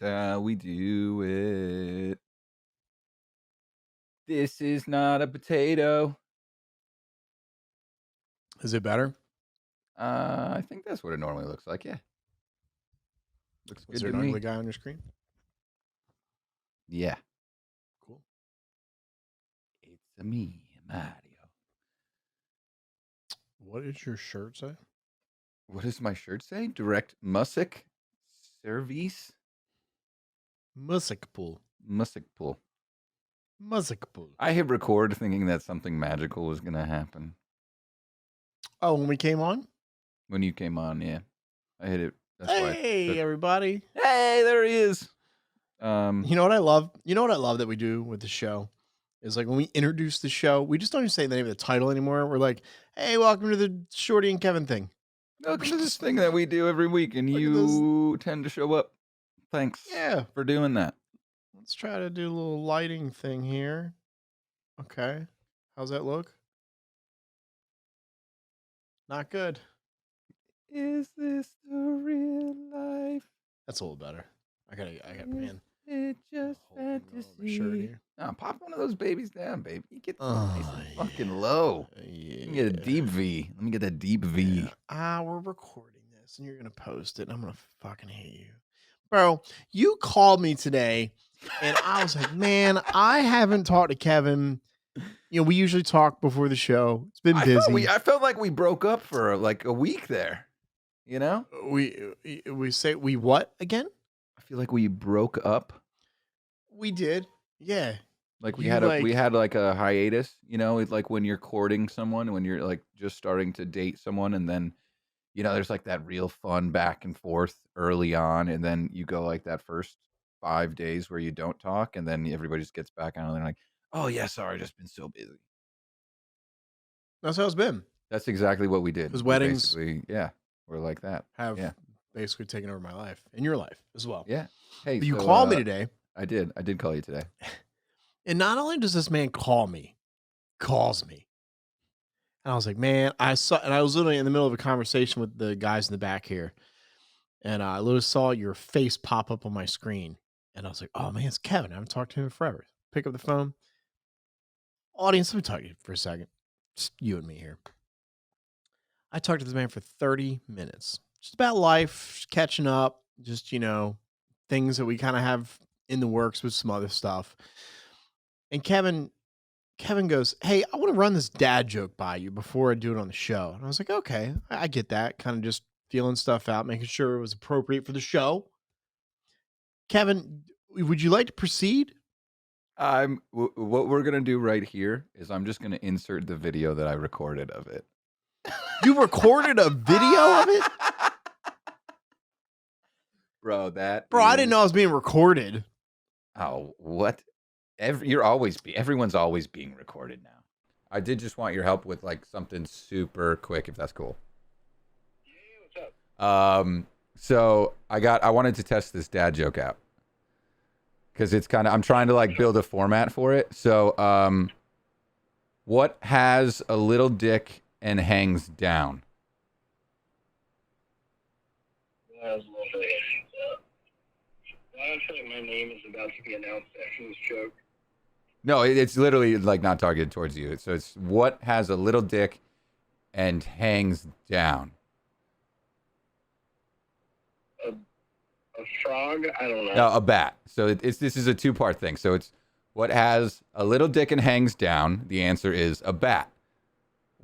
how we do it. This is not a potato. Is it better? I think that's what it normally looks like. Yeah. Looks Was good there to an me. ugly guy on your screen? Yeah. Cool. It's a me, Mario. What does your shirt say? What does my shirt say? Direct music service. Music pool. Music pool. Music pool. I hit record thinking that something magical was going to happen. Oh, when we came on? When you came on, yeah. I hit it. That's Hey, everybody. Hey, there he is. You know what I love? You know what I love that we do with the show? Is like when we introduce the show, we just don't even say the name of the title anymore. We're like, hey, welcome to the Shorty and Kevin thing. Welcome to this thing that we do every week, and you tend to show up. Thanks for doing that. Let's try to do a little lighting thing here. Okay. How's that look? Not good. Is this the real life? That's a little better. I got man. It's just fantasy. Oh, pop one of those babies down, baby. You get nice and fucking low. Yeah. You can get a deep V. Let me get that deep V. Yeah. We're recording this, and you're gonna post it. And I'm gonna fucking hate you, bro. You called me today, and I was like, man, I haven't talked to Kevin. You know, we usually talk before the show. It's been busy. I felt like we broke up for like a week there. You know, we say we what again? I feel like we broke up. We did, yeah. Like we had like a hiatus. You know, it's like when you're courting someone, when you're like just starting to date someone, and then you know there's like that real fun back and forth early on, and then you go like that first 5 days where you don't talk, and then everybody just gets back on, and they're like, "Oh yeah, sorry, just been so busy." That's how it's been. That's exactly what we did. Because weddings, we're like that. Have basically taken over my life and your life as well. Yeah. Hey, but you called me today. I did call you today. And not only does this man calls me. And I was like, man, I was literally in the middle of a conversation with the guys in the back here. And I literally saw your face pop up on my screen. And I was like, oh man, it's Kevin. I haven't talked to him forever. Pick up the phone. Audience, let me talk to you for a second. Just you and me here. I talked to this man for 30 minutes. Just about life, just catching up, just, you know, things that we kind of have in the works with some other stuff. And Kevin goes, hey, I want to run this dad joke by you before I do it on the show. And I was like, okay, I get that. Kind of just feeling stuff out, making sure it was appropriate for the show. Kevin, would you like to proceed? What we're going to do right here is I'm just going to insert the video that I recorded of it. You recorded a video of it? Bro, I didn't know I was being recorded. Oh, what? Everyone's always being recorded now. I did just want your help with like something super quick, if that's cool. Yeah, what's up? So I wanted to test this dad joke out. Because it's I'm trying to like build a format for it. So, what has a little dick and hangs down? I feel like my name is about to be announced after this joke. No, it's literally like not targeted towards you. So it's what has a little dick and hangs down? A frog? I don't know. No, a bat. So this is a two-part thing. So it's what has a little dick and hangs down? The answer is a bat.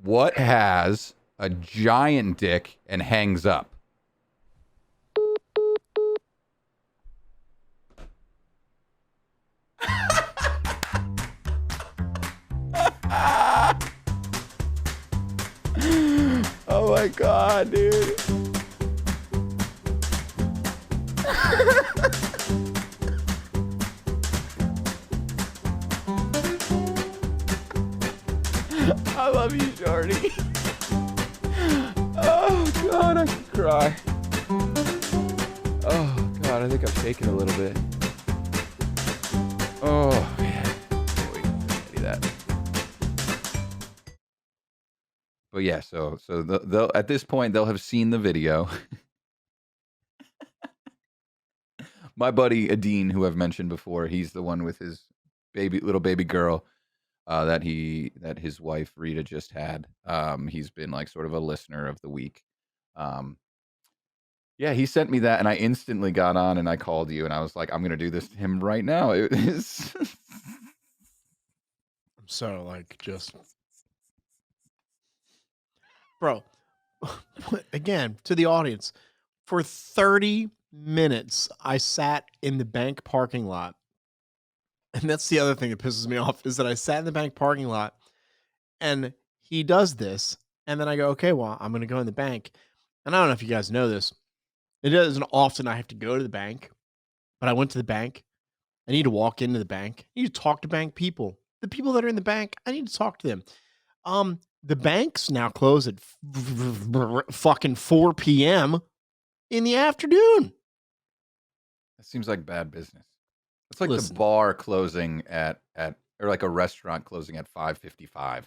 What has a giant dick and hangs up? Oh my god, dude. I love you, Shorty. Oh god, I could cry. Oh god, I think I'm shaking a little bit. Oh man. Wait, do that. But yeah, so they'll at this point they'll have seen the video. My buddy Adine, who I've mentioned before, he's the one with his little baby girl that his wife Rita just had. He's been like sort of a listener of the week. Um, yeah, he sent me that, and I instantly got on, and I called you, and I was like, I'm gonna do this to him right now. It is. So like just bro, again to the audience, for 30 minutes I sat in the bank parking lot. And that's the other thing that pisses me off is that I sat in the bank parking lot and he does this. And then I go, okay, well, I'm going to go in the bank. And I don't know if you guys know this. It isn't often I have to go to the bank, but I went to the bank. I need to walk into the bank. I need to talk to bank people. The people that are in the bank, I need to talk to them. The banks now close at fucking 4 p.m. in the afternoon. That seems like bad business. It's like Listen. the bar closing at or like a restaurant closing at 5:55.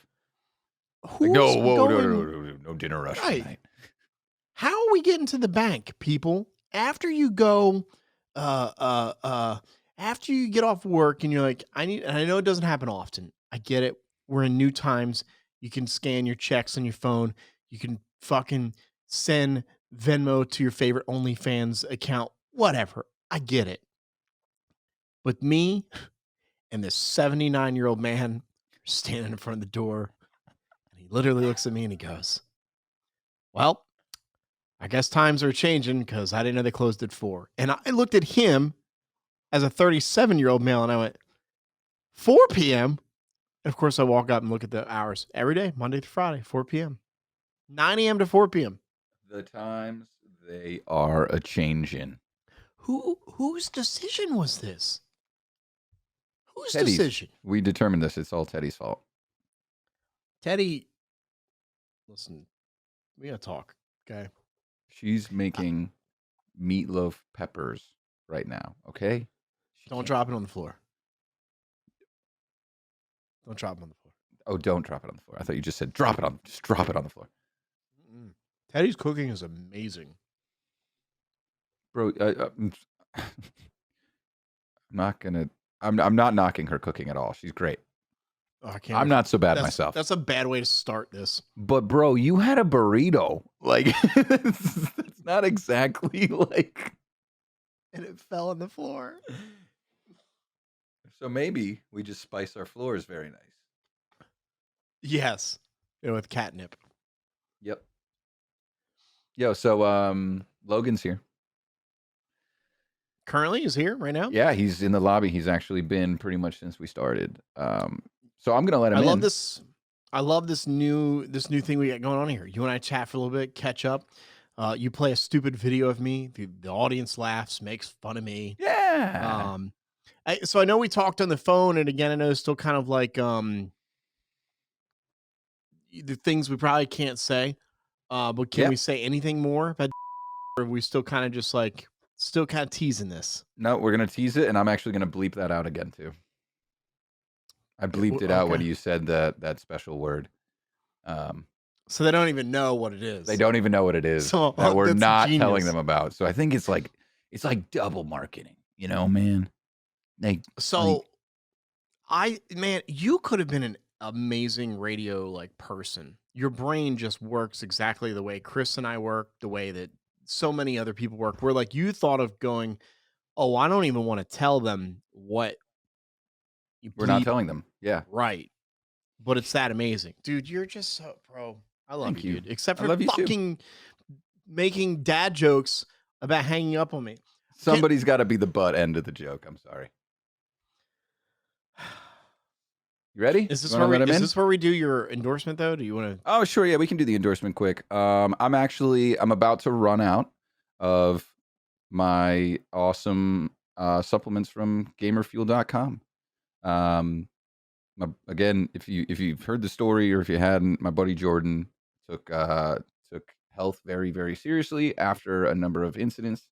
Like, no, no dinner rush tonight. How are we getting to the bank, people? After you go, after you get off work and you're like, and I know it doesn't happen often. I get it. We're in new times. You can scan your checks on your phone. You can fucking send Venmo to your favorite OnlyFans account, whatever. I get it. But me and this 79-year-old man standing in front of the door, and he literally looks at me and he goes, well, I guess times are changing because I didn't know they closed at 4. And I looked at him as a 37-year-old male and I went, 4 p.m.? And of course, I walk up and look at the hours every day, Monday to Friday, 4 p.m., 9 a.m. to 4 p.m. The times, they are a changing. Whose decision was this? Whose Teddy's. decision? We determined this. It's all Teddy's fault. Teddy, listen, we gotta talk, okay? She's making meatloaf peppers right now, okay? Don't drop it on the floor. Don't drop it on the floor. Oh, don't drop it on the floor. I thought you just said drop it on the floor. Teddy's cooking is amazing. Bro, I'm not knocking her cooking at all. She's great. Oh, I can't. I'm not so bad myself. That's a bad way to start this. But bro, you had a burrito. Like that's not exactly like. And it fell on the floor. So maybe we just spice our floors very nice. Yes. With catnip. Yep. Yo, so Logan's here. Currently is here right now? Yeah, he's in the lobby. He's actually been pretty much since we started. So I'm gonna let him in. I love this new thing we got going on here. You and I chat for a little bit, catch up. You play a stupid video of me. The audience laughs, makes fun of me. Yeah. So I know we talked on the phone, and again, I know it's still kind of like the things we probably can't say. But can we say anything more about, or are we still kind of just like teasing this? No, we're gonna tease it, and I'm actually gonna bleep that out again too. I bleeped it out when you said that special word. So they don't even know what it is. They don't even know what it is so, that we're not telling them about. So I think it's like double marketing, man. Man, you could have been an amazing radio person. Your brain just works exactly the way Chris and I work, the way that so many other people work. Where you thought of going, oh, I don't even want to tell them what we're not telling them. Yeah. Right. But it's that amazing. Dude, you're just so bro. I love you, dude. Except for fucking making dad jokes about hanging up on me. Somebody's got to be the butt end of the joke. I'm sorry. You ready? Is this where we do your endorsement though? Do you want to? Oh, sure. Yeah, we can do the endorsement quick. I'm about to run out of my awesome supplements from gamerfuel.com. Again, if you've heard the story or if you hadn't, my buddy Jordan took health very, very seriously after a number of incidents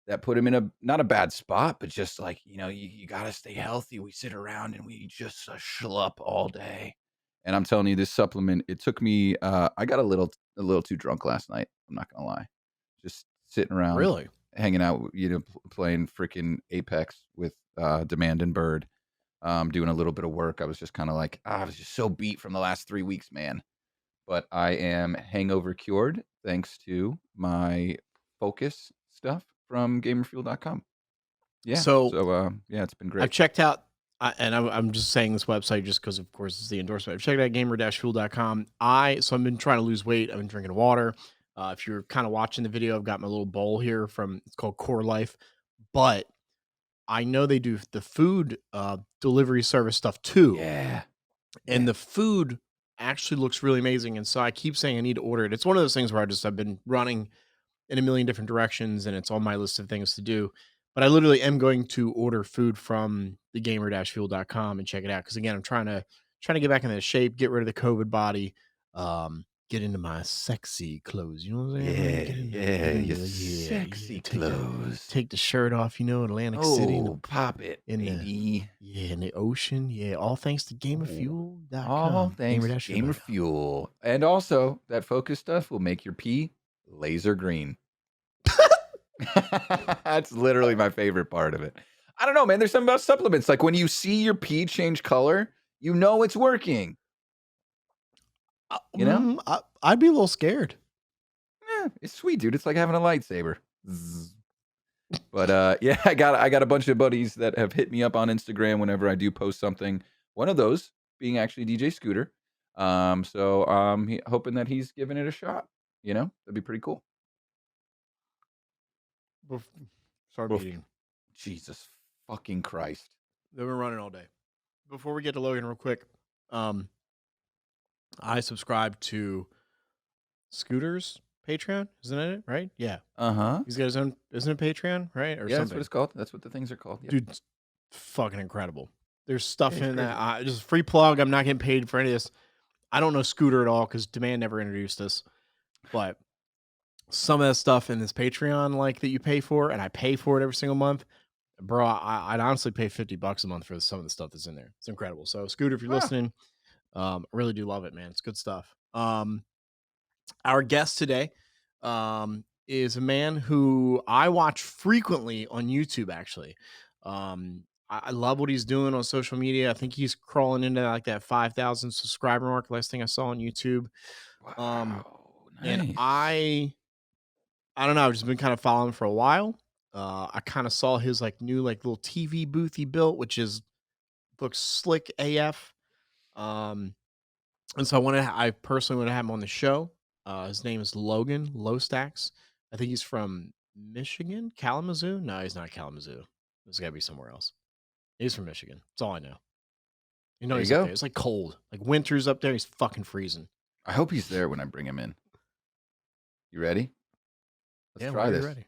that put him in not a bad spot, but just you got to stay healthy. We sit around and we just schlup all day. And I'm telling you, this supplement, it took me, I got a little too drunk last night. I'm not going to lie. Just sitting around. Really? hanging out, playing freaking Apex with Demand and Bird, doing a little bit of work. I was just kind of like, I was just so beat from the last 3 weeks, man. But I am hangover cured thanks to my focus stuff from gamerfuel.com. Yeah. So, yeah, it's been great. I've checked out, and I'm just saying this website just because, of course, it's the endorsement. I've checked out gamer-fuel.com. So I've been trying to lose weight. I've been drinking water. If you're kind of watching the video, I've got my little bowl here it's called Core Life. But I know they do the food delivery service stuff too. Yeah. And the food actually looks really amazing. And so I keep saying I need to order it. It's one of those things where I've been running in a million different directions and it's on my list of things to do. But I literally am going to order food from the gamer-fuel.com and check it out. Because again, I'm trying to get back in that shape, get rid of the COVID body, get into my sexy clothes. You know what I'm saying? Yeah, sexy clothes. Take the shirt off, in Atlantic City. Pop it, baby. In the ocean. Yeah, all thanks to gamerfuel.com. All thanks to Gamer Fuel. And also, that focus stuff will make your pee laser green. That's literally my favorite part of it. I don't know, man. There's something about supplements. Like when you see your pee change color, it's working. I'd be a little scared. Yeah, it's sweet, dude. It's like having a lightsaber. But yeah, I got a bunch of buddies that have hit me up on Instagram whenever I do post something. One of those being actually DJ Scooter. So hoping that he's giving it a shot. That'd be pretty cool. Start meeting. Jesus fucking Christ. They've been running all day. Before we get to Logan real quick, I subscribe to Scooter's Patreon, isn't it? Right? Yeah. He's got his own, isn't it Patreon, right? Or yeah, something. That's what it's called. That's what the things are called. Yep. Dude, it's fucking incredible. There's stuff in that. Just a free plug. I'm not getting paid for any of this. I don't know Scooter at all because Demand never introduced us. But some of that stuff in this Patreon, that you pay for, and I pay for it every single month, bro. I'd honestly pay $50 a month for some of the stuff that's in there. It's incredible. So Scooter, if you're listening, I really do love it, man. It's good stuff. Our guest today is a man who I watch frequently on YouTube, actually. I love what he's doing on social media. I think he's crawling into that 5,000 subscriber mark, last thing I saw on YouTube. Wow, nice. And I don't know, I've just been kind of following him for a while. I kind of saw his new little TV booth he built, which looks slick AF. And so I personally want to have him on the show. His name is Logan LoStax. I think he's from Michigan, Kalamazoo. No, he's not Kalamazoo. There's got to be somewhere else. He's from Michigan. That's all I know. He's up there. It's cold. Winter's up there. He's fucking freezing. I hope he's there when I bring him in. You ready? Let's try this. Ready.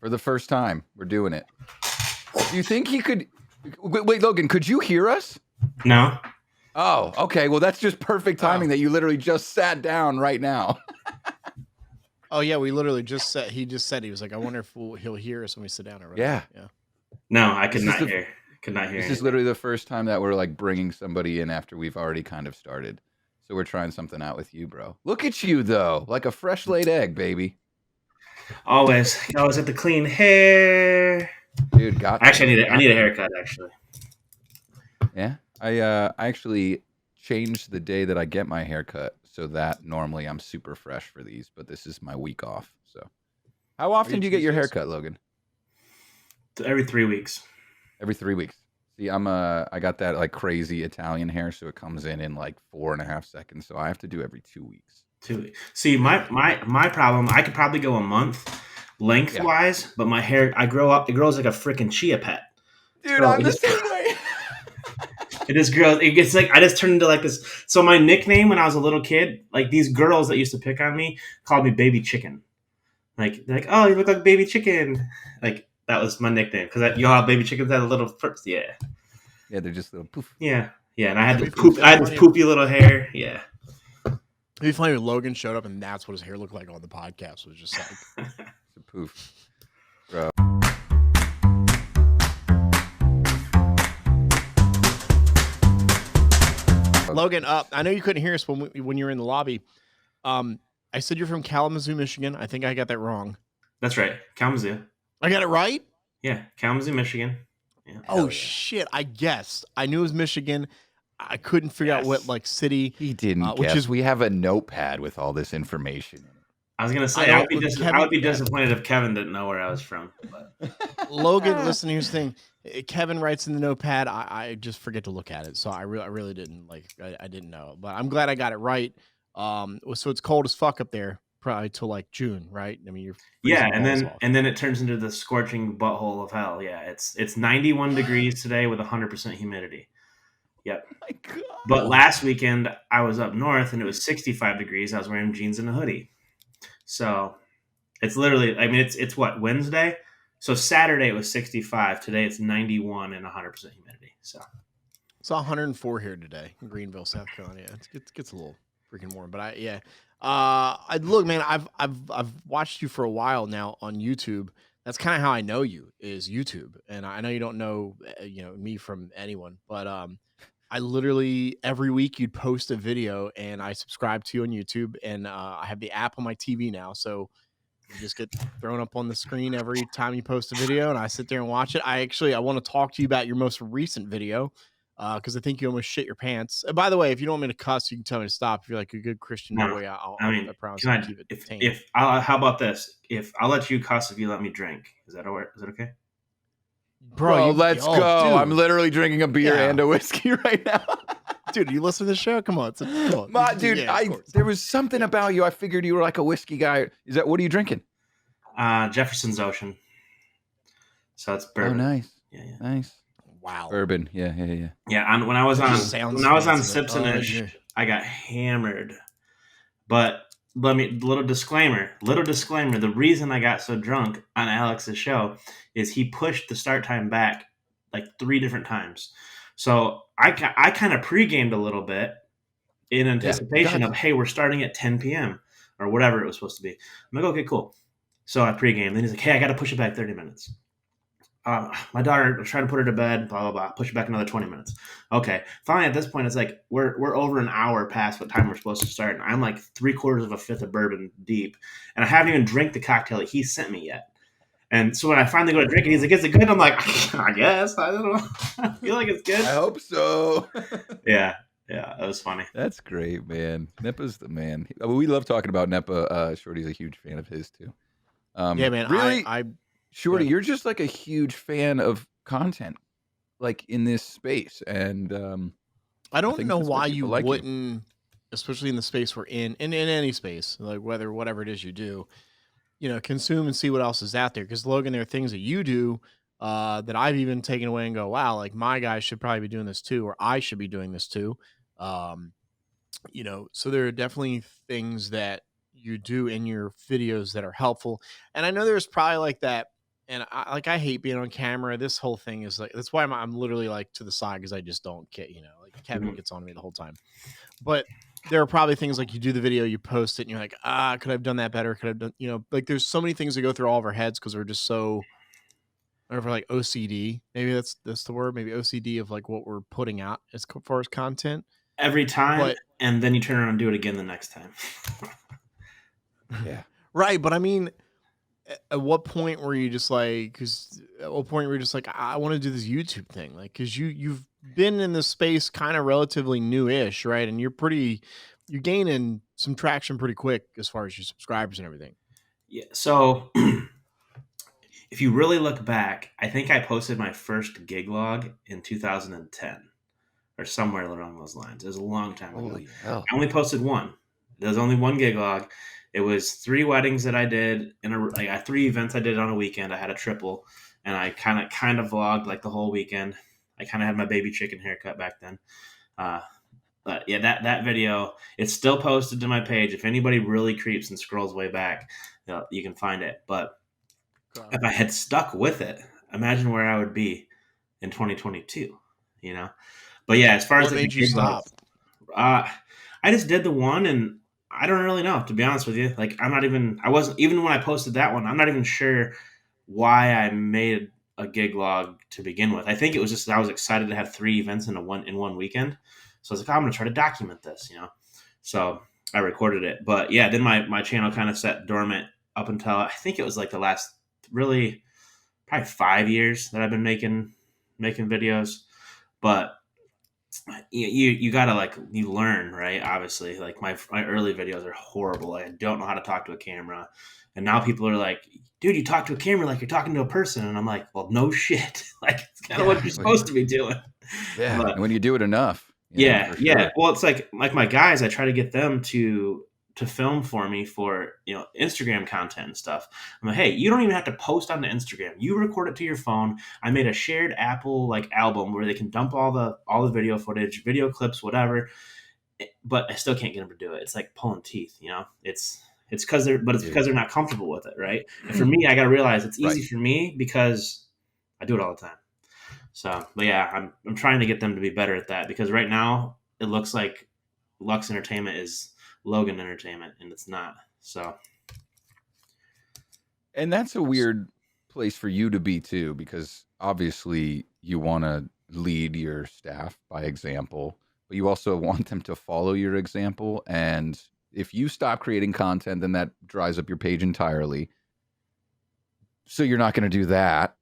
For the first time, we're doing it. Do you think he could... Wait, Logan, could you hear us? No. Oh, okay. Well, that's just perfect timing that you literally just sat down right now. Oh, yeah. We literally just said... He just said, he was like, I wonder if he'll hear us when we sit down. Or yeah. No, I could not hear. Could not hear. This is literally the first time that we're bringing somebody in after we've already kind of started. So we're trying something out with you, bro. Look at you, though. Like a fresh laid egg, baby. Always at the clean hair. Dude, actually, I need a haircut, actually. Yeah? I actually changed the day that I get my haircut so that normally I'm super fresh for these, but this is my week off. So how often do you get your haircut, Logan? Every 3 weeks. Every 3 weeks. See, I got that crazy Italian hair, so it comes in 4.5 seconds. So I have to do every 2 weeks. 2 weeks. See, my problem, I could probably go a month lengthwise, but my hair, it grows like a freaking chia pet. Dude, I'm the same way. It just grows. It gets I just turned into this. So my nickname when I was a little kid, these girls that used to pick on me called me Baby Chicken. They're like, oh, you look like Baby Chicken. That was my nickname because you know how baby chickens had a little first, yeah. Yeah, they're just little poof. Yeah, and I had this poopy little hair. Yeah. It'd be funny if Logan showed up and that's what his hair looked like on the podcast. It was just it's a poof, bro. Logan, I know you couldn't hear us when you were in the lobby. I said you're from Kalamazoo, Michigan. I think I got that wrong. That's right, Kalamazoo. I got it right? Yeah, Kalamazoo, Michigan. Yeah. Oh yeah. shit! I guessed. I knew it was Michigan. I couldn't figure out what Yes. like city. He didn't Which guess. is We have a notepad with all this information in it. I was gonna I say don't. I would Kevin, be disappointed if Kevin didn't know where I was from. But Logan, listen. Here's the thing. Kevin writes in the notepad. I just forget to look at it, so I really didn't like. I didn't know, but I'm glad I got it right. So it's cold as fuck up there, probably till like June, right? I mean, you're yeah, freezing balls off. and then it turns into the scorching butthole of hell. Yeah, it's 91 degrees today with 100% humidity. Yep. My God. But last weekend I was up north and it was 65 degrees. I was wearing jeans and a hoodie. So it's literally, I mean, it's what, Wednesday? So Saturday it was 65. Today it's 91 and 100% humidity. So It's 104 here today in Greenville, South Carolina. Yeah, it gets a little freaking warm, but I look, man. I've watched you for a while now on YouTube. That's kind of how I know you is YouTube, and I know you don't know me from anyone, but I literally every week you'd post a video, and I subscribe to you on YouTube, and I have the app on my TV now, so you just get thrown up on the screen every time you post a video, and I sit there and watch it. I want to talk to you about your most recent video because I think you almost shit your pants. And by the way, if you don't want me to cuss, you can tell me to stop. If you're like a good Christian no, boy, I promise can I'll I, keep it tame. if how about this? If I'll let you cuss if you let me drink. Is that okay? Bro, let's go. Dude. I'm literally drinking a beer and a whiskey right now. Dude, you listen to the show? Come on. Dude, there was something about you. I figured you were like a whiskey guy. What are you drinking? Jefferson's Ocean. So it's bourbon. Oh, nice. Yeah. Nice. Wow. Bourbon. Yeah. Yeah, when I was on Simpsonish, yeah. I got hammered. But little disclaimer. The reason I got so drunk on Alex's show is he pushed the start time back like 3 different times. So I kind of pre-gamed a little bit in anticipation of, hey, we're starting at 10 p.m. or whatever it was supposed to be. I'm like, okay, cool. So I pre-gamed. Then he's like, hey, I got to push it back 30 minutes. My daughter, I'm trying to put her to bed, blah, blah, blah. Push it back another 20 minutes. Okay. Finally, at this point, it's like we're over an hour past what time we're supposed to start. And I'm like 3/4 of a fifth of bourbon deep. And I haven't even drank the cocktail that he sent me yet. And so when I finally go to drink it, he's like, is it good? I'm like, I guess. I don't know. I feel like it's good. I hope so. Yeah, that was funny. That's great, man. Nepa's the man. We love talking about Nepa. Shorty's a huge fan of his, too. Yeah, man. Really? Shorty, Yeah. you're just like a huge fan of content, like in this space, and I don't know that's why why you people like you. wouldn't, especially in the space we're in any space, like whatever it is you do, consume and see what else is out there. Because Logan, there are things that you do that I've even taken away and go, wow, like my guy should probably be doing this too, or I should be doing this too. So there are definitely things that you do in your videos that are helpful. And I know there's probably like that. And I hate being on camera. This whole thing is like, that's why I'm literally like to the side because I just don't get, like Kevin gets on me the whole time. But there are probably things like you do the video, you post it, and you're like, could I have done that better? Could I have done, like there's so many things that go through all of our heads because we're just so, I don't know if we're like OCD. Maybe that's the word. Maybe OCD of like what we're putting out as far as content. Every time, and then you turn around and do it again the next time. Yeah. Right. But I mean, at what point were you just like, because at what point were you just like, I want to do this YouTube thing? Like, because you've been in this space kind of relatively new-ish, right? And you're gaining some traction pretty quick as far as your subscribers and everything. Yeah. So if you really look back, I think I posted my first gig log in 2010 or somewhere along those lines. It was a long time ago. Holy hell. I only posted one. There was only one gig log. It was 3 weddings that I did in 3 events I did on a weekend. I had a triple, and I kind of vlogged like the whole weekend. I kind of had my baby chicken haircut back then. But yeah, that video, it's still posted to my page. If anybody really creeps and scrolls way back, you can find it. But if I had stuck with it, imagine where I would be in 2022. But yeah, as far as what made you stop? I just did the one, and I don't really know, to be honest with you. Like, I wasn't, even when I posted that one, I'm not even sure why I made a gig log to begin with. I think it was just that I was excited to have 3 events in one weekend. So I was like, I'm going to try to document this, So I recorded it. But yeah, then my channel kind of sat dormant up until I think it was like the last, really, probably 5 years that I've been making videos, but you gotta you learn, right? Obviously, like my early videos are horrible. I don't know how to talk to a camera, and now people are like, "Dude, you talk to a camera like you're talking to a person," and I'm like, "Well, no shit. Like it's kind of what you're supposed to be doing." Yeah, But and when you do it enough, yeah, for yeah. sure. Well, it's like my guys, I try to get them to film for me for Instagram content and stuff. I'm like, hey, you don't even have to post on the Instagram. You record it to your phone. I made a shared Apple album where they can dump all the video footage, video clips, whatever. But I still can't get them to do it. It's like pulling teeth, It's because Dude. they're not comfortable with it, right? And for me, I got to realize it's Right. easy for me because I do it all the time. So, but yeah, I'm trying to get them to be better at that because right now it looks like Lux Entertainment is Logan Entertainment, and it's not. So, And that's a weird place for you to be too, because obviously you want to lead your staff by example, but you also want them to follow your example. And if you stop creating content, then that dries up your page entirely. So you're not going to do that.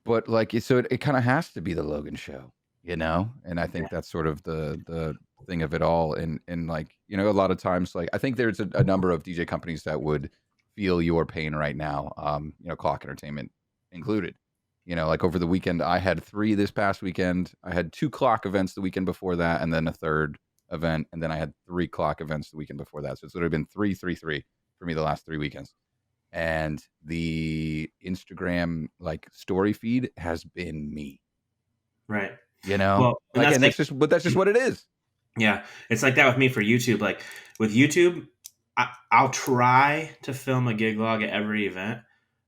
But it kind of has to be the Logan show, And I think yeah, that's sort of the thing of it all. And a lot of times, I think there's a number of DJ companies that would feel your pain right now. Clock Entertainment included. Over the weekend, I had 3 this past weekend. I had 2 clock events the weekend before that, and then a third event, and then I had 3 clock events the weekend before that. So it's literally been 3, 3, 3 for me the last 3 weekends. And the Instagram story feed has been me. right. Well, Well, and that's that's just what it is. yeah, it's like that with me for YouTube. Like with YouTube, I'll try to film a gig log at every event,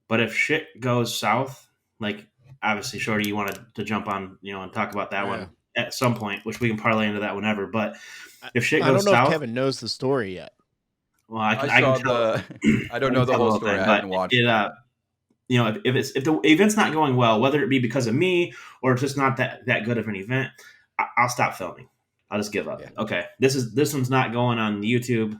but if shit goes south, like obviously, Shorty, you wanted to jump on, and talk about that Yeah. one at some point, which we can parlay into that whenever. But I, if shit I don't goes know if south, Kevin knows the story yet. well, I I can saw tell. I don't I know can the tell the whole whole story. thing, I but haven't watched it it. if the event's not going well, whether it be because of me or it's just not that good of an event, I'll stop filming. I'll just give up. Yeah. Okay, this one's not going on YouTube,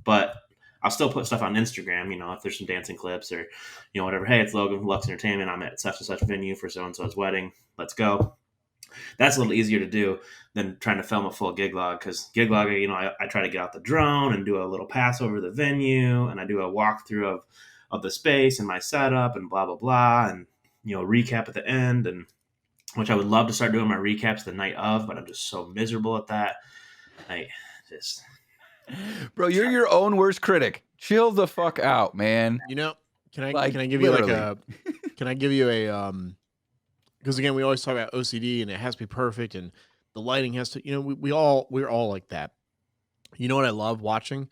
but I'll still put stuff on Instagram. If there's some dancing clips or whatever. Hey, it's Logan from Lux Entertainment. I'm at such and such venue for so and so's wedding. Let's go. That's a little easier to do than trying to film a full gig log because gig log, I try to get out the drone and do a little pass over the venue and I do a walkthrough of the space and my setup and blah blah blah and recap at the end, and which I would love to start doing my recaps the night of, but I'm just so miserable at that. I just Bro, you're your own worst critic. Chill the fuck out, man. Can I Like, can I give literally. you can I give you a because again we always talk about OCD and it has to be perfect and the lighting has to we're all like that. You know what I love watching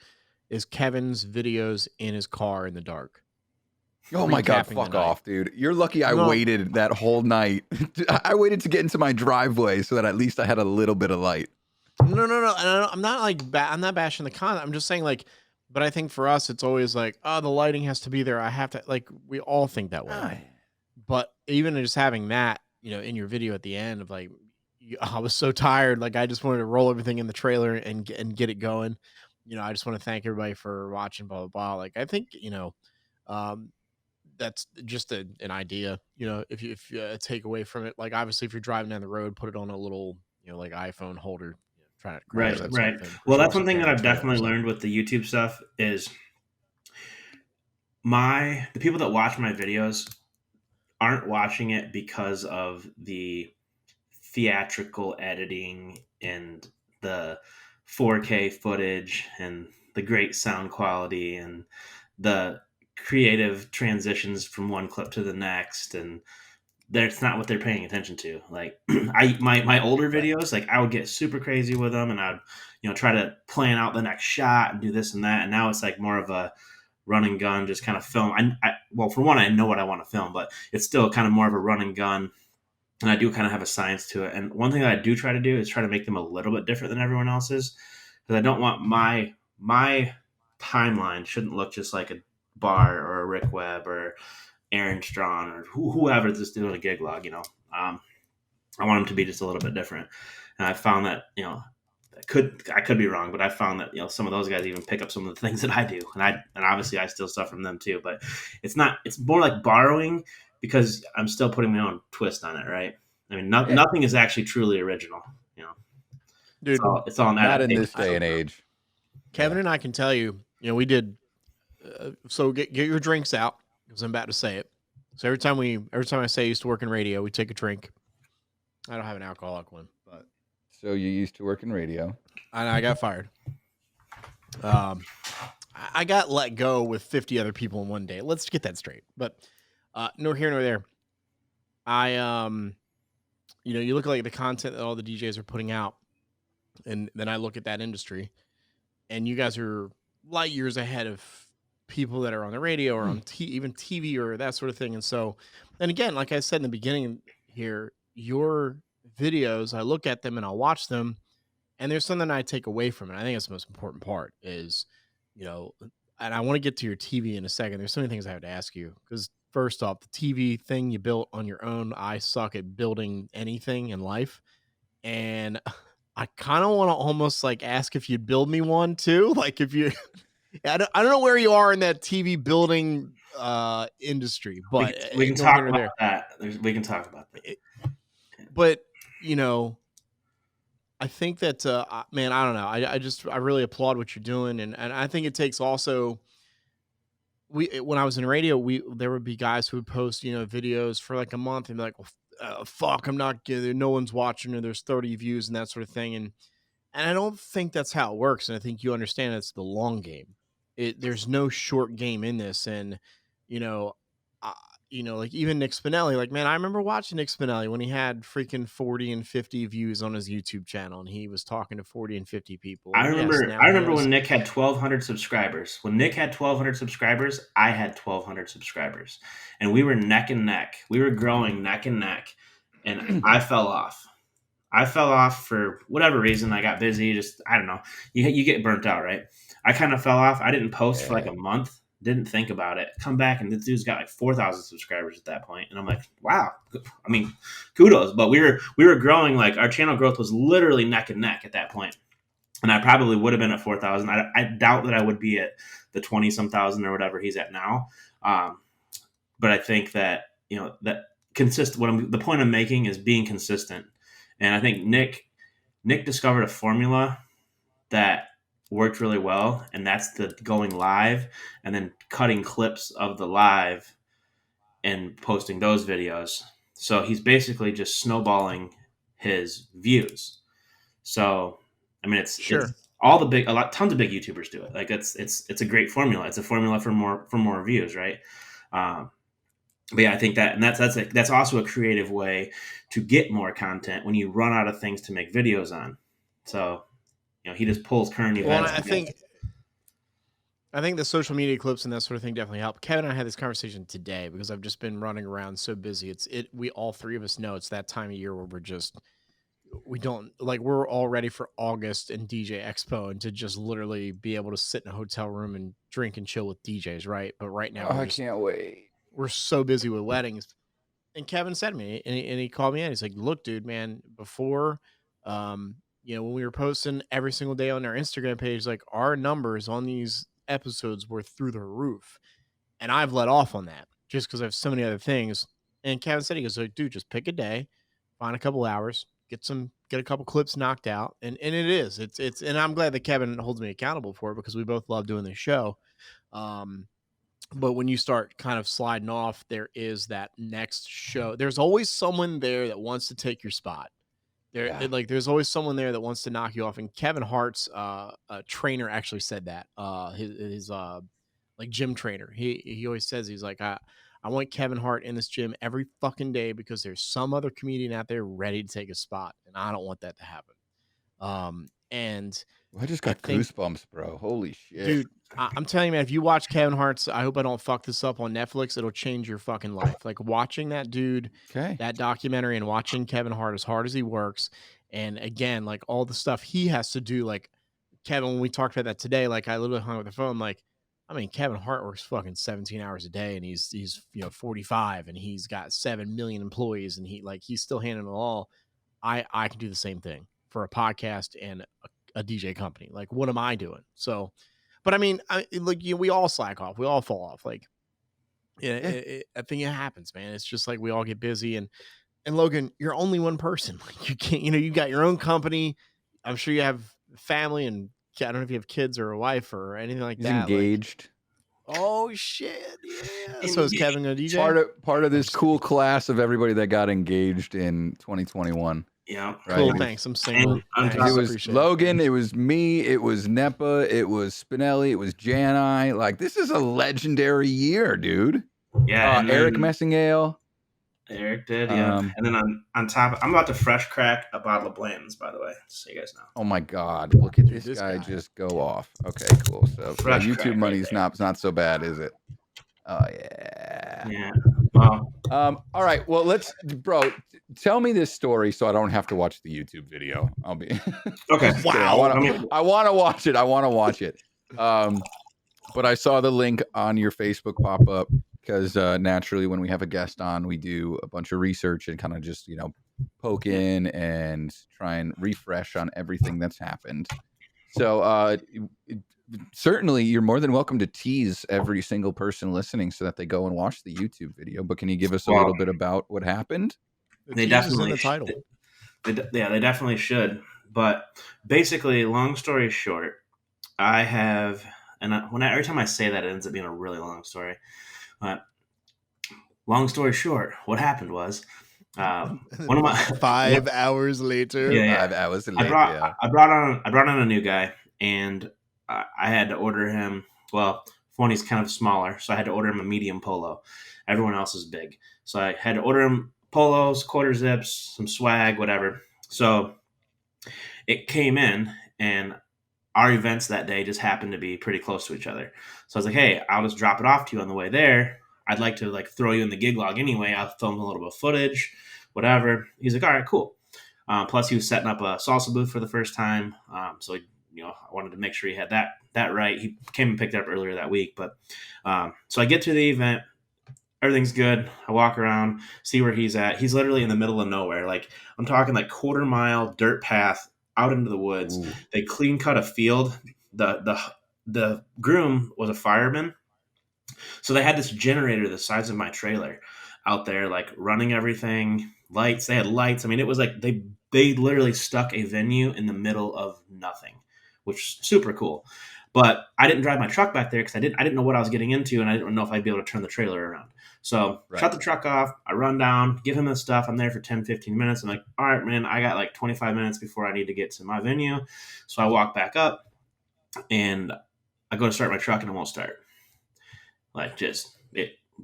is Kevin's videos in his car in the dark. Oh my God, recapping the fuck night. off, dude. You're lucky I No. waited that whole night. I waited to get into my driveway so that at least I had a little bit of light. No. And I'm not I'm not bashing the content. I'm just saying but I think for us it's always oh, the lighting has to be there. I have to we all think that way. But even just having that, in your video at the end of I was so tired, I just wanted to roll everything in the trailer and get it going. I just want to thank everybody for watching, blah blah blah. I think um, that's just an idea. If you take away from it, obviously if you're driving down the road, put it on a little iPhone holder. Try not to crash that sort of thing. Well, that's Also one thing that carry a I've trailer, definitely so. learned with the YouTube stuff is the people that watch my videos aren't watching it because of the theatrical editing and the 4K footage and the great sound quality and the creative transitions from one clip to the next, and that's not what they're paying attention to. My older videos, I would get super crazy with them and I'd try to plan out the next shot and do this and that, and now it's more of a run and gun, just kind of film. Well, for one, I know what I want to film, but it's still kind of more of a run and gun, and I do kind of have a science to it. And one thing that I do try to do is try to make them a little bit different than everyone else's, because I don't want my timeline shouldn't look just like a Bar or a Rick Webb or Aaron Strawn or whoever is doing a gig log. I want them to be just a little bit different, and I found that I could be wrong, but I found that some of those guys even pick up some of the things that I do, and obviously I still stuff from them too. But it's more like borrowing because I'm still putting my own twist on it, right? I mean, Yeah. nothing is actually truly original. You know, Dude, it's all an Not in adaptation. this day and age. Kevin and I can tell you, we did. So get your drinks out because I'm about to say it. So every time I say I used to work in radio, we take a drink. I don't have an alcoholic one, but So you used to work in radio. I got fired. I got let go with 50 other people in one day. Let's get that straight. But nor here nor there. You look at the content that all the DJs are putting out, and then I look at that industry, and you guys are light years ahead of people that are on the radio or on even TV or that sort of thing. And so, and again, like I said in the beginning here, your videos, I look at them and I'll watch them, and there's something I take away from it. I think that's the most important part is, and I want to get to your TV in a second. There's so many things I have to ask you because first off, the TV thing you built on your own, I suck at building anything in life. And I kind of want to almost like ask if you'd build me one too. Like if you, I don't know where you are in that TV building industry, but we can talk about that. We can talk about that. But I think that man, I don't know. I really applaud what you're doing, and I think it takes also. When I was in radio, there would be guys who would post videos for like a month and be like, well, fuck, I'm not getting, no one's watching, or there's 30 views and that sort of thing, and I don't think that's how it works. And I think you understand it's the long game. There's no short game in this. And, you know, like even Nick Spinelli, like, man, I remember watching Nick Spinelli when he had freaking 40 and 50 views on his YouTube channel and he was talking to 40 and 50 people. I And remember when Nick had 1,200 subscribers. When Nick had 1,200 subscribers, I had 1,200 subscribers. And we were neck and neck. We were growing neck and neck. And I fell off. I fell off for whatever reason. I got busy. Just, I don't know. You get burnt out, right? I kind of fell off. I didn't post for like a month. Didn't think about it. Come back and this dude's got like 4,000 subscribers at that point. And I'm like, wow. I mean, kudos. But we were growing. Like our channel growth was literally neck and neck at that point. And I probably would have been at 4,000. I doubt that I would be at the 20-some thousand or whatever he's at now. But I think that, that the point I'm making is being consistent. And I think Nick discovered a formula that worked really well, and that's the going live and then cutting clips of the live and posting those videos. So he's basically just snowballing his views. So I mean, it's all tons of big YouTubers do it. Like it's a great formula. It's a formula for more views, right? But yeah, I think that's also a creative way to get more content when you run out of things to make videos on. So, he just pulls current events. Well, I think the social media clips and that sort of thing definitely help. Kevin and I had this conversation today because I've just been running around so busy. We all three of us know it's that time of year where we're all ready for August and DJ Expo and to just literally be able to sit in a hotel room and drink and chill with DJs, right? But right now, I can't wait. We're so busy with weddings. And Kevin said to me, and he called me in. He's like, look, dude, man, before, when we were posting every single day on our Instagram page, like our numbers on these episodes were through the roof. And I've let off on that just because I have so many other things. And Kevin said, he goes, like, dude, just pick a day, find a couple hours, get a couple clips knocked out. And it's, and I'm glad that Kevin holds me accountable for it because we both love doing this show. But when you start kind of sliding off, there is that next show. There's always someone there that wants to take your spot. There's always someone there that wants to knock you off. And Kevin Hart's trainer actually said that. His like gym trainer. He always says, he's like, I want Kevin Hart in this gym every fucking day because there's some other comedian out there ready to take a spot, and I don't want that to happen. And I just got goosebumps, bro. Holy shit. Dude, I'm telling you, man, if you watch Kevin Hart's, I hope I don't fuck this up on Netflix, it'll change your fucking life. Like watching that dude, that documentary and watching Kevin Hart as hard as he works. And again, like all the stuff he has to do, like Kevin, when we talked about that today, like I literally hung up the phone, like, I mean, Kevin Hart works fucking 17 hours a day and he's 45 and he's got 7 million employees and he's still handling it all. I can do the same thing for a podcast and a DJ company. Like, what am I doing? So, but I mean, we all slack off. We all fall off. Like, Yeah, Yeah. I think it happens, man. It's just like we all get busy, and Logan, you're only one person. Like you can't, you got your own company. I'm sure you have family, and I don't know if you have kids or a wife or anything like He's that. Like, engaged. oh shit, yeah. So is And Kevin a DJ? Part of I'm this just cool kidding. class of everybody that got engaged in 2021. yeah, Right. Cool, It was thanks. I'm single. and on it top Thanks, of was appreciate it. Logan, it was me, it was Nepa, it was Spinelli, it was Jani. Like, this is a legendary year, dude. yeah, and Eric then Messingale. Eric did, yeah. Um, And then on top, I'm about to fresh crack a bottle of Blanton's, by the way, just so you guys know. oh my God, look at Dude, this this guy guy. just go off. Okay, cool. So yeah, Fresh YouTube crack right money's there. not so bad, is it? Oh yeah. Yeah. Well, All right. Well, bro, tell me this story so I don't have to watch the YouTube video. I'll be okay. just kidding. Wow. I want to watch it. I want to watch it. But I saw the link on your Facebook pop up because naturally, when we have a guest on, we do a bunch of research and kind of just poke in and try and refresh on everything that's happened. So certainly, you're more than welcome to tease every single person listening so that they go and watch the YouTube video. But can you give us a little bit about what happened? The They tease is in definitely the title. They definitely should. But basically, long story short, I have, and every time I say that, it ends up being a really long story. But long story short, what happened was one of my 5 hours later. Yeah. 5 hours I later. brought on a new guy, and I had to order him. Well, one, he's kind of smaller, so I had to order him a medium polo. Everyone else is big, so I had to order him polos, quarter zips, some swag, whatever. So it came in, and our events that day just happened to be pretty close to each other. So I was like, "Hey, I'll just drop it off to you on the way there. I'd like to throw you in the gig log anyway. I'll film a little bit of footage, whatever." He's like, "All right, cool." Plus, he was setting up a salsa booth for the first time, so I wanted to make sure he had that right. He came and picked it up earlier that week, but so I get to the event, everything's good. I walk around, see where he's at. He's literally in the middle of nowhere. Like I'm talking quarter-mile dirt path out into the woods. Ooh. They clean cut a field. The groom was a fireman, so they had this generator the size of my trailer out there, running everything. Lights. They had lights. I mean, it was like they literally stuck a venue in the middle of nothing, which is super cool. But I didn't drive my truck back there because I didn't know what I was getting into, and I didn't know if I'd be able to turn the trailer around. So shut the truck off. I run down, give him the stuff. I'm there for 10, 15 minutes. I'm like, all right, man, I got 25 minutes before I need to get to my venue. So I walk back up, and I go to start my truck, and it won't start.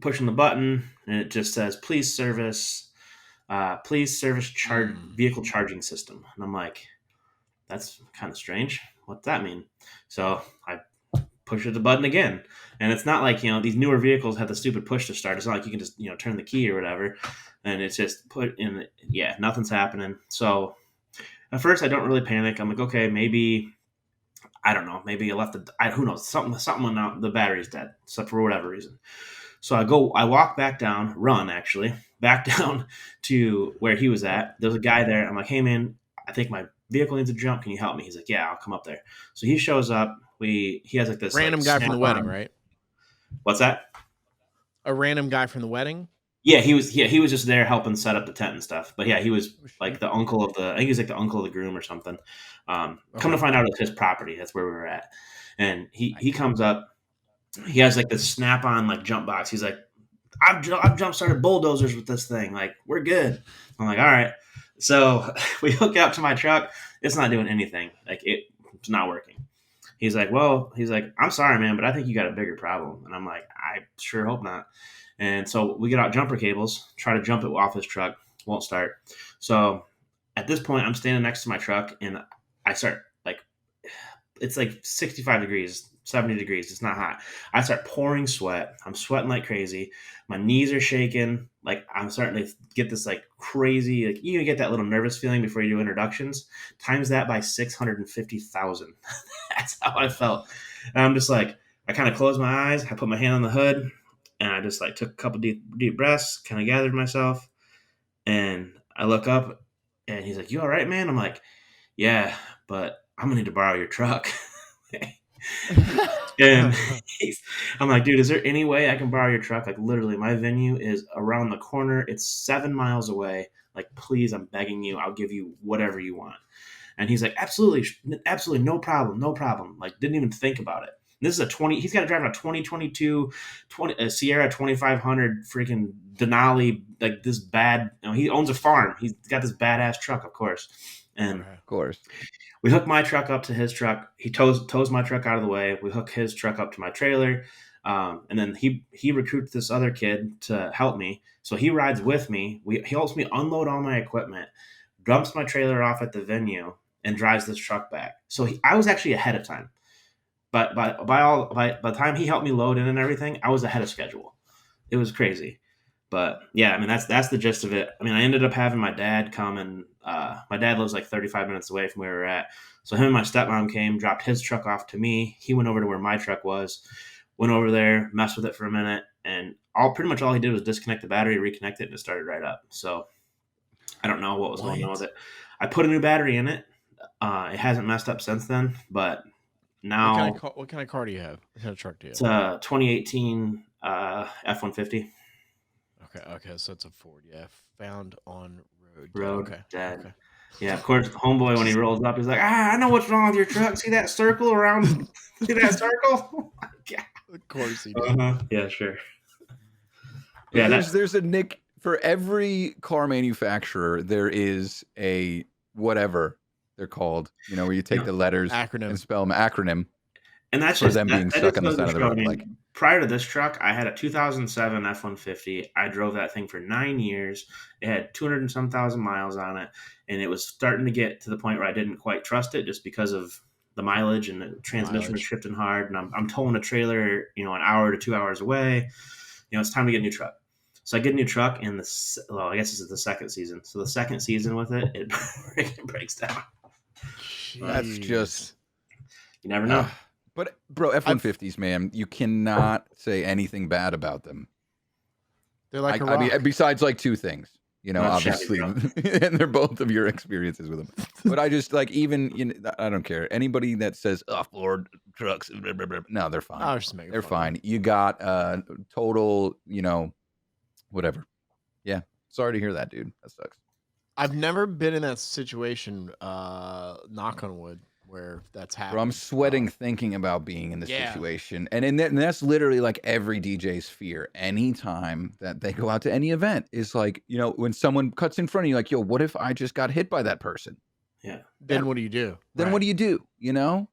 Pushing the button, and it just says, please service vehicle charging system. And I'm like, that's kind of strange. What's that mean? So I push the button again. And it's not like, these newer vehicles have the stupid push to start. It's not like you can just, turn the key or whatever. And it's just put in, nothing's happening. So at first I don't really panic. I'm like, okay, maybe, I don't know, maybe I left who knows, something went out, the battery's dead, so for whatever reason. So I walk back down, back down to where he was at. There's a guy there. I'm like, hey man, I think my vehicle needs a jump. Can you help me? He's like, yeah, I'll come up there. So he shows up. He has this random guy from the wedding, right? What's that? A random guy from the wedding? Yeah, he was just there helping set up the tent and stuff. But yeah, he was the uncle of I think he was the uncle of the groom or something. Come to find out it's his property. That's where we were at. And he comes up. He has this snap-on jump box. He's like, I've jump started bulldozers with this thing. We're good. I'm like, all right. So we hook up to my truck. It's not doing anything. It's not working. He's like, I'm sorry, man, but I think you got a bigger problem. And I'm like, I sure hope not. And so we get out jumper cables, try to jump it off his truck. Won't start. So at this point, I'm standing next to my truck, and I start it's 65 degrees, 70 degrees. It's not hot. I start pouring sweat. I'm sweating like crazy. My knees are shaking. I'm starting to get this crazy, you get that little nervous feeling before you do introductions. Times that by 650,000. That's how I felt. And I'm just I kind of closed my eyes. I put my hand on the hood, and I just took a couple deep breaths, kind of gathered myself. And I look up, and he's like, you all right, man? I'm like, yeah, but I'm going to need to borrow your truck. And I'm like, dude, is there any way I can borrow your truck? Like, literally, my venue is around the corner. It's 7 miles away. Like, please, I'm begging you. I'll give you whatever you want. And he's like, absolutely, absolutely, no problem, no problem. Like, didn't even think about it. And this is he's got to drive a 2022 a Sierra 2500 freaking Denali, like this bad, he owns a farm. He's got this badass truck, of course. And Of course. we hook my truck up to his truck. He tows my truck out of the way. We hook his truck up to my trailer. And then he recruits this other kid to help me. So he rides with me. He helps me unload all my equipment, dumps my trailer off at the venue, and drives this truck back. So I was actually ahead of time. But by the time he helped me load in and everything, I was ahead of schedule. It was crazy. But yeah, I mean, that's the gist of it. I mean, I ended up having my dad come, and my dad lives like 35 minutes away from where we were at. So him and my stepmom came, dropped his truck off to me. He went over to where my truck was, went over there, messed with it for a minute, and pretty much all he did was disconnect the battery, reconnect it, and it started right up. So I don't know what was going on with it. I put a new battery in it. It hasn't messed up since then, but now. What kind of car do you have? What kind of truck do you have? It's a 2018 F-150. Okay, so it's a Ford. Yeah, found on road. Road, okay. Dad. Okay. Yeah, of course, homeboy, when he rolls up, he's like, I know what's wrong with your truck. See that circle around? See that circle? Yeah. Of course he did. Yeah, sure. Yeah, there's a nick for every car manufacturer. There is a whatever they're called, where you take the letters and spell them acronym. And that's for just them being stuck on the side of the road. Like, prior to this truck, I had a 2007 F-150. I drove that thing for 9 years. It had 200 and some thousand miles on it, and it was starting to get to the point where I didn't quite trust it just because of the mileage, and the transmission was shifting hard. And I'm towing a trailer, an hour to 2 hours away. It's time to get a new truck. So I get a new truck, and I guess this is the second season. So the second season with it, it breaks down. That's just, you never know. But bro, F-150s, man, you cannot say anything bad about them. They're like I mean, besides like two things, obviously, and they're both of your experiences with them. But I just even, I don't care. Anybody that says off-board trucks, blah, blah, blah, no, they're fine. They're fine. You got total, whatever. Yeah, sorry to hear that, dude. That sucks. I've never been in that situation. Knock on wood. Where that's happening. Bro, I'm sweating thinking about being in this situation. And that's literally like every DJ's fear. Anytime that they go out to any event is like, when someone cuts in front of you, like, yo, what if I just got hit by that person? Yeah. Then what do you do? Then what do you do? Yep.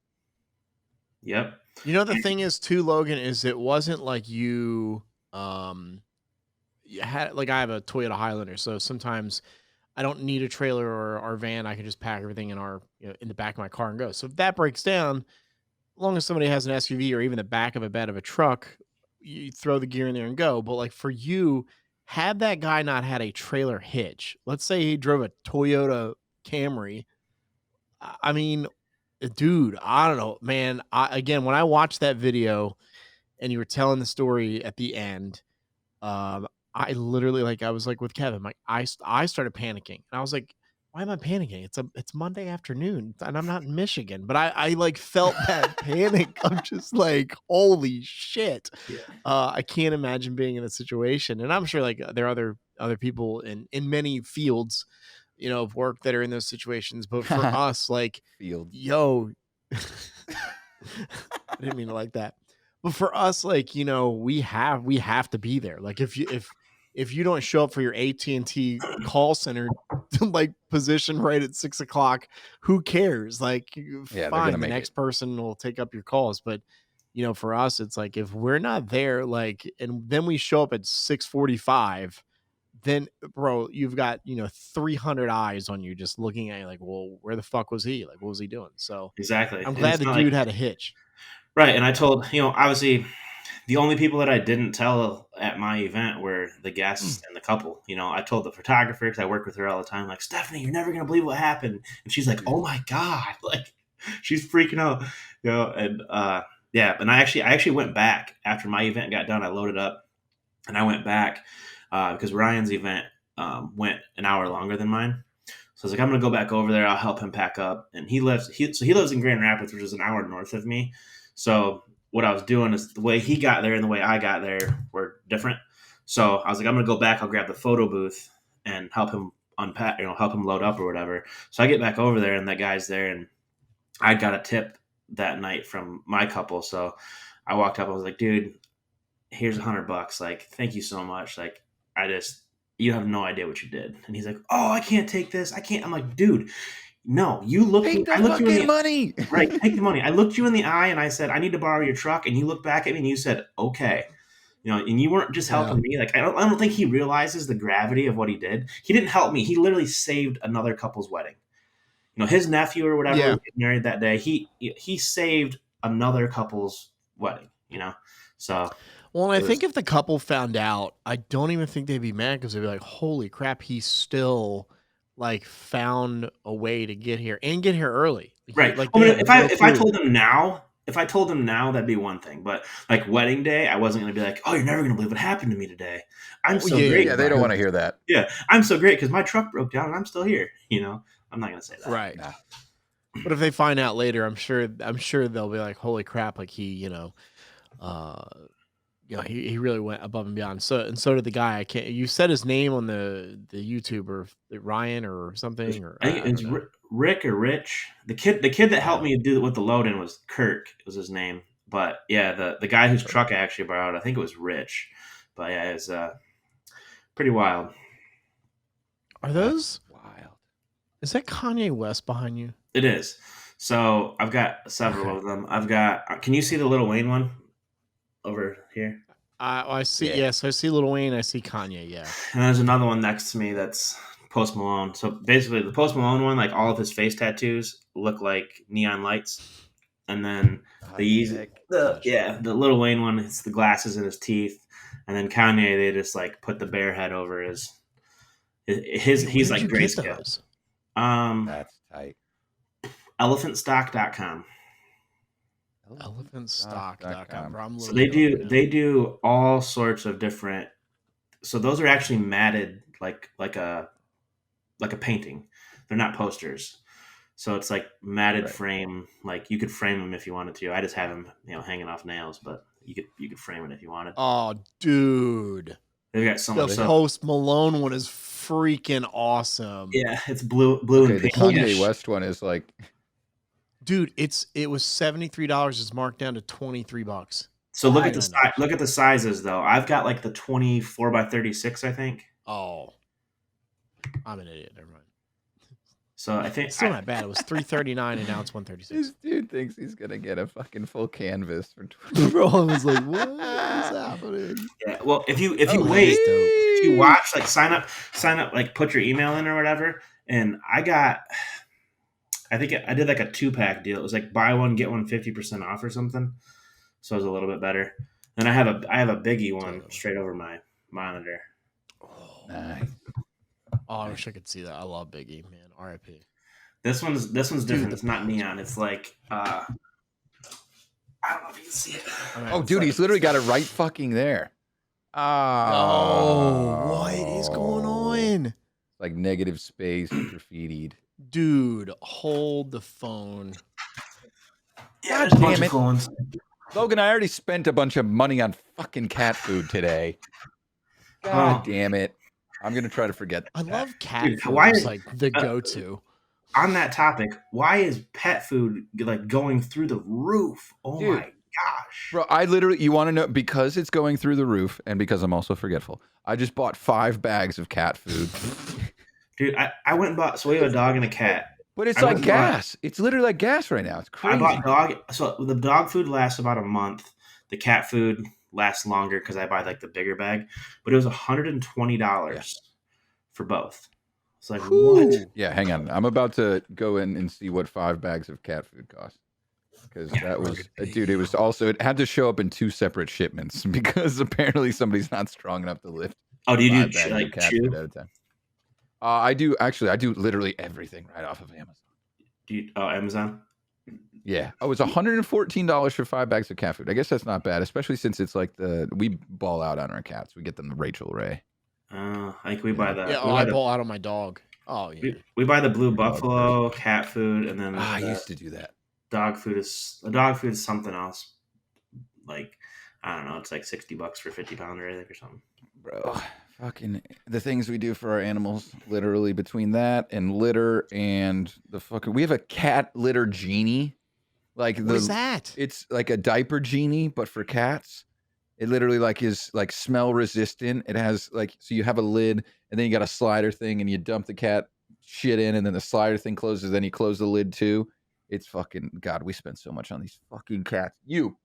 The thing is too, Logan, is it wasn't like you had, like, I have a Toyota Highlander. So sometimes I don't need a trailer or our van. I can just pack everything in in the back of my car and go. So if that breaks down, as long as somebody has an SUV or even the back of a bed of a truck, you throw the gear in there and go. But like for you, had that guy not had a trailer hitch, let's say he drove a Toyota Camry. I mean, dude, I don't know, man. Again, when I watched that video and you were telling the story at the end, I literally, like, I was like with Kevin, like I started panicking, and I was like, why am I panicking? It's Monday afternoon and I'm not in Michigan, but I like felt that panic. I'm just like, holy shit. Yeah. I can't imagine being in a situation, and I'm sure like there are other people in many fields, of work that are in those situations. But for us, like, yo, I didn't mean to like that. But for us, like, we have to be there. Like if you don't show up for your AT&T call center like position right at 6 o'clock, who cares? Like, fine, the next person will take up your calls. But for us, it's like, if we're not there, like, and then we show up at 6:45, then bro, you've got 300 eyes on you just looking at you like, well, where the fuck was he? Like, what was he doing? So exactly, I'm glad the dude had a hitch. Right. And I told, obviously the only people that I didn't tell at my event were the guests and the couple. I told the photographer, because I work with her all the time, like, Stephanie, you're never going to believe what happened. And she's like, oh my God, like, she's freaking out, and yeah. And I actually went back after my event got done. I loaded up and I went back because Ryan's event went an hour longer than mine. So I was like, I'm going to go back over there. I'll help him pack up. And he lives in Grand Rapids, which is an hour north of me. So what I was doing is the way he got there and the way I got there were different. So I was like, I'm gonna go back. I'll grab the photo booth and help him unpack, help him load up or whatever. So I get back over there and that guy's there, and I got a tip that night from my couple. So I walked up. I was like, dude, here's $100. Like, thank you so much. Like, you have no idea what you did. And he's like, oh, I can't take this. I can't. I'm like, dude, no, you looked. Take the I looked you in fucking the money. right. Take the money. I looked you in the eye and I said, I need to borrow your truck. And you looked back at me and you said, okay. And you weren't just helping me. Like, I don't think he realizes the gravity of what he did. He didn't help me. He literally saved another couple's wedding. His nephew or whatever was getting married that day. He saved another couple's wedding. So. Well, and I think if the couple found out, I don't even think they'd be mad because they'd be like, "Holy crap, he still like found a way to get here and get here early." Right. Like, I mean, if I told him now, that'd be one thing. But like wedding day, I wasn't going to be like, "Oh, you're never going to believe what happened to me today." I'm so great. Yeah, they don't want to hear that. Yeah, I'm so great because my truck broke down and I'm still here. I'm not going to say that. Right. Nah. But if they find out later, I'm sure they'll be like, "Holy crap!" Like he really went above and beyond. So did the guy. You said his name on the YouTuber, Ryan or something, or I think it's Rick or Rich. The kid that helped me do with the load-in was Kirk. Was his name. But yeah, the guy whose truck I actually borrowed, I think it was Rich. But yeah, it's pretty wild. Are those wild? Is that Kanye West behind you? It is. So I've got several of them. I've got. Can you see the Lil Wayne one? Over here. I see. Yeah. Yes, I see Lil Wayne. I see Kanye. Yeah. And there's another one next to me that's Post Malone. So basically, the Post Malone one, like all of his face tattoos look like neon lights, and then the Lil Wayne one, it's the glasses in his teeth, and then Kanye, they just like put the bear head over his. He's like grayscale. That's tight. Elephantstock.com. Elephantstock.com. So they do all sorts of different. So those are actually matted like a painting. They're not posters. So it's like matted frame. Like you could frame them if you wanted to. I just have them, hanging off nails, but you could frame it if you wanted. Oh, dude. They've got so much The stuff. Post Malone one is freaking awesome. Yeah, it's blue and pink. The Kanye West one is like. Dude, it was $73. It's marked down to $23. So look at the sizes though. I've got like the 24 by 36, I think. Oh, I'm an idiot. Never mind. So I think it's still not bad. It was $339 and now it's $136. This dude thinks he's gonna get a fucking full canvas for. Bro, I was like, what is happening? Yeah. Well, if you watch, like sign up, like put your email in or whatever, and I think I did like a 2-pack deal. It was like buy one, get one 50% off or something. So it was a little bit better. And I have a biggie one straight over my monitor. Oh, nice. Oh, I wish I could see that. I love Biggie, man. R.I.P. This one's different. It's not neon. It's like I don't know if you can see it. Oh, dude, he's literally got it right fucking there. Oh, what is going on? Like negative space graffitied. Dude, hold the phone. Yeah, God damn it. Logan, I already spent a bunch of money on fucking cat food today. God damn it. I'm going to try to forget. I love cat food. Why is like the go-to? On that topic, why is pet food like going through the roof? Oh, dude, my gosh. Bro, I literally, you want to know, because it's going through the roof and because I'm also forgetful, I just bought 5 bags of cat food. Dude, I went and bought, so we have a dog and a cat. But it's like gas. It's literally like gas right now. It's crazy. I bought so the dog food lasts about a month. The cat food lasts longer because I buy like the bigger bag. But it was $120 for both. It's like, what? Yeah, hang on. I'm about to go in and see what 5 bags of cat food cost. Because that was, dude, it was also, it had to show up in 2 separate shipments because apparently somebody's not strong enough to lift. Oh, do you do like cat chew? food at a time? I do literally everything right off of Amazon. Amazon? Yeah. Oh, it's $114 for 5 bags of cat food. I guess that's not bad, especially since it's like we ball out on our cats. We get them the Rachel Ray. I think we buy the. Yeah, I ball out on my dog. Oh, yeah. We buy the Blue Buffalo cat food, and then I used to do that. dog food is something else. Like, I don't know, it's like $60 for 50 pounder, I think, or something. Bro, fucking the things we do for our animals, literally between that and litter and the fucking, we have a cat litter genie. Like What is that? it's like a diaper genie, but for cats. It literally like is like smell resistant. It has like, so you have a lid and then you got a slider thing and you dump the cat shit in and then the slider thing closes. Then you close the lid too. It's fucking, God, we spend so much on these fucking cats. You.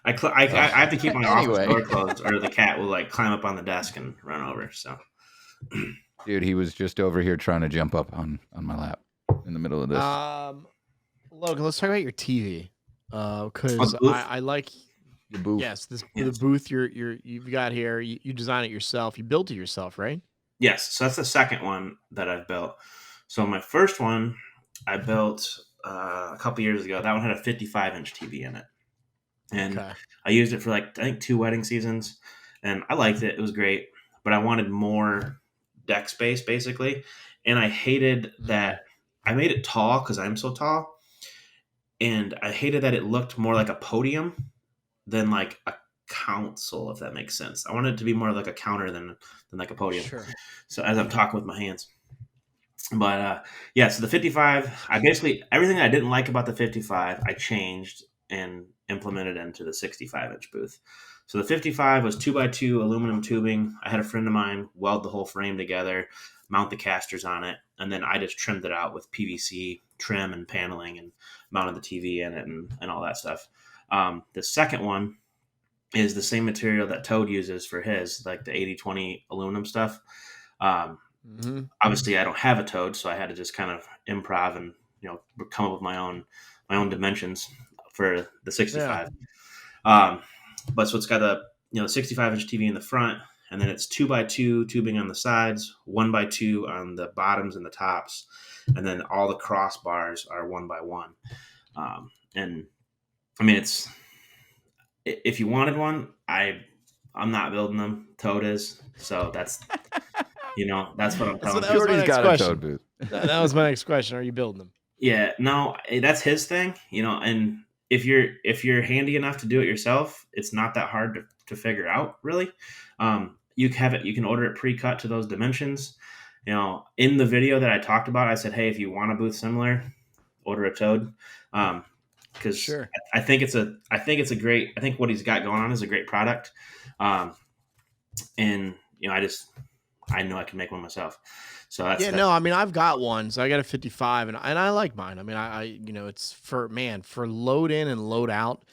I have to keep my office Anyway. door closed, or the cat will like climb up on the desk and run over. So, Dude, he was just over here trying to jump up on my lap in the middle of this. Logan, let's talk about your TV. Because booth? I like The booth. yes, the Yes. booth you've got here. You design it yourself. You built it yourself, right? Yes, so that's the second one that I've built. So my first one I built a couple years ago. That one had a 55-inch TV in it, and Okay. I used it for like I think 2 wedding seasons, and I liked it. It was great, but I wanted more deck space basically, and I hated that I made it tall because I'm so tall, and I hated that it looked more like a podium than like a console, if that makes sense. I wanted it to be more like a counter than like a podium. Sure. So as I'm talking with my hands. But yeah, so the 55, I basically, everything I didn't like about the 55, I changed and implemented into the 65-inch booth. So the 55 was 2x2 aluminum tubing. I had a friend of mine weld the whole frame together, mount the casters on it, and then I just trimmed it out with PVC trim and paneling and mounted the TV in it and all that stuff. The second one is the same material that Toad uses for his, like the 80-20 aluminum stuff. Obviously, I don't have a Toad, so I had to just kind of improv and come up with my own dimensions for the 65. Yeah. But so it's got a 65-inch TV in the front, and then it's 2x2 tubing on the sides, 1x2 on the bottoms and the tops, and then all the crossbars are 1x1. And I mean, it's, if you wanted one, I'm not building them. Toad is, so that's that's what I'm telling you. That was my next question. Toad booth. That was my next question. Are you building them? Yeah, no, that's his thing, and if you're handy enough to do it yourself, it's not that hard to figure out, really. You can order it pre-cut to those dimensions. In the video that I talked about, I said, hey, if you want a booth similar, order a Toad. Because sure. I think what he's got going on is a great product. And I know I can make one myself. So that's I mean, I've got one. So I got a 55 and I like mine. I mean, I it's for load in and load out.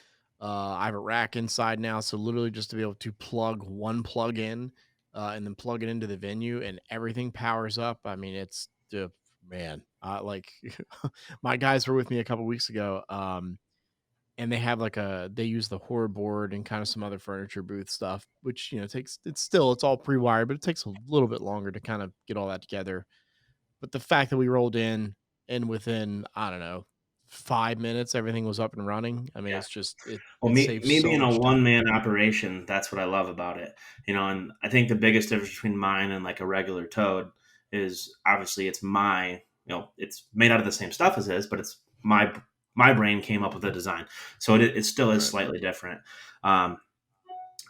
I have a rack inside now. So literally just to be able to plug one plug in and then plug it into the venue and everything powers up. I mean, it's like my guys were with me a couple weeks ago. And they have they use the horror board and kind of some other furniture booth stuff, which, it's all pre-wired, but it takes a little bit longer to kind of get all that together. But the fact that we rolled in and within, I don't know, 5 minutes, everything was up and running. I mean, it's just, me being a one-man operation, that's what I love about it. And I think the biggest difference between mine and like a regular Toad is obviously it's it's made out of the same stuff as his, but it's my brain came up with a design. So it still is slightly different.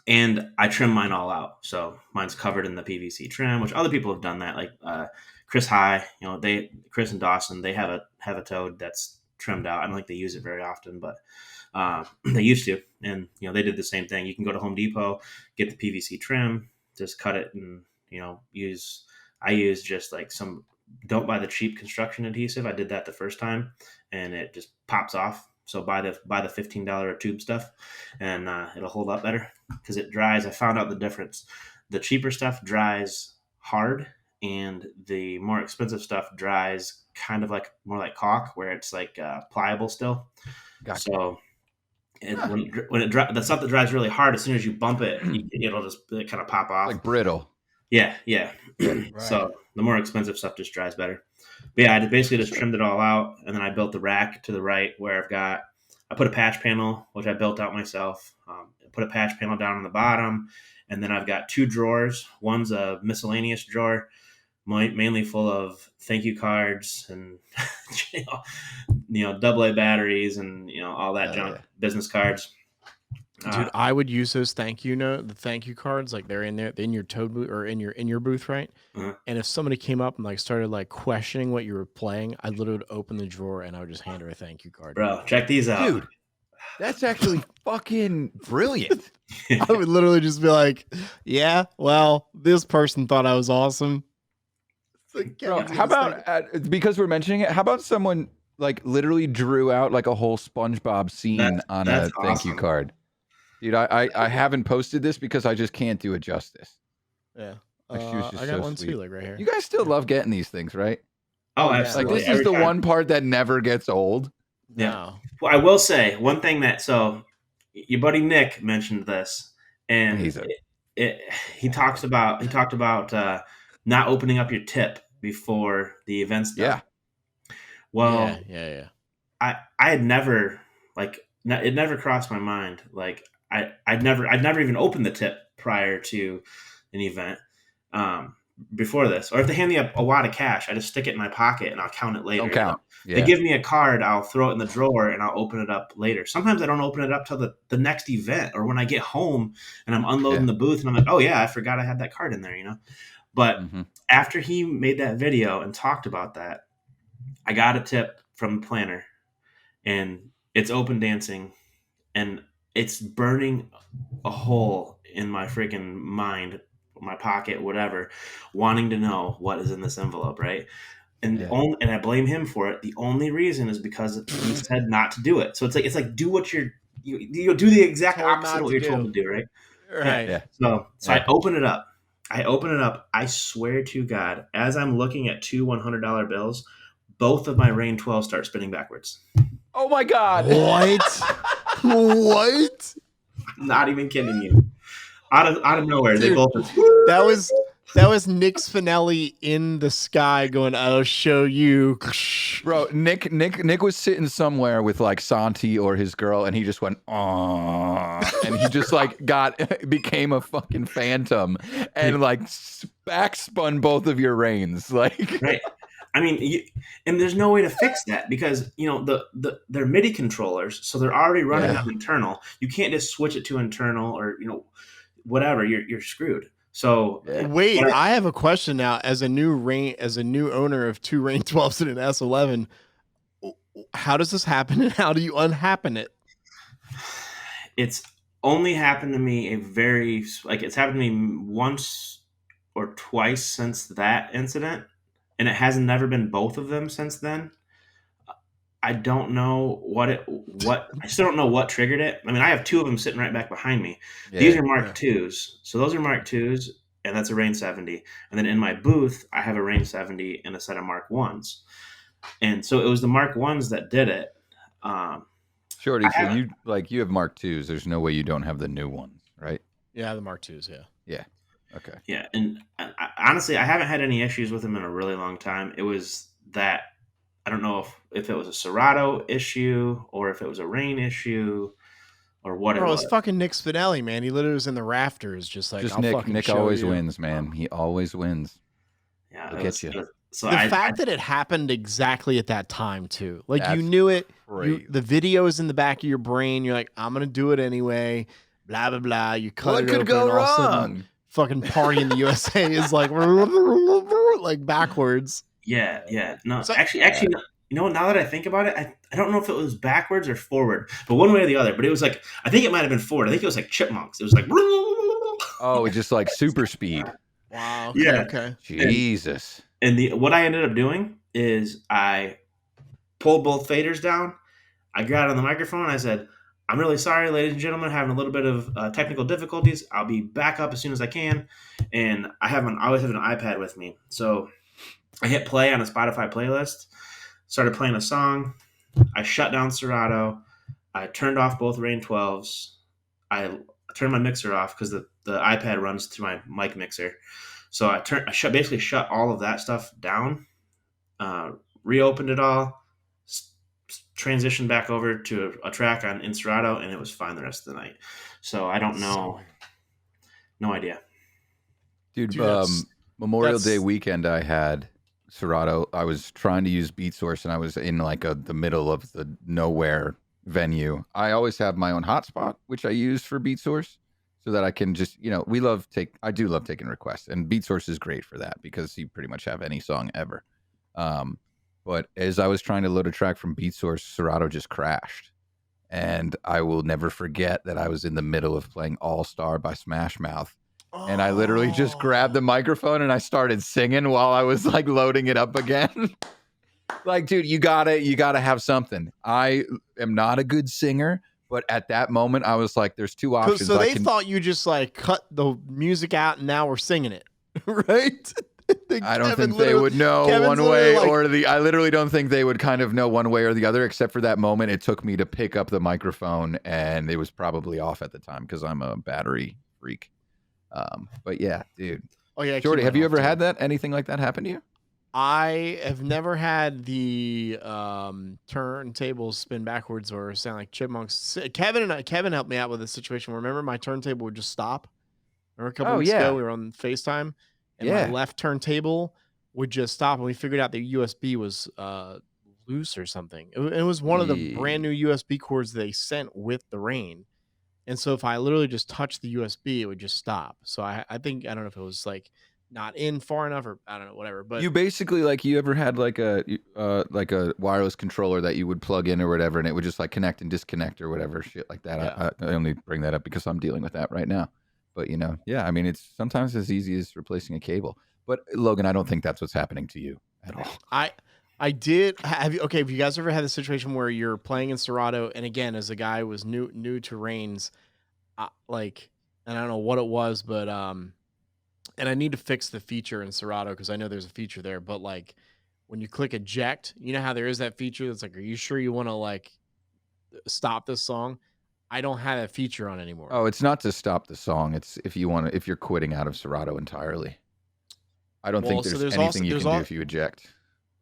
And I trim mine all out. So mine's covered in the PVC trim, which other people have done that. Like Chris High, Chris and Dawson, they have a Toad that's trimmed out. I don't think they use it very often, but they used to. And, they did the same thing. You can go to Home Depot, get the PVC trim, just cut it and, I use just like don't buy the cheap construction adhesive. I did that the first time and it just pops off. So buy the $15 tube stuff and it'll hold up better because it dries. I found out the difference. The cheaper stuff dries hard and the more expensive stuff dries kind of like more like caulk where it's like pliable still. Gotcha. So when the stuff that dries really hard, as soon as you bump it, it'll just kind of pop off. Like brittle. Yeah. Right. So the more expensive stuff just dries better. But yeah, I basically just trimmed it all out, and then I built the rack to the right where I put a patch panel, which I built out myself. I put a patch panel down on the bottom, and then I've got 2 drawers. One's a miscellaneous drawer, mainly full of thank you cards and AA batteries and all that junk, business cards. Dude, I would use those the thank you cards, like they're in there, in your toad booth or in your booth, right? Uh-huh. And if somebody came up and like started like questioning what you were playing, I literally would open the drawer and I would just hand her a thank you card. Bro, check these out. Dude, that's actually fucking brilliant. I would literally just be like, yeah, well, this person thought I was awesome. Like, Bro, how about, because we're mentioning it, how about someone like literally drew out like a whole SpongeBob scene on a thank you card? Dude, I haven't posted this because I just can't do it justice. Yeah. Like, she was just I got so one sweet. too, like right here. You guys still love getting these things, right? Oh, yeah. absolutely. Like, this is the one part that never gets old. Yeah. No. Well, I will say one thing so your buddy Nick mentioned this, and he talked about not opening up your tip before the event's done. Yeah. Well, yeah. I had never it never crossed my mind. Like I'd never even opened the tip prior to an event before this. Or if they hand me a wad of cash, I just stick it in my pocket and I'll count it later. Don't count. Yeah. They give me a card, I'll throw it in the drawer and I'll open it up later. Sometimes I don't open it up till the next event or when I get home and I'm unloading the booth and I'm like, oh yeah, I forgot I had that card in there, But after he made that video and talked about that, I got a tip from the planner and it's open dancing and it's burning a hole in my freaking mind, my pocket, whatever, wanting to know what is in this envelope, right? And and I blame him for it. The only reason is because he said not to do it. So it's like do what you do the exact opposite of what you're told to do, right? Right. Yeah. So I open it up. I swear to God, as I'm looking at two $100 bills, both of my Rain 12 start spinning backwards. Oh my God. What? What? I'm not even kidding you. Out of nowhere, Dude, they both. That was Nick Spinelli in the sky going, "I'll show you." Bro, Nick was sitting somewhere with like Santi or his girl, and he just went, "Aww," and he just like became a fucking phantom, and like backspun both of your reins, like. Right. I mean, and there's no way to fix that because they're MIDI controllers, so they're already running on internal. You can't just switch it to internal or whatever. You're screwed. So wait, I have a question now. As a new owner of two Rain 12s and an S11, how does this happen and how do you unhappen it? It's only happened to me it's happened to me once or twice since that incident, and it hasn't never been both of them since then. I don't know I still don't know what triggered it. I mean, I have two of them sitting right back behind me. These are Mark IIs. So those are Mark IIs, and that's a Rain 70. And then in my booth, I have a Rain 70 and a set of Mark 1s. And so it was the Mark 1s that did it. Shorty, so you have Mark IIs. There's no way you don't have the new ones, right? Yeah, the Mark IIs, yeah. Yeah. Okay. Yeah, and honestly, I haven't had any issues with them in a really long time. It was that I don't know if it was a Serato issue or if it was a Rain issue or what it was. Bro, it's fucking Nick Spinelli, man. He literally was in the rafters, just Nick always wins, man. He always wins. Yeah, He'll get you. So the fact that it happened exactly at that time too, like you knew it. The video is in the back of your brain. You're like, I'm gonna do it anyway. Blah blah blah. You cut what it could open, go and all of a sudden, wrong? fucking Party in the USA is like backwards. Yeah. No, so, actually, now that I think about it, I don't know if it was backwards or forward, but one way or the other. But it was like, I think it might have been forward. I think it was like chipmunks. It was like, oh, just like super speed. Wow. Okay, okay. Jesus. And what I ended up doing is I pulled both faders down. I got on the microphone. And I said, I'm really sorry, ladies and gentlemen, having a little bit of technical difficulties. I'll be back up as soon as I can. And I always have an iPad with me. So I hit play on a Spotify playlist, started playing a song. I shut down Serato. I turned off both Rain 12s. I turned my mixer off because the iPad runs to my mic mixer. So I basically shut all of that stuff down, reopened it all, transitioned back over to a track in Serato, and it was fine the rest of the night. So I don't know. No idea. Dude, Memorial Day weekend, I had Serato. I was trying to use Beat Source, and I was in like the middle of the nowhere venue. I always have my own hotspot, which I use for Beat Source, so that I can just, I do love taking requests, and Beat Source is great for that because you pretty much have any song ever. But as I was trying to load a track from Beat Source, Serato just crashed. And I will never forget that I was in the middle of playing All Star by Smash Mouth. And I literally just grabbed the microphone and I started singing while I was like loading it up again. Like, dude, you gotta have something. I am not a good singer, but at that moment I was like, there's two options. So they thought you just like cut the music out and now we're singing it, right? I don't think they would know one way or the. I literally don't think they would kind of know one way or the other, except for that moment it took me to pick up the microphone, and it was probably off at the time because I'm a battery freak. But yeah, dude. Oh yeah, Shorty, have you ever had anything like that happen to you? I have never had the turntables spin backwards or sound like chipmunks. Kevin helped me out with a situation. Remember, my turntable would just stop. Remember a couple weeks ago we were on FaceTime. And my left turntable would just stop, and we figured out the USB was loose or something. It was one of the brand new USB cords they sent with the rain. And so if I literally just touched the USB, it would just stop. So I think, I don't know if it was like not in far enough or I don't know, whatever. But you basically you ever had like a wireless controller that you would plug in or whatever, and it would just like connect and disconnect or whatever shit like that. Yeah. I only bring that up because I'm dealing with that right now. But I mean, it's sometimes as easy as replacing a cable. But Logan, I don't think that's what's happening to you at all. I did have you. Okay, have you guys ever had the situation where you're playing in Serato, and again, as a guy who was new to Reigns, and I don't know what it was, but and I need to fix the feature in Serato because I know there's a feature there. But like when you click eject, you know how there is that feature that's like, are you sure you want to like stop this song? I don't have that feature on anymore. Oh, it's not to stop the song. It's if you're quitting out of Serato entirely. I don't think there's anything you can do if you eject.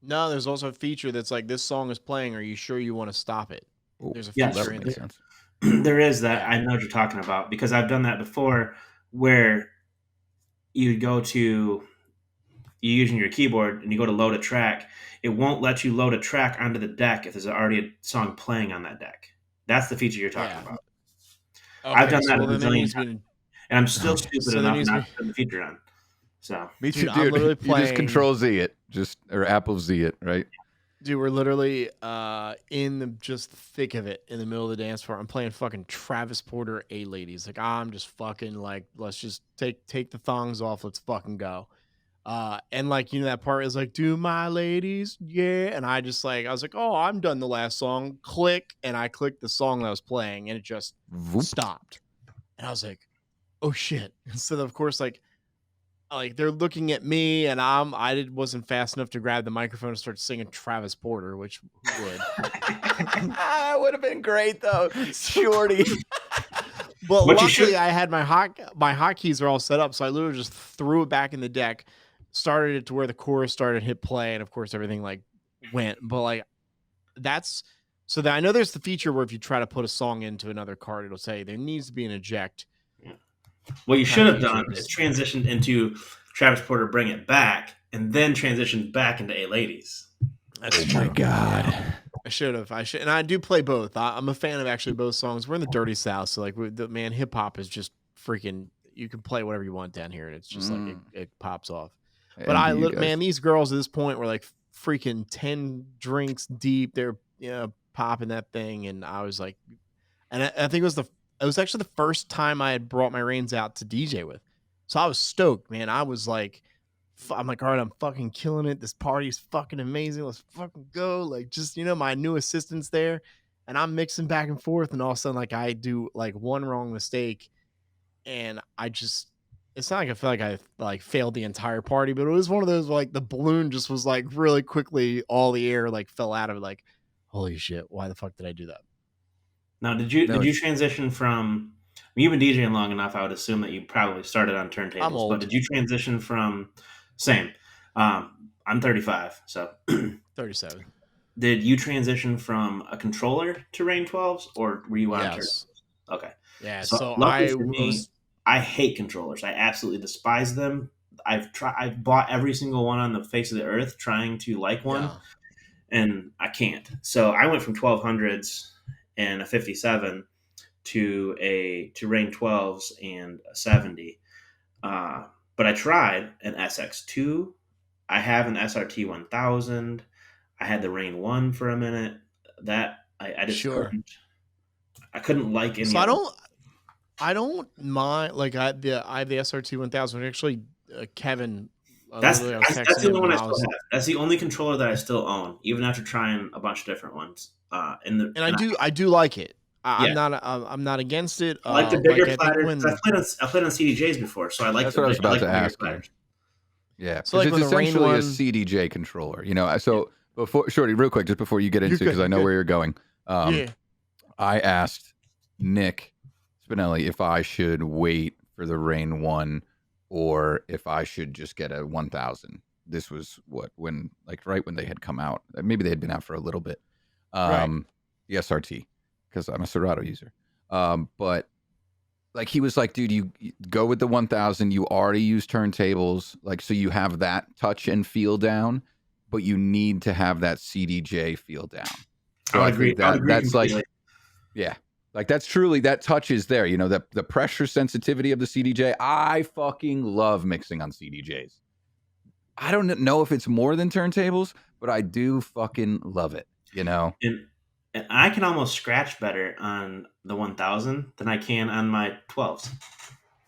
No, there's also a feature that's like, this song is playing. Are you sure you want to stop it? There's a feature in there. There is that. Yeah. I know what you're talking about because I've done that before where you go to, you're using your keyboard and you go to load a track. It won't let you load a track onto the deck if there's already a song playing on that deck. That's the feature you're talking about. Okay, I've done that a million times, and I'm still stupid enough not to put the feature on. So me too, dude. You just Control Z it, or Apple Z it, right? Dude, we're literally in the just thick of it in the middle of the dance floor. I'm playing fucking Travis Porter, A Ladies. Like I'm just fucking like, let's just take the thongs off. Let's fucking go. And like, that part is like, do my ladies, yeah. And I was like, oh, I'm done the last song. Click, and I clicked the song that I was playing, and it just stopped. And I was like, oh shit. And so of course, like they're looking at me, and I wasn't fast enough to grab the microphone and start singing Travis Porter, which would that would have been great though, Shorty. But luckily, I had my hotkeys are all set up, so I literally just threw it back in the deck. Started it to where the chorus started, hit play, and of course everything like went. But like I know there's the feature where if you try to put a song into another card, it'll say there needs to be an eject. What you should have done is transitioned into Travis Porter, Bring It Back, and then transitioned back into A Ladies. That's true. My God. I should, and I do play both. I'm a fan of actually both songs. We're in the Dirty South, so like hip hop is just freaking. You can play whatever you want down here, and it's just like it pops off. But these girls at this point were like freaking 10 drinks deep. They're popping that thing, and I was like, and I think it was actually the first time I had brought my reins out to DJ with, so I was stoked, man. I was like, I'm like, all right, I'm fucking killing it. This party's fucking amazing. Let's fucking go. Like, just my new assistant's there, and I'm mixing back and forth, and all of a sudden, like, I do like one wrong mistake, and it's not like I feel like I like failed the entire party, but it was one of those like the balloon just was like really quickly, all the air like fell out of it. Like, holy shit, why the fuck did I do that? Now, did you transition from? You've been DJing long enough. I would assume that you probably started on turntables. I'm old. But did you transition from? Same. I'm 35, so 37. Did you transition from a controller to Rain 12s, or were you on turntables? Okay. Yeah. So I hate controllers. I absolutely despise them. I've bought every single one on the face of the earth trying to like one, Yeah. and I can't. So I went from 1200s and a 57 to Rain 12s and a 70. But I tried an SX2. I have an SRT 1000. I had the Rain 1 for a minute. That I just Sure. couldn't like any So of them. I don't mind. Like I have the SRT 1000. Actually, Kevin. That's Literally, I was that's texting the him only one and I I still was, have. That's the only controller that I still own, even after trying a bunch of different ones. and I do like it. Yeah. I'm not against it. I like the bigger like I think platters. when I played on CDJs before, so I like That's the what I was I about like to the bigger ask you. platters. Yeah, So, because like, it's when the Rain essentially a one- CDJ controller. You know, so before Shorty, real quick, just before you get into, good, because I you're know good. where you're going. Yeah. I asked Nick Spinelli if I should wait for the Rain 1 or if I should just get a 1000. This was when right when they had come out. Maybe they had been out for a little bit. Right. The SRT, because I'm a Serato user. But like he was like, dude, you go with the 1000. You already use turntables, like so you have that touch and feel down, but you need to have that CDJ feel down. So I would I agree. think I would agree that's like, completely. yeah, like that's truly that touch is there. You know, the pressure sensitivity of the CDJ. I fucking love mixing on CDJs. I don't know if it's more than turntables, but I do fucking love it. You know. And I can almost scratch better on the 1000 than I can on my 12s,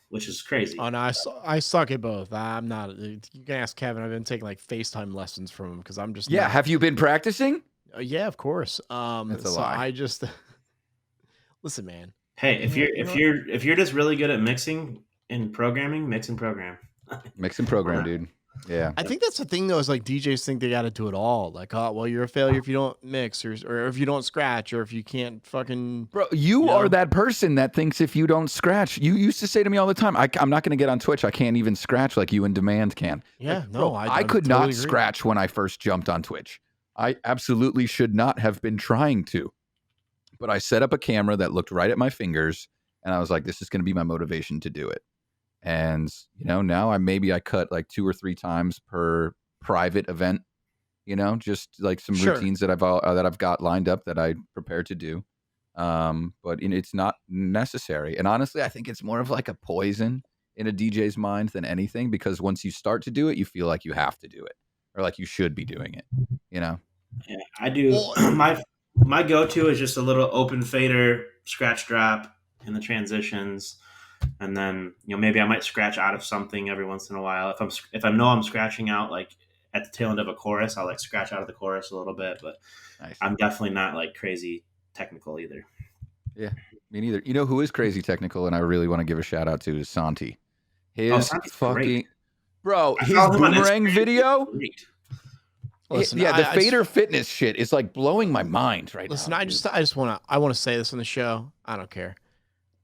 which is crazy. Oh no, I suck at both. I'm not. You can ask Kevin. I've been taking like FaceTime lessons from him because I'm just Yeah. not. Have you been practicing? Yeah, of course. That's a so lie. I just listen, man. Hey, if Yeah, you're just really good at mixing and programming, mix and program. Mix and program, dude. Yeah. I think that's the thing though, is like DJs think they got to do it all. Like, oh, well, you're a failure if you don't mix or if you don't scratch or if you can't fucking. Bro, you know? are that person that thinks if you don't scratch, you used to say to me all the time, I'm not going to get on Twitch. I can't even scratch like you in Demand can. Yeah, Like, no, bro, I could totally not agree. scratch when I first jumped on Twitch. I absolutely should not have been trying to. But I set up a camera that looked right at my fingers, and I was like, this is going to be my motivation to do it. And, you know, now I cut like 2 or 3 times per private event, you know, just like some Sure. routines that I've got lined up that I prepared to do. But it's not necessary. And honestly, I think it's more of like a poison in a DJ's mind than anything, because once you start to do it, you feel like you have to do it or like you should be doing it, you know? Yeah, I do. Well, My go-to is just a little open fader, scratch drop in the transitions, and then maybe I might scratch out of something every once in a while. If I know I'm scratching out like at the tail end of a chorus, I'll like scratch out of the chorus a little bit. But Nice. I'm definitely not like crazy technical either. Yeah, me neither. You know who is crazy technical, and I really want to give a shout out to is Santi. His Santi's fucking great. bro, I his follow him on boomerang Instagram. video. Great. Listen, yeah, the I fader just, fitness shit is like blowing my mind right listen, now. I just want to say this on the show. I don't care.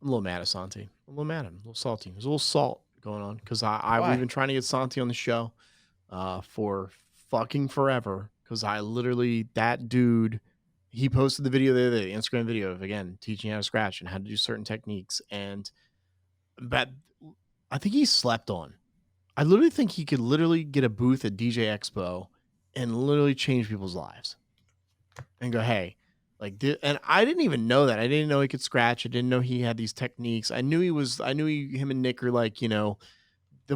I'm a little mad at Santi. I'm a little mad at him. A little salty. There's a little salt going on because Why? we've been trying to get Santi on the show for fucking forever. Because I literally, that dude, he posted the video the other day, the Instagram video of, again, teaching how to scratch and how to do certain techniques. But I think he slept on. I literally think he could literally get a booth at DJ Expo and literally change people's lives and go, hey, like, and I didn't even know that. I didn't know he could scratch. I didn't know he had these techniques. I knew him and Nick are like, the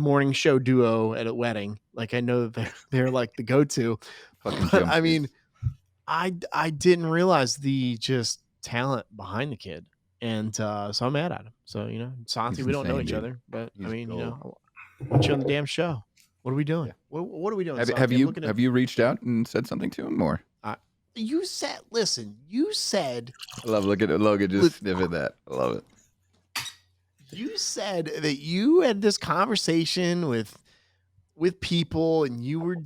morning show duo at a wedding. Like, I know that they're like the go-to, Fucking but jump I mean, shoots. I didn't realize the just talent behind the kid. And so I'm mad at him. So, Santi, He's we don't know insane, each dude. other, but He's I mean, gold. I want you on the damn show. What are we doing? Yeah. What are we doing? Have Santi? I'm looking at- you reached out and said something to him more? You said, listen, you said I love looking at Logan just sniffing that. I love it. you said that you had this conversation with people and you were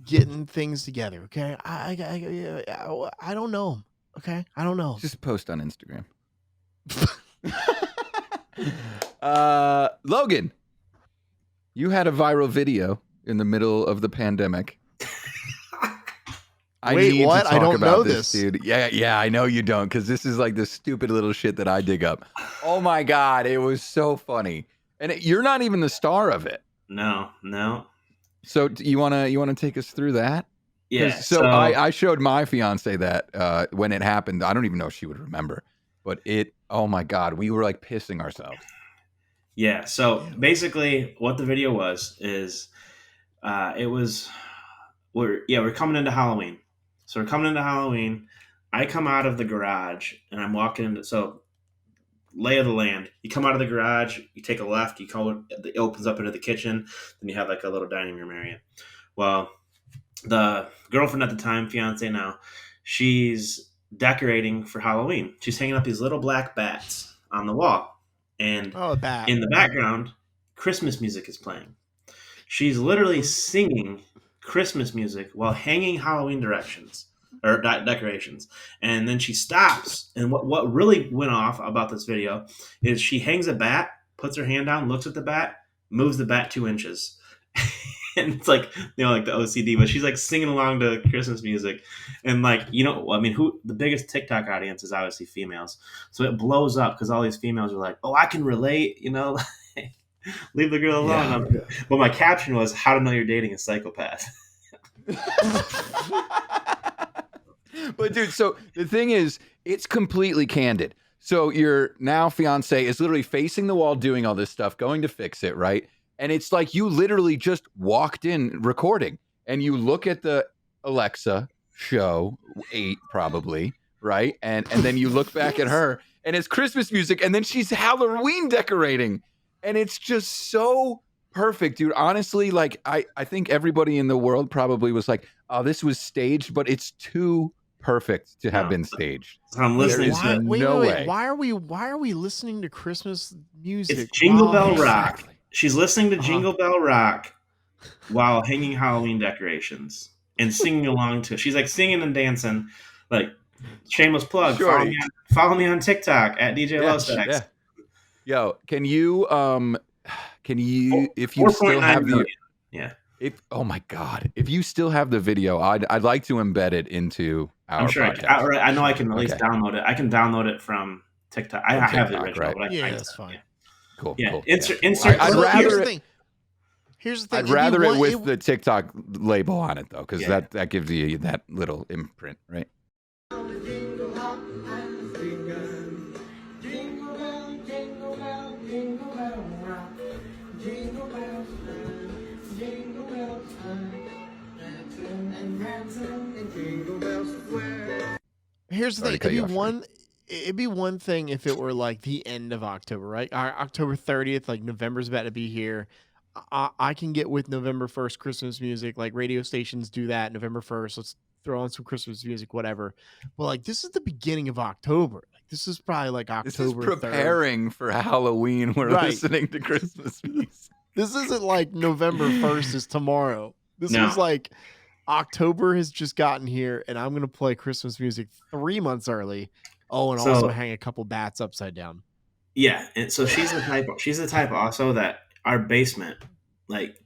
getting things together. Okay. I don't know him. Okay. I don't know. Just post on Instagram. Logan, you had a viral video in the middle of the pandemic. Wait, what? I don't know this. dude. Yeah, I know you don't, because this is like the stupid little shit that I dig up. Oh my God, it was so funny. And you're not even the star of it. No. So you wanna take us through that? Yeah. So I showed my fiance that when it happened. I don't even know if she would remember, but oh my God, we were like pissing ourselves. Yeah. So basically, what the video was is, we're coming into Halloween. So we're coming into Halloween. I come out of the garage and I'm walking into lay of the land. You come out of the garage, you take a left, it opens up into the kitchen, then you have like a little dining room area. Well, the girlfriend at the time, fiance now, she's decorating for Halloween. She's hanging up these little black bats on the wall. And Oh, a bat. in the background, Christmas music is playing. She's literally singing Christmas music while hanging Halloween decorations. And then she stops. And what really went off about this video is she hangs a bat, puts her hand down, looks at the bat, moves the bat 2 inches. And it's like, like the OCD, but she's like singing along to Christmas music. And like, who the biggest TikTok audience is obviously females. So it blows up because all these females are like, oh, I can relate, leave the girl alone. Yeah. But my caption was, how to know you're dating a psychopath. But dude, so the thing is, it's completely candid. So your now fiance is literally facing the wall doing all this stuff, going to fix it, right? And it's like you literally just walked in recording and you look at the Alexa show 8 probably, right? And then you look back at her and it's Christmas music and then she's Halloween decorating. And it's just so perfect, dude. Honestly, like I think everybody in the world probably was like, oh, this was staged, but it's too perfect to have been staged. So I'm listening why, to wait, why are we listening to Christmas music? It's Jingle Bell Rock. She's listening to Jingle Bell Rock while hanging Halloween decorations and singing along to. She's like singing and dancing, like shameless plug. Follow me on TikTok at DJ LoStax. Yeah. Yo, can you if you still have the oh my God, if you still have the video, I'd like to embed it into our podcast. I know I can at least download it. I can download it from TikTok. I have the original, right? But that's fine. Cool. Yeah. Cool. Insert. Here's the thing. I'd rather it with the TikTok label on it though, because that gives you that little imprint, right? Here's the thing. It'd be one thing if it were like the end of October, right? October 30th, like November's about to be here. I can get with November 1st Christmas music. Like radio stations do that November 1st. Let's throw on some Christmas music, whatever. But like this is the beginning of October. Like this is probably like October. This is preparing 3rd. For Halloween. We're listening to Christmas music. This isn't like November 1st is tomorrow. This was like October has just gotten here, and I'm gonna play Christmas music 3 months early. Oh, and also hang a couple bats upside down. Yeah, and so she's the type. She's the type also that our basement, like,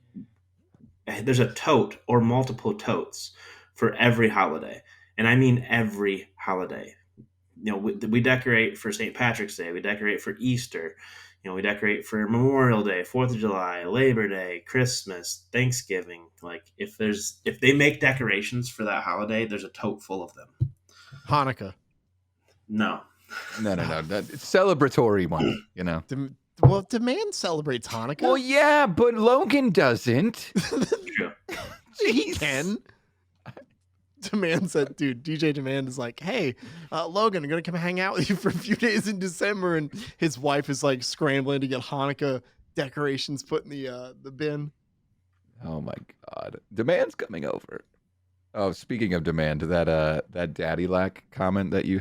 there's a tote or multiple totes for every holiday, and I mean every holiday. We decorate for St. Patrick's Day. We decorate for Easter. We decorate for Memorial Day, 4th of July, Labor Day, Christmas, Thanksgiving. Like, if they make decorations for that holiday, there's a tote full of them. Hanukkah. No. That's celebratory one, Well, Demand celebrates Hanukkah. Well, yeah, but Logan doesn't. True. Jeez. Ken. Demand said, dude, DJ Demand is like, hey, Logan, I'm going to come hang out with you for a few days in December. And his wife is like scrambling to get Hanukkah decorations put in the bin. Oh my God. Demand's coming over. Oh, speaking of Demand, that Daddy Lack comment that you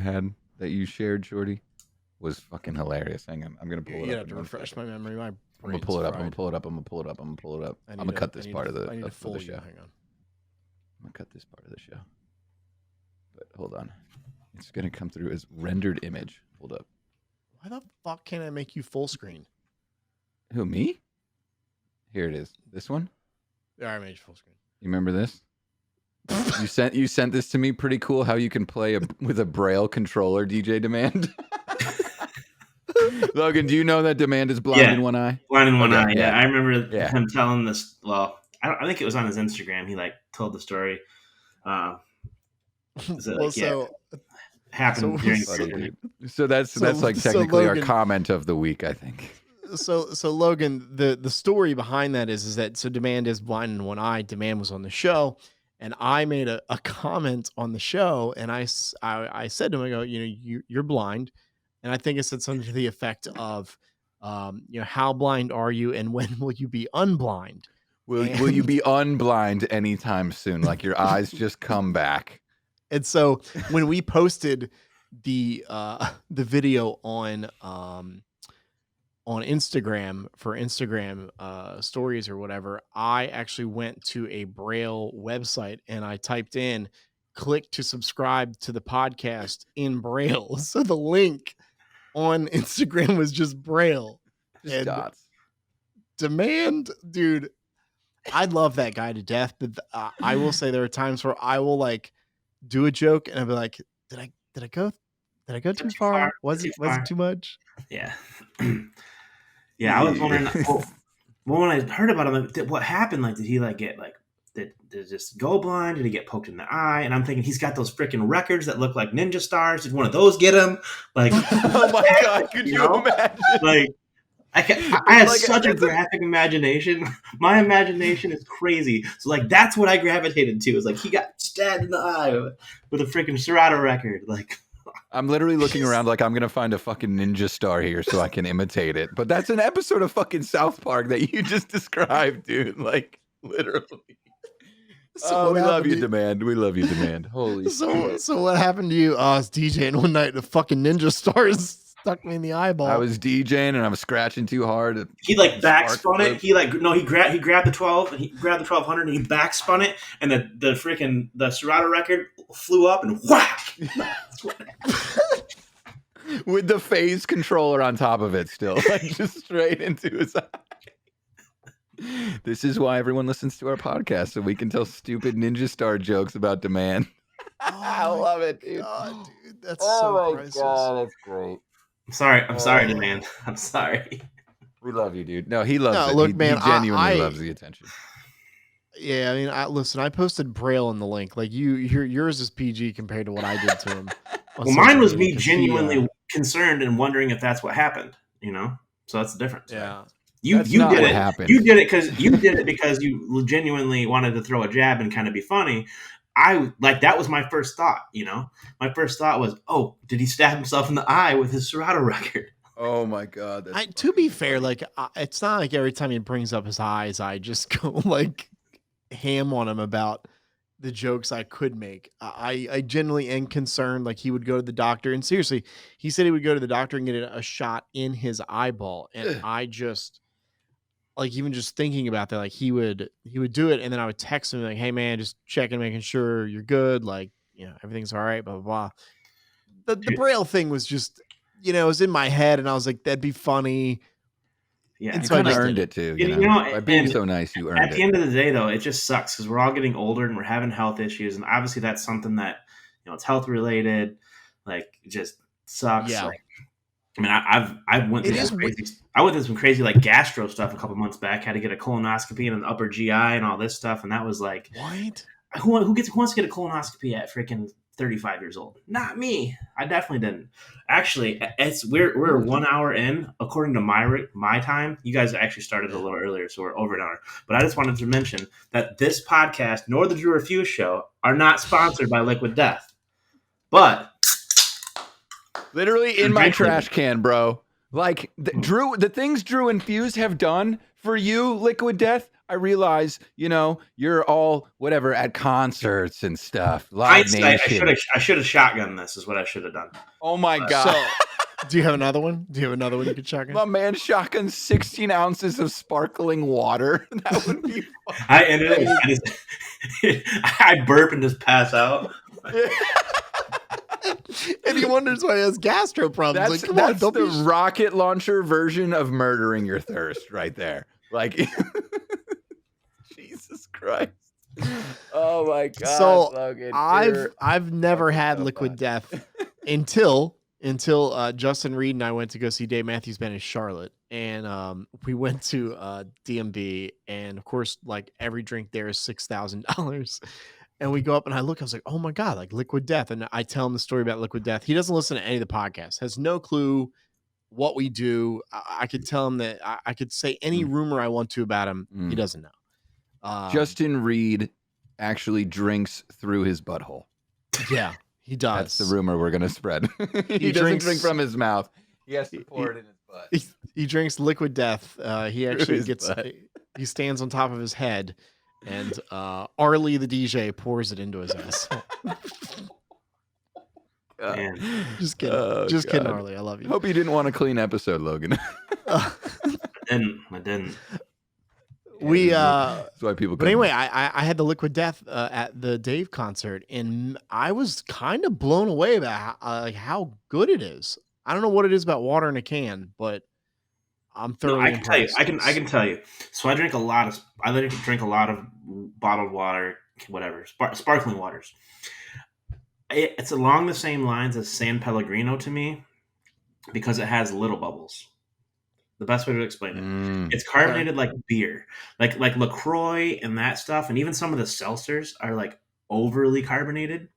shared, Shorty, was fucking hilarious. Hang on. I'm going to pull it up. You have to refresh my memory. I'm going to pull it up. I'm going to pull it up. I'm going to cut this part of the show. Hang on. I'm going to cut this part of the show. But hold on. It's going to come through as rendered image. Hold up. Why the fuck can't I make you full screen? Who, me? Here it is. This one? Yeah, I made you full screen. You remember this? You sent this to me. Pretty cool how you can play with a Braille controller, DJ Demand. Logan, do you know that Demand is blind in one eye? Blind in one Okay, eye. Yeah, I remember Yeah. him telling this. Well, I think it was on his Instagram. He like told the story. Happened during Funny, surgery. dude. So that's like so technically our Logan- comment of the week, I think. So Logan, the story behind that is that so Demand is blind in one eye. Demand was on the show, and I made a comment on the show, and I said to him, I go, you're blind, and I think it said something to the effect of, how blind are you, and when will you be unblind? Will you be unblind anytime soon? Like your eyes just come back. And so when we posted the video on Instagram for Instagram stories or whatever, I actually went to a Braille website and I typed in click to subscribe to the podcast in Braille. So the link on Instagram was just Braille. Just And dots. Demand, dude, I love that guy to death, but I will say there are times where I will like do a joke and I'll be like, did I go too far? Was it too much? Yeah. Yeah, I was wondering. Well, when I heard about him, what happened? Like, did he like get like did it just go blind? Did he get poked in the eye? And I'm thinking he's got those freaking records that look like ninja stars. Did one of those get him? Like, oh my god, could you imagine? Like, I have like such a graphic imagination. My imagination is crazy. So like that's what I gravitated to. Is like he got stabbed in the eye with a freaking Serato record. Like. I'm literally looking around like I'm going to find a fucking ninja star here so I can imitate it. But that's an episode of fucking South Park that you just described, dude. Like, literally. So we love you, Demand. We love you, Demand. Holy shit. So what happened to you? I was DJing one night. The fucking ninja stars stuck me in the eyeball. I was DJing and I was scratching too hard. He like backspun it. He grabbed the 12 and he grabbed the 1200 and he backspun it and the freaking the Serato record flew up and whack. With the phase controller on top of it still, like just straight into his eye. This is why everyone listens to our podcast, so we can tell stupid ninja star jokes about Demand. I love it, dude. God, dude, that's so priceless. God, that's great. I'm sorry, Demand. I'm sorry. We love you, dude. No, he loves it. Look, he I genuinely loves the attention. Yeah, I mean, I posted Braille in the link. Like yours is PG compared to what I did to him. Well, mine was me genuinely concerned and wondering if that's what happened. So that's the difference. Yeah, you did it. Happened. You did it because you genuinely wanted to throw a jab and kind of be funny. That was my first thought. My first thought was, oh, did he stab himself in the eye with his Serato record? Oh my god! To be fair, like it's not like every time he brings up his eyes, I just go like ham on him about the jokes I could make. I genuinely am concerned. Like he would go to the doctor, and seriously, he said he would go to the doctor and get a shot in his eyeball, and I just like even just thinking about that, like he would do it, and then I would text him like, "Hey man, just checking, making sure you're good, like everything's all right." Blah blah blah. The Braille thing was just it was in my head, and I was like, that'd be funny. Yeah, you kind of earned it too. By being so nice, you earned it. At the end of the day, though, it just sucks because we're all getting older and we're having health issues, and obviously that's something that it's health related. Like, it just sucks. Yeah. Like, I mean, I went through some crazy like gastro stuff a couple months back. Had to get a colonoscopy and an upper GI and all this stuff, and that was like, what? Who wants to get a colonoscopy at freaking 35 years old? Not me. I definitely didn't. Actually, we're 1 hour in according to my time. You guys actually started a little earlier, so we're over an hour. But I just wanted to mention that this podcast nor the Drew Refuse Show are not sponsored by Liquid Death. But literally in my trash can, bro. Like the things Drew and Fuse have done for you, Liquid Death. I realize, you're all whatever at concerts and stuff. I should have shotgunned this. Is what I should have done. Oh my god! So, do you have another one? Do you have another one you could shotgun? My man shotgunned 16 ounces of sparkling water. That would be fun. I ended up. I burp and just pass out. And he wonders why he has gastro problems. That's the rocket launcher version of murdering your thirst, right there. Like. Jesus Christ. Oh my god. So Logan, I've never had Liquid Death until until Justin Reed and I went to go see Dave Matthews Band in Charlotte, and we went to DMB, and of course, like every drink there is $6,000. And we go up, and I look, I was like, oh my god, like Liquid Death, and I tell him the story about Liquid Death. He doesn't listen to any of the podcasts, has no clue what we do. I could tell him that I could say any rumor I want to about him. He doesn't know. Justin Reed actually drinks through his butthole. Yeah, he does. That's the rumor we're gonna spread. he doesn't drinks- drink from his mouth. He has to pour it in his butt. He drinks Liquid Death. He actually his gets. butt. He stands on top of his head, and Arlie the DJ pours it into his ass. Man. Just kidding. Oh, Just kidding, God. Arlie. I love you. Hope you didn't want a clean episode, Logan. I didn't. We That's why people. But anyway, I had the Liquid Death at the Dave concert, and I was kind of blown away about how good it is. I don't know what it is about water in a can, but I'm thoroughly I can tell you. impressed. I can tell you. So I drink a lot of bottled water, whatever, sparkling waters. It's along the same lines as San Pellegrino to me because it has little bubbles. The best way to explain it. It's carbonated like beer, like LaCroix and that stuff, and even some of the seltzers are like overly carbonated.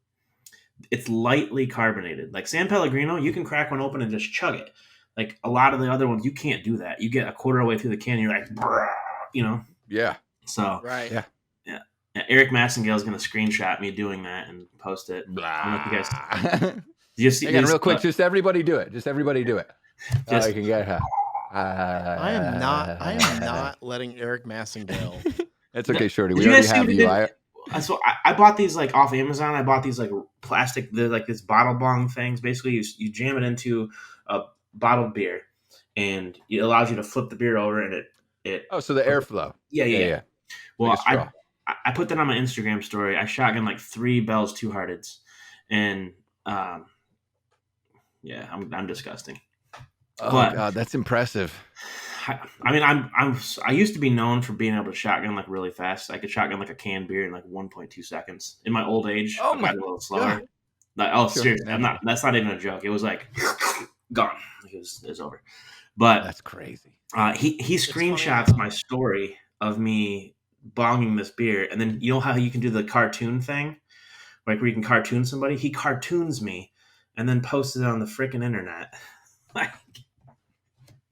It's lightly carbonated. Like San Pellegrino, you can crack one open and just chug it. Like a lot of the other ones, you can't do that. You get a quarter of the way through the can, you're like, "Brah," you know. Yeah. So Right. Yeah. Eric Massengale is going to screenshot me doing that and post it. I don't know if you guys. You see, Hang on, real quick. Just everybody do it. Just everybody do it. Just- You can get her. I am not letting Eric Massengale. That's okay, Shorty. Did We you already guys see have what he you. did? So I bought these like off Amazon. I bought these like plastic, they're like this bottle bong things. Basically, you jam it into a bottled beer, and it allows you to flip the beer over, and it. Oh, so the airflow. Yeah. Well, Like a straw. I put that on my Instagram story. I shotgun like 3 Bell's 2 Hearteds, and yeah, I'm disgusting. Oh But- God, that's impressive. I mean, I used to be known for being able to shotgun like really fast. I could shotgun like a canned beer in like 1.2 seconds. In my old age, Oh I my got a little slower. God. Like, oh, Sure. seriously, that's not even a joke. It was like gone. It was over. But That's crazy. he funny screenshots how- my story of me bonging this beer, and then you know how you can do the cartoon thing, like where you can cartoon somebody. He cartoons me, and then posts it on the freaking internet. Like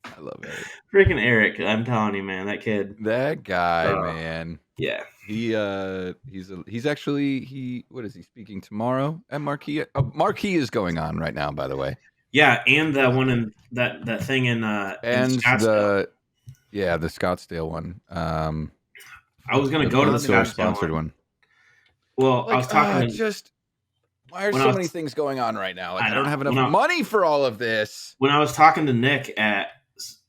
I love it. freaking Eric, I'm telling you, man, that kid. That guy, Oh. man. Yeah. He's actually what is he speaking tomorrow at Marquee? Marquee is going on right now, by the way. Yeah, and that one in that thing in And Scottsdale. the Scottsdale one. I was gonna go to the store Scottsdale sponsored one. Well, I was talking to, just why are when so I was- many things going on right now? Like, I I don't know. have enough When I- money for all of this. when I was talking to Nick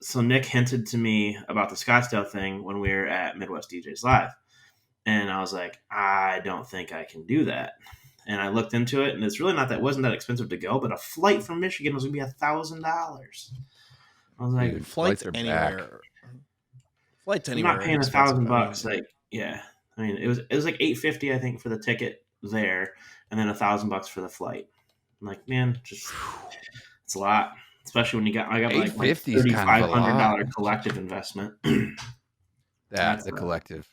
so Nick hinted to me about the Scottsdale thing when we were at Midwest DJs Live, and I was like, I don't think I can do that. And I looked into it, and it's really wasn't that expensive to go, but a flight from Michigan was gonna be $1,000. I was like, Dude, Flights are anywhere. back. Flights I'm anywhere. not are paying expensive. $1,000. Like, yeah, I mean, it was like $850, I think, for the ticket there, and then $1,000 for the flight. I'm like, man, just it's a lot, especially when I got like $850 is kind of a lot. $3,500 collective investment. That's the collective.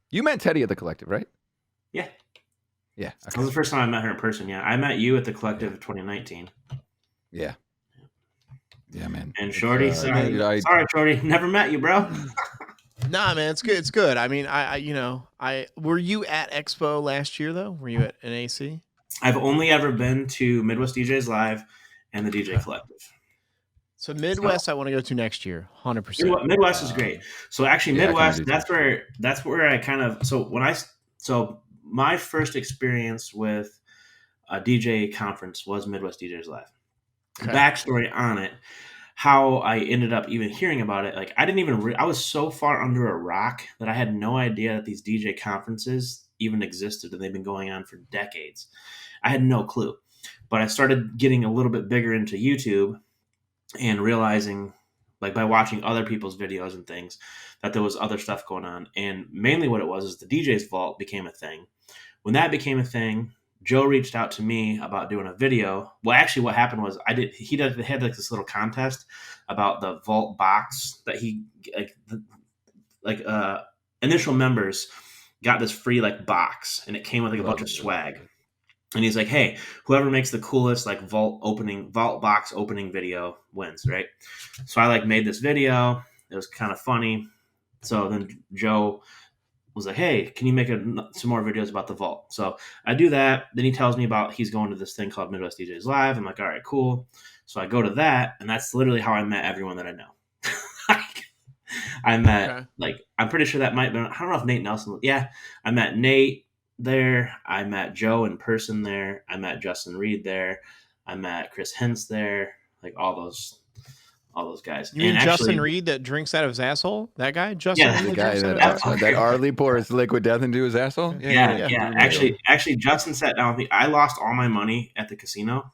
You met Teddy at the collective, right? Yeah. Yeah. That was the first time I met her in person. Yeah, I met you at the collective of 2019. Yeah. Yeah, man. And It's, Shorty, dude, sorry, Shorty, never met you, bro. Nah, man, it's good. It's good. I mean, I were you at Expo last year though? Were you at NAC? I've only ever been to Midwest DJs Live and the DJ Collective. So Midwest, I want to go to next year, 100%. Midwest is great. So actually, Yeah, I Midwest, kinda do that's where I kind of so my first experience with a DJ conference was Midwest DJs Live. Okay. Backstory on it, how I ended up even hearing about it. Like I didn't even I was so far under a rock that I had no idea that these DJ conferences even existed, and they've been going on for decades. I had no clue, but I started getting a little bit bigger into YouTube and realizing, like by watching other people's videos and things, that there was other stuff going on. And mainly what it was is the DJ's Vault became a thing. When that became a thing, Joe reached out to me about doing a video. Well, actually, what happened was they had like this little contest about the vault box that he initial members got this free like box, and it came with like a bunch of swag. And he's like, hey, whoever makes the coolest like vault box opening video wins, right? So I like made this video. It was kind of funny. So then Joe was like, hey, can you make some more videos about the vault? So I do that. Then he tells me about he's going to this thing called Midwest DJs Live. I'm like, all right, cool. So I go to that, and that's literally how I met everyone that I know. I met I'm pretty sure that might have been, I don't know if Nate Nelson. Yeah, I met Nate there. I met Joe in person there. I met Justin Reed there. I met Chris Hentz there. Like all those guys. You mean Justin Reed that drinks out of his asshole? That guy? Justin Reed, the guy that Arlie pours liquid death into his asshole? Yeah. Actually, Justin sat down with me. I lost all my money at the casino.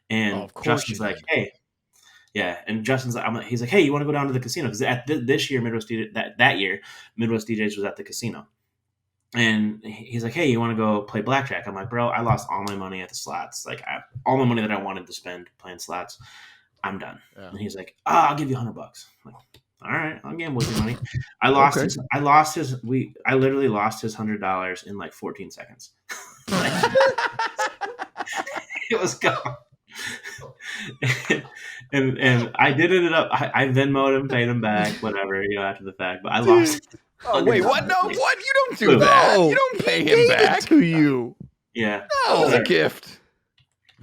And Justin's like, hey. Yeah, and Justin's like, he's like, hey, you want to go down to the casino? Because at this year, that year, Midwest DJs was at the casino. And he's like, hey, you want to go play blackjack? I'm like, bro, I lost all my money at the slots. Like, all the money that I wanted to spend playing slots, I'm done. Yeah. And he's like, I'll give you $100. I'm like, all right, I'll gamble with your money. I literally lost his $100 in like 14 seconds. It was gone. and I did end up. I Venmo'd him, paid him back, whatever, after the fact. But I lost. Oh wait, what? No, what? You don't do that. You don't pay him back to you. Yeah, no, it's a gift.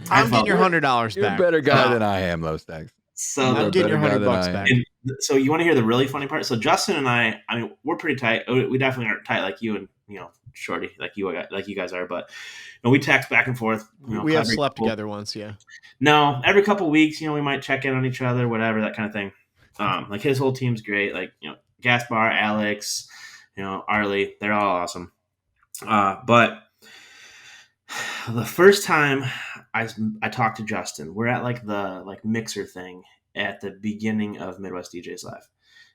I'm getting your $100 back. You're a better guy than I am, LoStax. So I'm getting your $100 back. And so you want to hear the really funny part? So Justin and I mean, we're pretty tight. We definitely aren't tight like you and Shorty, like you guys are, but we text back and forth. We have slept together once, yeah. No, every couple of weeks, we might check in on each other, whatever, that kind of thing. Like his whole team's great. Like Gaspar, Alex, Arlie, they're all awesome. But the first time I talked to Justin, we're at like the mixer thing at the beginning of Midwest DJs Live.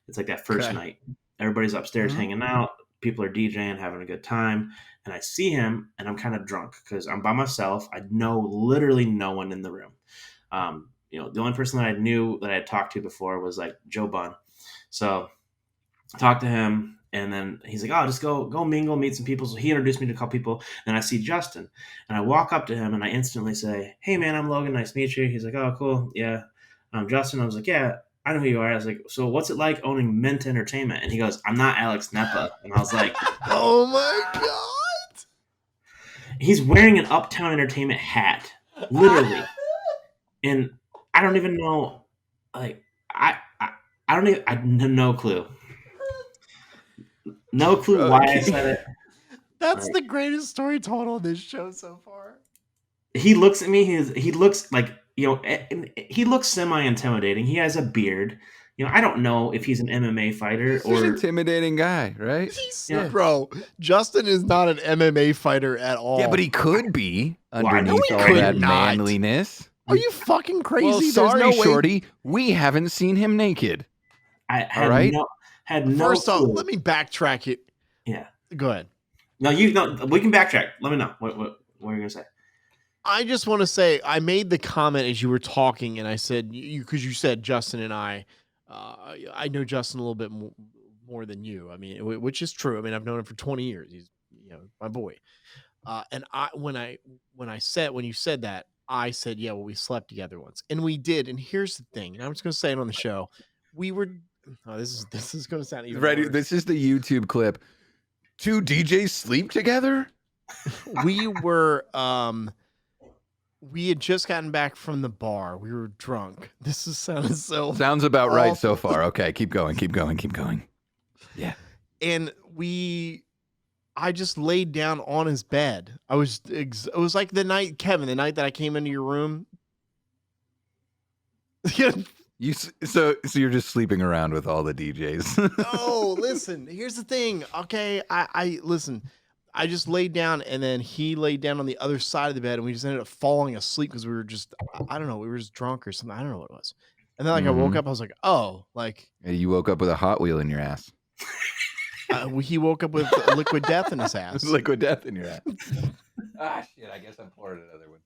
It's like that first night. Everybody's upstairs hanging out. People are DJing, having a good time. And I see him, and I'm kind of drunk because I'm by myself. I know literally no one in the room. The only person that I knew that I had talked to before was like Joe Bunn. So I talked to him, and then he's like, just go mingle, meet some people. So he introduced me to a couple people. Then I see Justin, and I walk up to him, and I instantly say, hey, man, I'm Logan. Nice to meet you. He's like, oh, cool. Yeah. I'm Justin. I was like, yeah. I know who you are. I was like, so what's it like owning Mint Entertainment? And he goes, I'm not Alex Nepa. And I was like, oh my God. He's wearing an Uptown Entertainment hat, literally. And I don't even know, like, I have no clue. No clue why I said it. That's the greatest story told on this show so far. He looks at me, he looks like, he looks semi-intimidating. He has a beard. I don't know if he's an MMA fighter or an intimidating guy, right? Bro, Justin is not an MMA fighter at all. Yeah, but he could be underneath all that manliness. Are you fucking crazy? Well, sorry, Shorty. We haven't seen him naked. I had no First clue. off, let me backtrack it. Yeah. Go ahead. No, we can backtrack. Let me know. What are you going to say? I just want to say I made the comment as you were talking, and I said because you said Justin and I know Justin a little bit more than you. I mean, which is true. I mean, I've known him for 20 years. He's my boy. And when you said that, I said, yeah, well, we slept together once, and we did. And here's the thing, and I'm just going to say it on the show. We were. Oh, this is going to sound even ready. Worse. This is the YouTube clip. 2 DJs sleep together. We were. We had just gotten back from the bar. We were drunk. This is sounds about right so far. Okay, keep going. Yeah. And I just laid down on his bed. It was like the night, Kevin, the night that I came into your room. So you're just sleeping around with all the DJs. No, listen. Here's the thing. Okay, I listen. I just laid down, and then he laid down on the other side of the bed, and we just ended up falling asleep because we were just, I don't know, we were just drunk or something. I don't know what it was. And then I woke up, I was like, oh, like. You woke up with a Hot Wheel in your ass. He woke up with liquid death in his ass. Liquid death in your ass. Shit! I guess I'm pouring another one.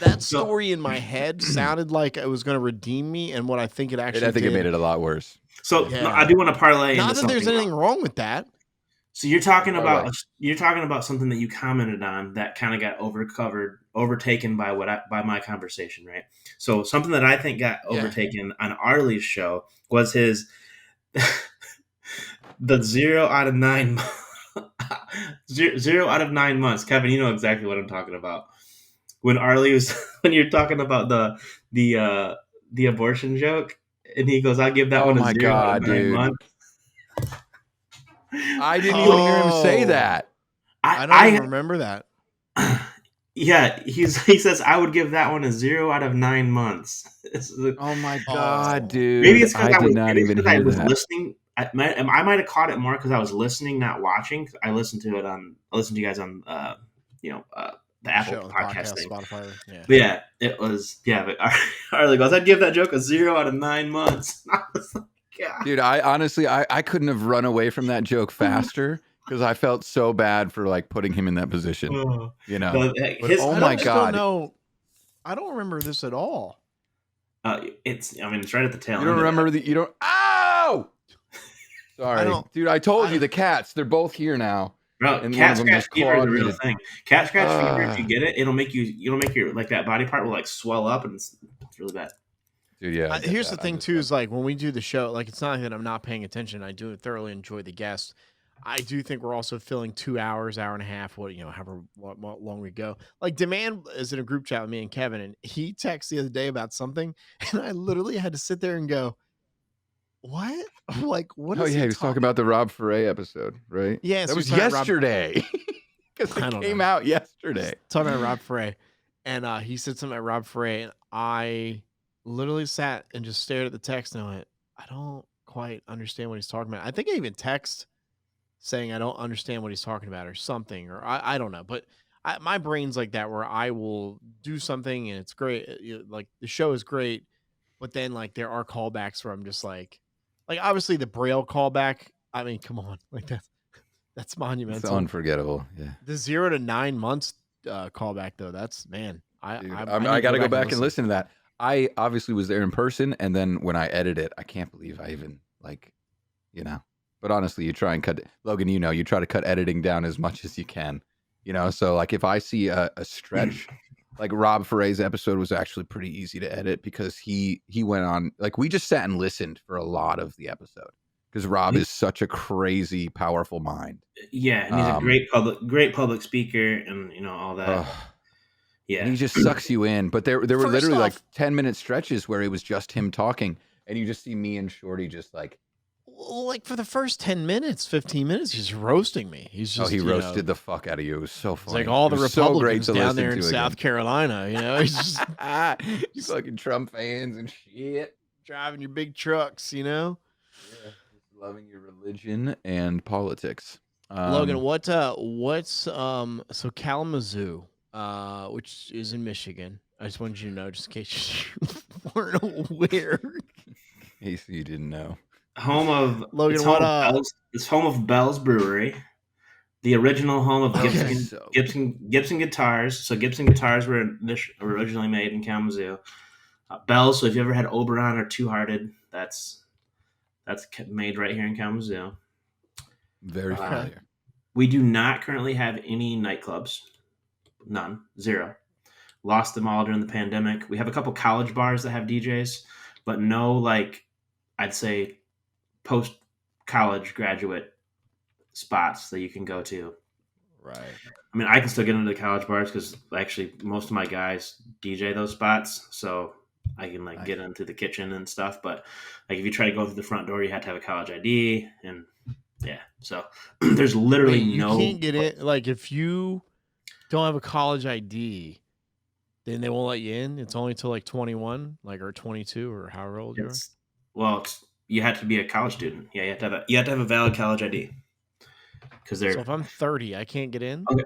That story in my head sounded like it was going to redeem me, and what I think it actually I think did. it made it a lot worse. So no, I do want to parlay. Not that there's anything wrong with that. So you're talking about something that you commented on that kind of got overtaken by by my conversation, right? So something that I think got overtaken on Arlie's show was his the 0 out of 9 0 out of 9 months. Kevin, you know exactly what I'm talking about. When Arlie was when you're talking about the abortion joke, and he goes, "I'll give that one a 0 out of 9 months." I didn't even hear him say that. I don't even remember that. Yeah, he says I would give that one a 0 out of 9 months. Oh my god, dude! Maybe it's because I was listening. I might have caught it more because I was listening, not watching. I listened to you guys on the Apple podcast thing. Spotify. Yeah. But yeah, it was But Arlie goes, I'd give that joke a 0 out of 9 months. I was like, God. Dude, I honestly I couldn't have run away from that joke faster because I felt so bad for like putting him in that position. You know, oh my god! I don't remember this at all. It's right at the tail. You don't remember you don't. Ow! Sorry, dude. I told you the cats. They're both here now. Bro, and cat scratch fever is a real thing. Cat scratch fever, if you get it, it'll make your like that body part will like swell up, and it's really bad. Dude, yeah. Here's the thing too: is like when we do the show, like it's not like that I'm not paying attention. I do thoroughly enjoy the guests. I do think we're also filling 2 hours, hour and a half, however long we go. Like Demand is in a group chat with me and Kevin, and he texted the other day about something, and I literally had to sit there and go, "What? Like what?" Oh yeah, he was talking about the Rob Foray episode, right? Yeah, that was yesterday. Because it came out yesterday. Talking about Rob Foray, and he said something about Rob Foray, and I literally sat and just stared at the text and I went, I don't quite understand what he's talking about. I think I even text saying I don't understand what he's talking about or something, or I don't know. But my brain's like that where I will do something and it's great. Like the show is great, but then like there are callbacks where I'm just like obviously the Braille callback. I mean, come on, like that's monumental. It's unforgettable. Yeah. The 0 to 9 months callback though, that's man. I got to go back and listen to that. I obviously was there in person, and then when I edit it, I can't believe I even But honestly, you try and cut Logan. You try to cut editing down as much as you can. So like if I see a stretch, like Rob Foray's episode was actually pretty easy to edit because he went on like we just sat and listened for a lot of the episode because Rob is such a crazy, powerful mind. Yeah, and he's a great public speaker, and all that. Yeah, and he just sucks you in. But there were literally like 10-minute stretches where it was just him talking, and you just see me and Shorty just like for the first 10 minutes, 15 minutes, he's roasting me. He's just he roasted the fuck out of you. It was so funny. It's like all the Republicans down there in South Carolina. He's just he's fucking Trump fans and shit, driving your big trucks. Yeah, just loving your religion and politics. Logan, what's so Kalamazoo? Which is in Michigan. I just wanted you to know, just in case you weren't aware. In case you didn't know. Home of Logan. It's home of Bell's Brewery, the original home of Gibson guitars. So Gibson guitars were originally made in Kalamazoo. Bell's. So if you ever had Oberon or Two Hearted, that's made right here in Kalamazoo. Very familiar. We do not currently have any nightclubs. None. 0. Lost them all during the pandemic. We have a couple college bars that have DJs, but no, like, I'd say post-college graduate spots that you can go to. Right. I mean, I can still get into the college bars because actually most of my guys DJ those spots, so I can get into the kitchen and stuff. But like if you try to go through the front door, you have to have a college ID, and yeah. So there's literally you can't get in. Like if you don't have a college ID, then they won't let you in. It's only till like 21, or 22, or however old you are. Well, you have to be a college student. Yeah, you have to have a valid college ID. So if I'm 30, I can't get in. Okay.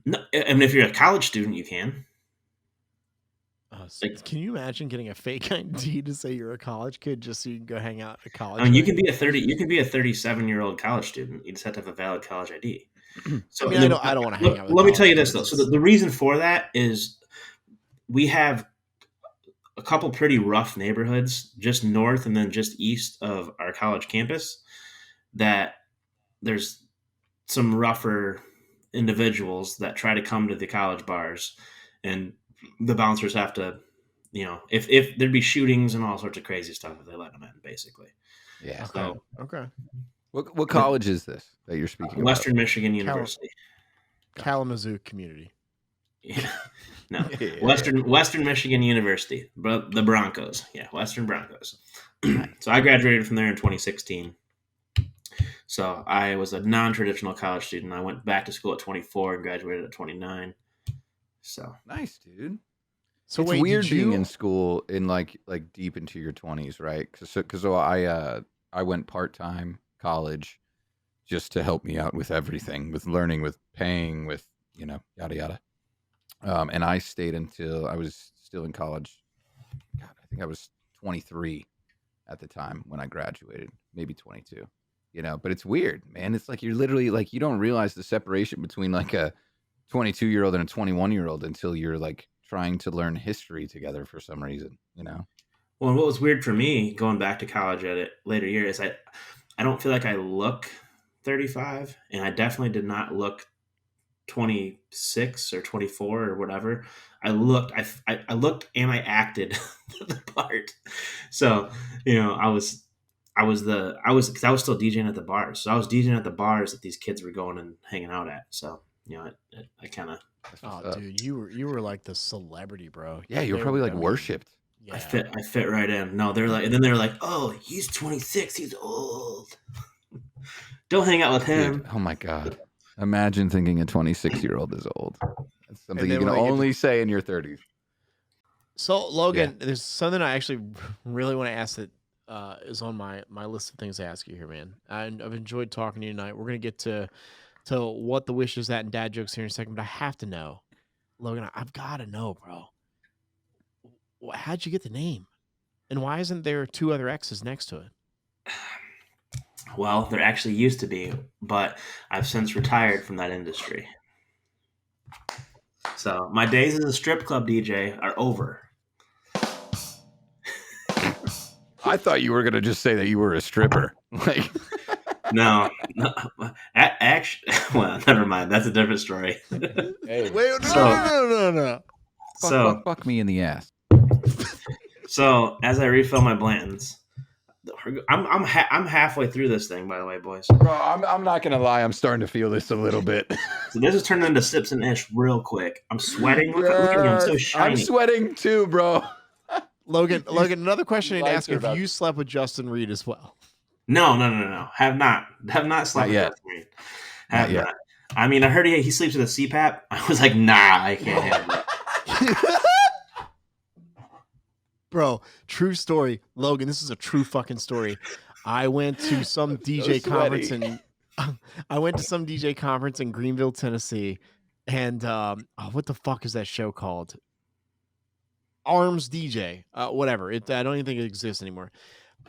No, I mean, if you're a college student, you can. Like, Can you imagine getting a fake ID to say you're a college kid just so you can go hang out at a college? I mean, you can be a 37-year-old college student. You just have to have a valid college ID. So I mean, I don't want to hang out with let me tell you college this though. kids. So the reason for that is we have a couple pretty rough neighborhoods just north and then just east of our college campus that there's some rougher individuals that try to come to the college bars, and the bouncers have to, if there'd be shootings and all sorts of crazy stuff if they let them in, basically. Yeah. Okay. So, Okay. What college is this that you're speaking about? Western Michigan University. Kalamazoo Community. Yeah. No, Yeah. Western Michigan University, the Broncos. Yeah, Western Broncos. So I graduated from there in 2016. So I was a non-traditional college student. I went back to school at 24 and graduated at 29. So Nice, dude. So It's wait, weird did being you? in school in like deep into your 20s, right? Because I went part-time college just to help me out with everything, with learning, with paying, with yada yada. And I stayed until I was still in college. God, I think I was 23 at the time when I graduated, maybe 22. But it's weird, man. It's like you're literally like you don't realize the separation between like a 22-year-old and a 21-year-old until you're like trying to learn history together for some reason. Well, and what was weird for me going back to college at it later years, I don't feel like I look 35, and I definitely did not look 26 or 24 or whatever. I looked and I acted the part. So, because I was still DJing at the bars. So I was DJing at the bars that these kids were going and hanging out at. So, I kind of, Oh, dude, you were like the celebrity, bro. Yeah, you were probably like worshipped. Yeah. I fit right in. No, they're like, and then they're like, oh, he's 26. He's old. Don't hang out with him. Dude, oh my God. Imagine thinking a 26-year-old is old. That's something you then can when I get only say in your 30s. So Logan, there's something I actually really want to ask that is on my list of things to ask you here, man. I've enjoyed talking to you tonight. We're gonna get to what the wish is at and dad jokes here in a second, but I have to know, Logan. I've got to know, bro. How'd you get the name, and why isn't there 2 other X's next to it? Well, there actually used to be, but I've since retired from that industry. So my days as a strip club DJ are over. I thought you were going to just say that you were a stripper. Like, No. Actually, well, never mind. That's a different story. hey, Wait, So- no. fuck me in the ass. So as I refill my Blantons, I'm halfway through this thing, by the way, boys. Bro, I'm not going to lie. I'm starting to feel this a little bit. So this is turning into sips and ish real quick. I'm sweating. Look at me. I'm so shiny. I'm sweating too, bro. Logan, another question I need to Lights ask are you: about- Uh, if you slept with Justin Reed as well? No. Have not slept with yet. Justin Reed. Have Not yet. not. I mean, I heard he sleeps with a CPAP. I was like, nah, I can't handle it. Bro, true story. Logan, this is a true fucking story. I went to some DJ conference in Greenville, Tennessee, and what the fuck is that show called? Arms DJ, whatever. I don't even think it exists anymore.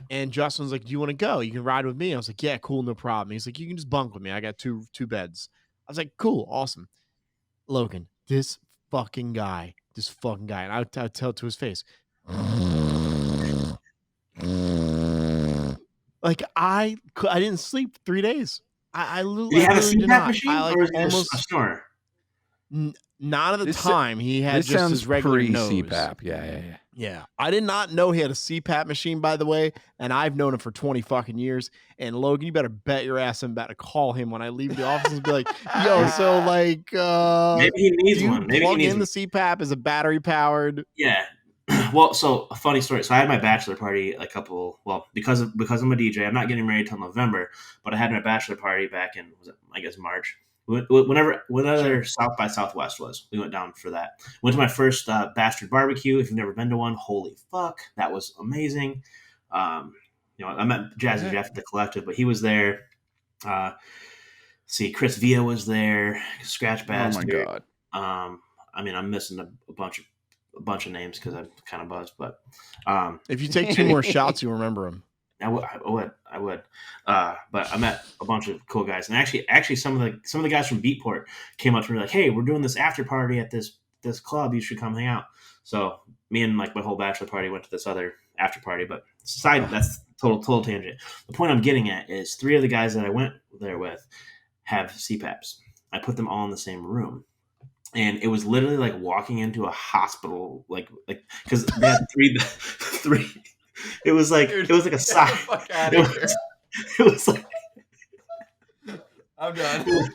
And Justin was like, "Do you want to go? You can ride with me." I was like, "Yeah, cool, no problem." He's like, "You can just bunk with me. I got two beds." I was like, "Cool, awesome." Logan, this fucking guy, and I would tell it to his face. Like I didn't sleep 3 days. I Did he have a literally did CPAP not. machine, I or was he almost a snorer? not at the This- time. He had This just sounds his regular nose. pre-CPAP. Yeah. Yeah, I did not know he had a CPAP machine, by the way, and I've known him for 20 fucking years. And Logan, you better bet your ass I'm about to call him when I leave the office and be like, "Yo, so like, Maybe he needs do you one. Maybe he plug needs in the CPAP? Is it battery powered?" Yeah. Well, so a funny story. So I had my bachelor party because I'm a DJ. I'm not getting married till November, but I had my bachelor party back in March. Whenever South by Southwest was, we went down for that. Went to my first bastard barbecue. If you've never been to one, holy fuck, that was amazing. I met Jazzy Jeff at the Collective, but he was there. Chris Villa was there. Scratch Oh my Bastard. God. I'm missing a bunch of a bunch of names because I'm kind of buzzed. But If you take 2 more shots, you'll remember them. I would. But I met a bunch of cool guys, and actually, some of the guys from Beatport came up to me like, "Hey, we're doing this after party at this club. You should come hang out." So me and like my whole bachelor party went to this other after party. But that's total tangent. The point I'm getting at is 3 of the guys that I went there with have CPAPs. I put them all in the same room. And it was literally like walking into a hospital, like because they had three. It was like Dude, it was like a side. Fuck out of here. It was like I'm done.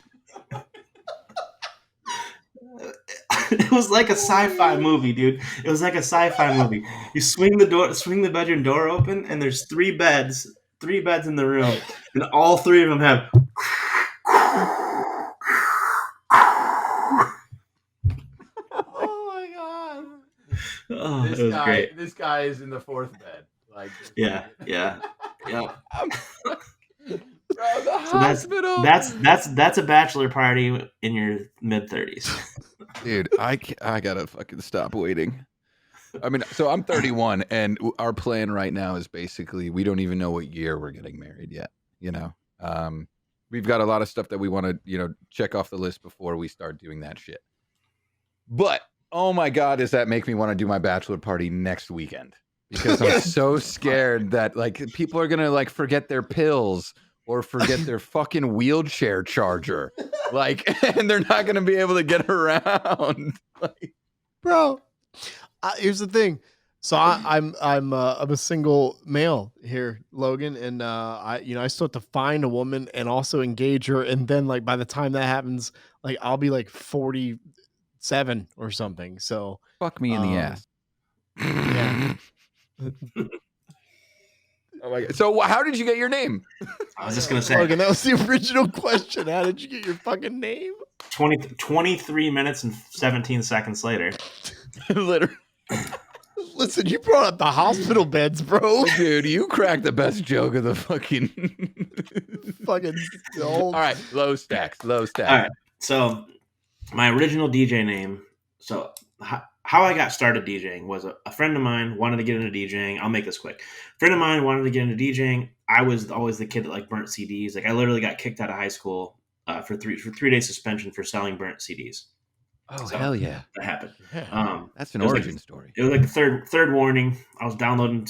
it was like a sci-fi movie, dude. It was like a sci-fi movie. You swing the bedroom door open, and there's 3 beds in the room, and all 3 of them have. Oh, it was great. This guy is in the 4th bed. Like, yeah. Bro, the So hospital. that's a bachelor party in your mid-30s. Dude, I gotta fucking stop waiting. I mean, so I'm 31, and our plan right now is basically we don't even know what year we're getting married yet. You know, we've got a lot of stuff that we want to check off the list before we start doing that shit. But oh my God, does that make me want to do my bachelor party next weekend? Because I'm so scared that like people are gonna like forget their pills or forget their fucking wheelchair charger, like, and they're not gonna be able to get around. Like, Bro, here's the thing. So I'm a single male here, Logan, and I still have to find a woman and also engage her, and then like by the time that happens, like I'll be like 47 or something. So fuck me in the ass. Yeah. Oh my God. So how did you get your name? I was just gonna say, Logan, that was the original question. How did you get your fucking name? 23 minutes and 17 seconds later. Literally. Listen, you brought up the hospital beds, bro. Dude, you cracked the best joke of the fucking fucking All right, LoStax. All right. So my original DJ name. So how I got started DJing was a friend of mine wanted to get into DJing. I'll make this quick. A friend of mine wanted to get into DJing. I was always the kid that like burnt CDs. Like I literally got kicked out of high school for 3 days suspension for selling burnt CDs. Oh, so hell yeah. That happened. That's an origin story. It was like the third warning. I was downloading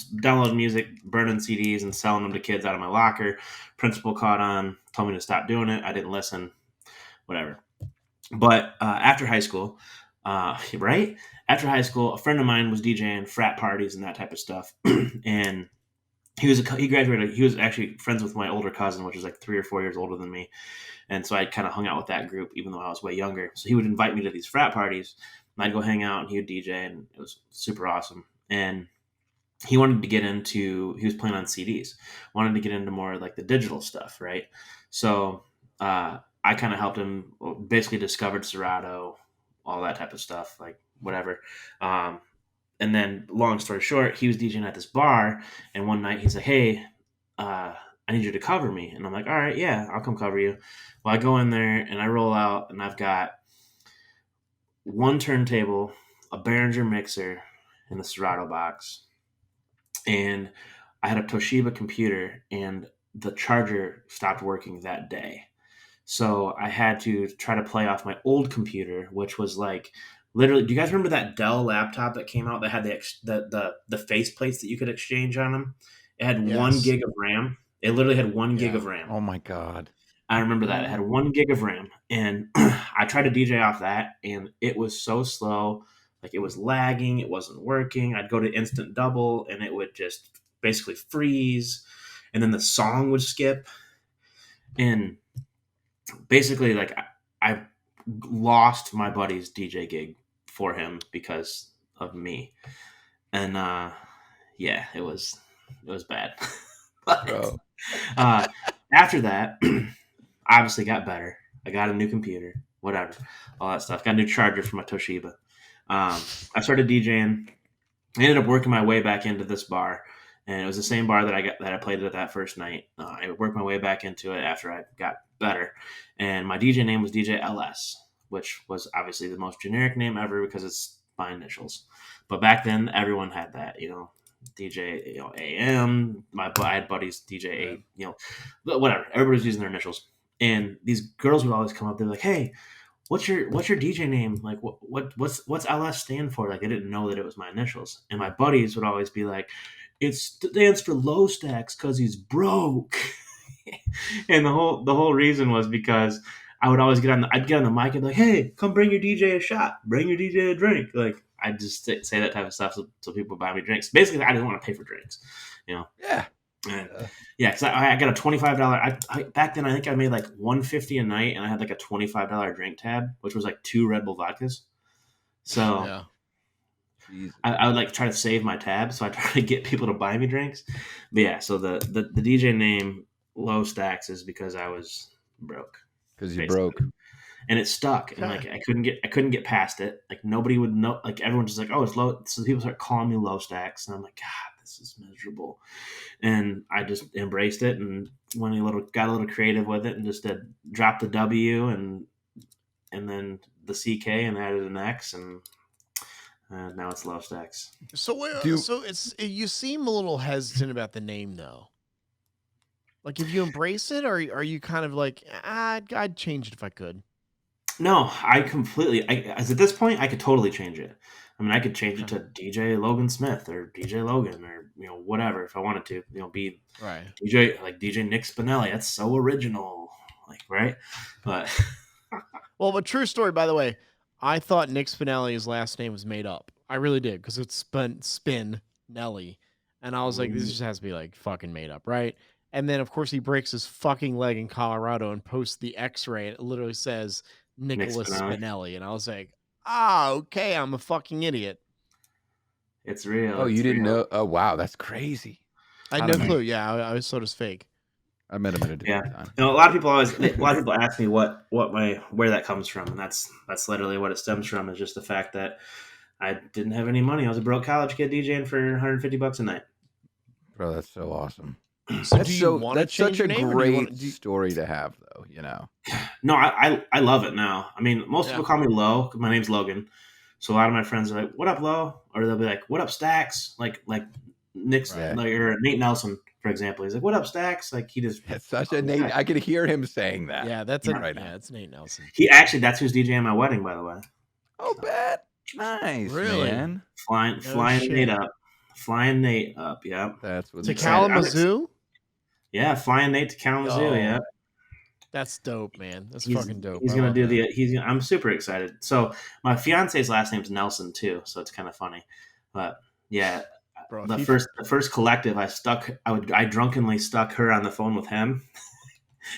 music, burning CDs, and selling them to kids out of my locker. Principal caught on, told me to stop doing it. I didn't listen. Whatever. But after high school, right? After high school, a friend of mine was DJing frat parties and that type of stuff. And he graduated. He was actually friends with my older cousin, which is like 3 or 4 years older than me. And so I kind of hung out with that group, even though I was way younger. So he would invite me to these frat parties, and I'd go hang out, and he would DJ, and it was super awesome. And he wanted to get into, he was playing on CDs, wanted to get into more like the digital stuff, right? So I kind of helped him, basically discovered Serato, all that type of stuff, like whatever. And then long story short, he was DJing at this bar, and one night he's like, hey, I need you to cover me. And I'm like, all right, yeah, I'll come cover you. Well, I go in there and I roll out, and I've got 1 turntable, a Behringer mixer, and a Serato box. And I had a Toshiba computer, and the charger stopped working that day. So I had to try to play off my old computer, which was like literally. Do you guys remember that Dell laptop that came out that had the face plates that you could exchange on them? It had 1 gig of RAM. It literally had 1 gig of RAM. Oh my God. I remember that. It had 1 gig of RAM. And I tried to DJ off that, and it was so slow. Like it was lagging. It wasn't working. I'd go to instant double, and it would just basically freeze. And then the song would skip. And basically, like I lost my buddy's DJ gig for him because of me. And yeah, it was bad. But after that, obviously got better. I got a new computer, whatever, all that stuff. Got a new charger for my Toshiba. I started DJing. I ended up working my way back into this bar, and it was the same bar that I played at that first night. I worked my way back into it after I got better, and my DJ name was DJ LS, which was obviously the most generic name ever because it's my initials. But back then, everyone had that, DJ, AM. I had buddies DJ A, but whatever. Everybody's using their initials, and these girls would always come up. They're like, "Hey, what's your DJ name? Like, what's LS stand for?" Like, they didn't know that it was my initials, and my buddies would always be like, "It stands for LoStax because he's broke." And the whole reason was because I would always I'd get on the mic and be like, "Hey, come bring your DJ a shot, bring your DJ a drink." Like, I just say that type of stuff so people buy me drinks. Basically, I didn't want to pay for drinks, Yeah. And because I got a $25. Back then I think I made like $150 a night, and I had like a $25 drink tab, which was like 2 Red Bull vodkas. So I would like try to save my tab, so I try to get people to buy me drinks. But yeah, so the DJ name LoStax is because I was broke. Because you're broke. And it stuck, and like I couldn't get past it. Like, nobody would know. Like, everyone's just like, "Oh, it's low." So people start calling me LoStax, and I'm like, "God, this is miserable." And I just embraced it and got a little creative with it, and just dropped the W and then the CK and added an X, and now it's LoStax. So you seem a little hesitant about the name, though. Like, if you embrace it, or are you kind of like, I'd change it if I could? No, I completely. As at this point, I could totally change it. I mean, I could change it to DJ Logan Smith or DJ Logan, or whatever, if I wanted to. Be right. DJ Nick Spinelli. That's so original, like, right? But well, but true story, by the way. I thought Nick Spinelli's last name was made up. I really did, because it's Spin Nelly, and I was like, this just has to be like fucking made up, right? And then, of course, he breaks his fucking leg in Colorado and posts the X-ray, and it literally says Nicholas Spinelli. And I was like, okay, I'm a fucking idiot. It's real. Oh, you didn't know? Oh, wow, that's crazy. I had no clue. Yeah, I always thought it was fake. I met him at a different time. A lot of people ask me where that comes from, and that's literally what it stems from. Is just the fact that I didn't have any money. I was a broke college kid DJing for $150 a night. Bro, that's so awesome. So that's such a great story to have, though. No, I love it now. I mean, most people call me Lo. My name's Logan, so a lot of my friends are like, "What up, Lo?" Or they'll be like, "What up, Stax?" Like Nick's, or Nate Nelson, for example. He's like, "What up, Stax?" Like, he just. It's such a Nate. I could hear him saying that. Yeah, that's it. Right now. Yeah, it's Nate Nelson. That's who's DJing my wedding, by the way. Oh, bet. Nice, really, man. Flying Nate up. Yeah, that's what. To Kalamazoo. Yeah, flying Nate to Kalamazoo. Yeah, that's dope, man. That's fucking dope. He's gonna do I'm super excited. So my fiance's last name's Nelson too, so it's kind of funny. But yeah, bro, the first collective I drunkenly stuck her on the phone with him,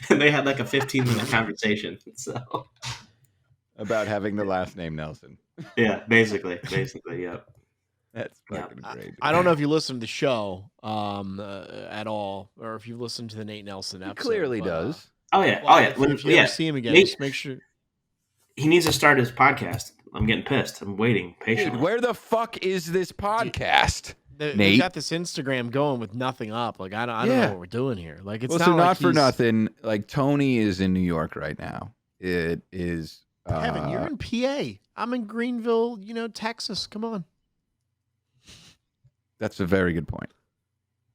and they had like a 15-minute conversation. So about having the last name Nelson. Yeah, basically, yeah. That's fucking great. I don't know if you listen to the show at all, or if you've listened to the Nate Nelson episode. He clearly does. Oh yeah. If you ever see him again, just make sure. He needs to start his podcast. I'm getting pissed. I'm waiting patiently. Dude, where the fuck is this podcast? Nate? They got this Instagram going with nothing up. Like, I don't know what we're doing here. Like, it's not for nothing. Like, Tony is in New York right now. It is. Kevin, you're in PA. I'm in Greenville, Texas. Come on. That's a very good point.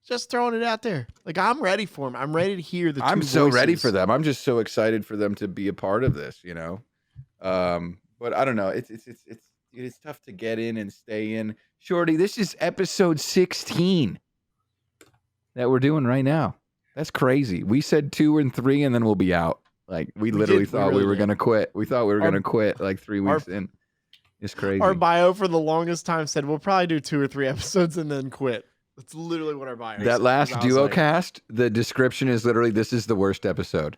Just throwing it out there. Like, I'm ready for them. I'm ready to hear the two I'm so voices. ready for them. I'm just so excited for them to be a part of this, But I don't know. It's tough to get in and stay in. Shorty, this is episode 16 that we're doing right now. That's crazy. We said 2 and 3 and then we'll be out. Like, we literally thought we were going to quit. We thought we were going to quit like 3 weeks in. It's crazy. Our bio for the longest time said we'll probably do 2 or 3 episodes and then quit. That's literally what our bio said. That last duo cast, the description is literally, this is the worst episode.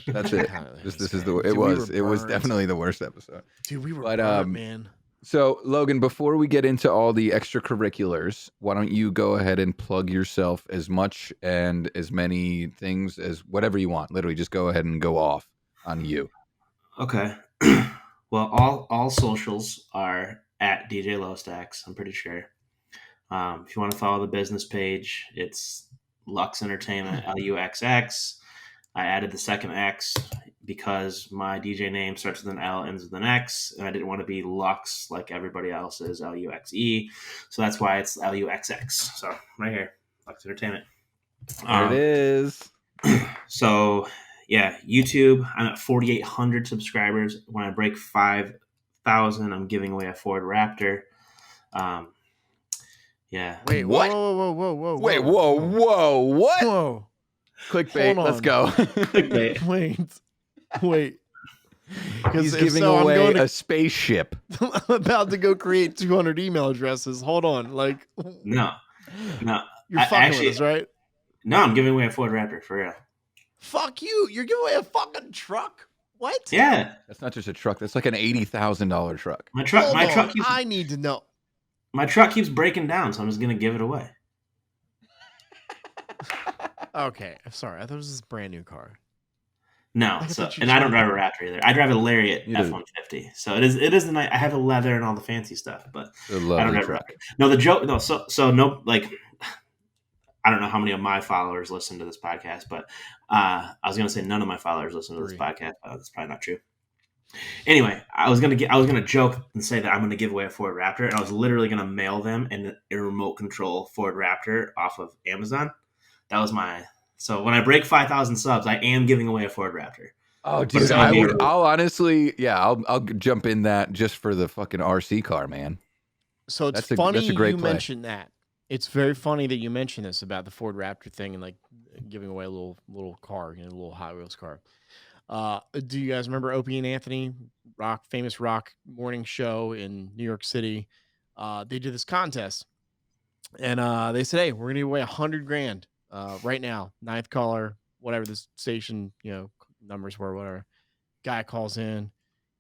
That's it. It was definitely the worst episode. Dude, we were burnt, man. So, Logan, before we get into all the extracurriculars, why don't you go ahead and plug yourself as much and as many things as whatever you want. Literally, just go ahead and go off on you. Okay. Well, all socials are at DJ LoStax, I'm pretty sure. If you want to follow the business page, it's Lux Entertainment, LUXX. I added the second X. because my DJ name starts with an L, ends with an X, and I didn't want to be Lux like everybody else is, Luxe. So that's why it's LUXX. So right here, Lux Entertainment. There it is. So yeah, YouTube. I'm at 4,800 subscribers. When I break 5,000, I'm giving away a Ford Raptor. Yeah. Wait, What? Whoa. Wait, whoa, what? Whoa. Clickbait. Hold Let's on. go. Wait. He's If giving so, away I'm a spaceship. about to go create 200 email addresses. Hold on. Like, No. you're fucking with us, right? No, I'm giving away a Ford Raptor for real. Fuck you. You're giving away a fucking truck? What? Yeah. That's not just a truck. That's like an $80,000 truck. My truck keeps I need to know. my truck keeps breaking down, so I'm just gonna give it away. Okay. Sorry. I thought it was this brand new car. No, I so thought you and I don't tried- drive a Raptor either. I drive a Lariat You do. F-150. So it is the night. I have the leather and all the fancy stuff, but It's a I don't lovely drive a truck. Raptor. No, the joke. No, so no, like I don't know how many of my followers listen to this podcast, but I was gonna say none of my followers listen to this 3. podcast. That's probably not true. Anyway, I was gonna joke and say that I'm gonna give away a Ford Raptor, and I was literally gonna mail them a remote control Ford Raptor off of Amazon. That was so when I break 5,000 subs, I am giving away a Ford Raptor. Oh, But it's dude, gonna be- I'll honestly, I'll jump in that just for the fucking RC car, man. So it's That's a funny great you play. mentioned that. It's very funny that you mentioned this about the Ford Raptor thing and like giving away a little car, a little Hot Wheels car. Do you guys remember Opie and Anthony, famous rock morning show in New York City? They did this contest, and they said, "Hey, we're gonna give away $100,000 right now. 9th caller, whatever the station numbers were, whatever." Guy calls in.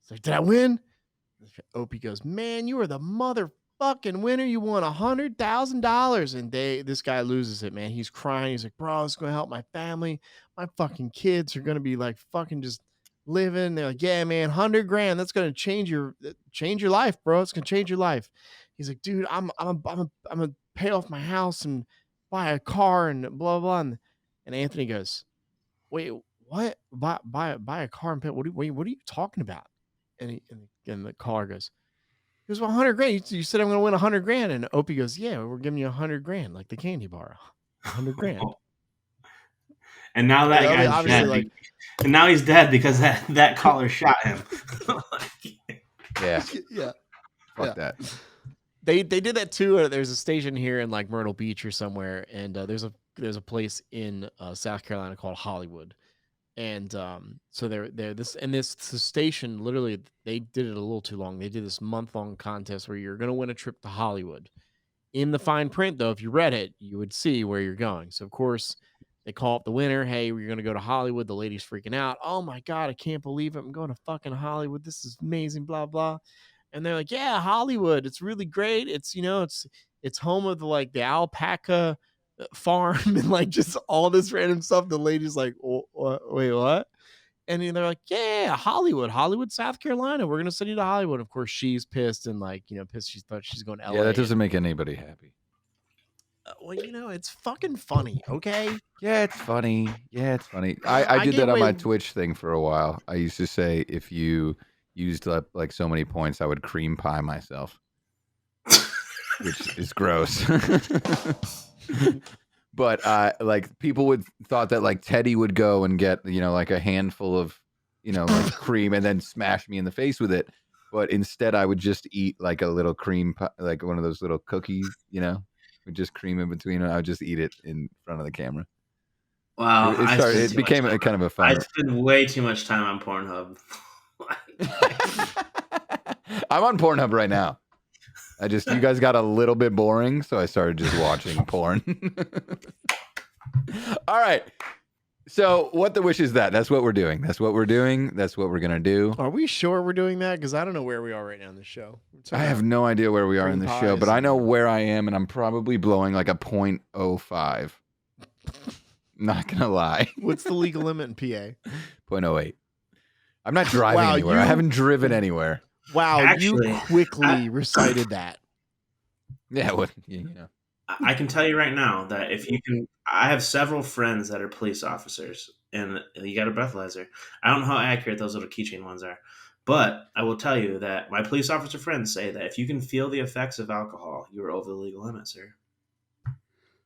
He's like, "Did I win?" Opie goes, "Man, you are the motherfucking winner. You won $100,000." And this guy loses it, man. He's crying. He's like, "Bro, it's gonna help my family. My fucking kids are gonna be like fucking just living." They're like, "Yeah, man, $100,000. That's gonna change your life, bro. It's gonna change your life." He's like, "Dude, I'm gonna pay off my house and buy a car and blah blah." And Anthony goes, "Wait, what? Buy a car and pay? What are you talking about?" And the caller goes, "Well, $100,000. You said I'm going to win $100,000." And Opie goes, "Yeah, we're giving you $100,000, like the candy bar, $100,000." And now that guy's obviously, dead. like, And now he's dead because that caller shot him. Yeah, yeah. fuck that. They did that too. There's a station here in like Myrtle Beach or somewhere, and there's a place in South Carolina called Hollywood. And so this station, literally they did it a little too long. They did this month-long contest where you're going to win a trip to Hollywood. In the fine print, though, if you read it, you would see where you're going. So of course they call up the winner. "Hey, we're going to go to Hollywood." The lady's freaking out. "Oh my God, I can't believe it. I'm going to fucking Hollywood. This is amazing, blah, blah." And they're like, "Yeah, Hollywood. It's really great. It's, it's home of the alpaca farm and like just all this random stuff." The lady's like, "Wait, what?" And then they're like, "Yeah, Hollywood, South Carolina. We're gonna send you to Hollywood." Of course, she's pissed and pissed. She thought she's going to LA. Yeah, that doesn't make anybody happy. Well, it's fucking funny, okay? Yeah, it's funny. I did that on my Twitch thing for a while. I used to say if you used up like so many points, I would cream pie myself, which is gross. But like people thought that like Teddy would go and get like a handful of like cream and then smash me in the face with it. But instead, I would just eat like a little cream pie, like one of those little cookies, with just cream in between. And I would just eat it in front of the camera. Wow, It became a kind of a fun. I spend way too much time on Pornhub. I'm on Pornhub right now. You guys got a little bit boring, so I started just watching porn. All right. So what the wish is that? That's what we're doing. That's what we're going to do. Are we sure we're doing that? Because I don't know where we are right now in the show. I have no idea where we are in the show, but I know where I am, and I'm probably blowing like a 0.05. Not going to lie. What's the legal limit in PA? 0.08. I'm not driving anywhere. I haven't driven anywhere. Wow, Actually, you quickly recited that. Yeah, well, I can tell you right now that if you can, I have several friends that are police officers, and you got a breathalyzer. I don't know how accurate those little keychain ones are, but I will tell you that my police officer friends say that if you can feel the effects of alcohol, you are over the legal limit, sir.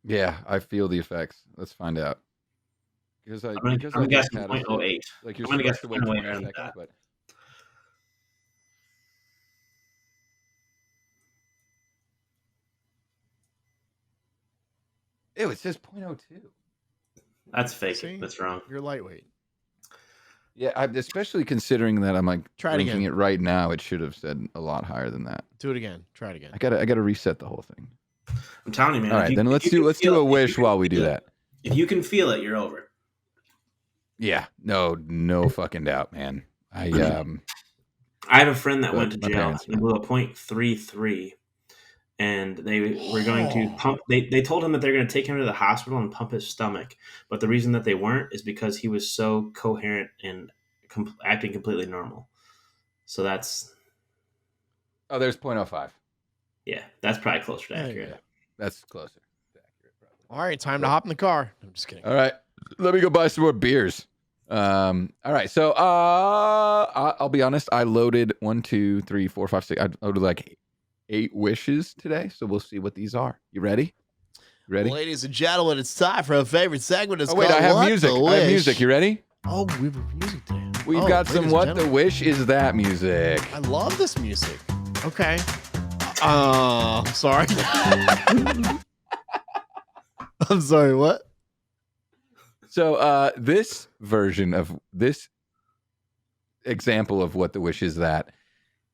Yeah, I feel the effects. Let's find out. Because I I'm just guessing had a 0.08. like you're I'm gonna guess supposed to wait 0.08 20 rather than seconds, that. but ew, it says 0.02. That's fake. See? That's wrong. You're lightweight. Yeah, especially considering that I'm like Try it drinking again. it right now. It should have said a lot higher than that. Do it again. Try it again. I gotta reset the whole thing. I'm telling you, man. All right, then let's do a wish while we do that. If you can feel it, you're over. Yeah, no fucking doubt, man. I have a friend that But went to my jail. parents He blew a .33, and they were going to pump. They told him that they're going to take him to the hospital and pump his stomach. But the reason that they weren't is because he was so coherent and acting completely normal. So that's there's 0.05. yeah, that's probably closer to There you accurate. go. That's closer to accurate, probably. All right, time to hop in the car. I'm just kidding. All right, let me go buy some more beers. All right, so I'll be honest. I loaded 1, 2, 3, 4, 5, 6. I loaded like 8 wishes today, so we'll see what these are. You ready? Ready? Ladies and gentlemen, it's time for a favorite segment. It's Oh wait, called I have What music. the I have Wish. music. You ready? Oh, we have music today. We've got some ladies and What the gentlemen. Wish is that music. I love this music. Okay. I'm sorry. I'm sorry, what? So this version of this example of What the Wish is that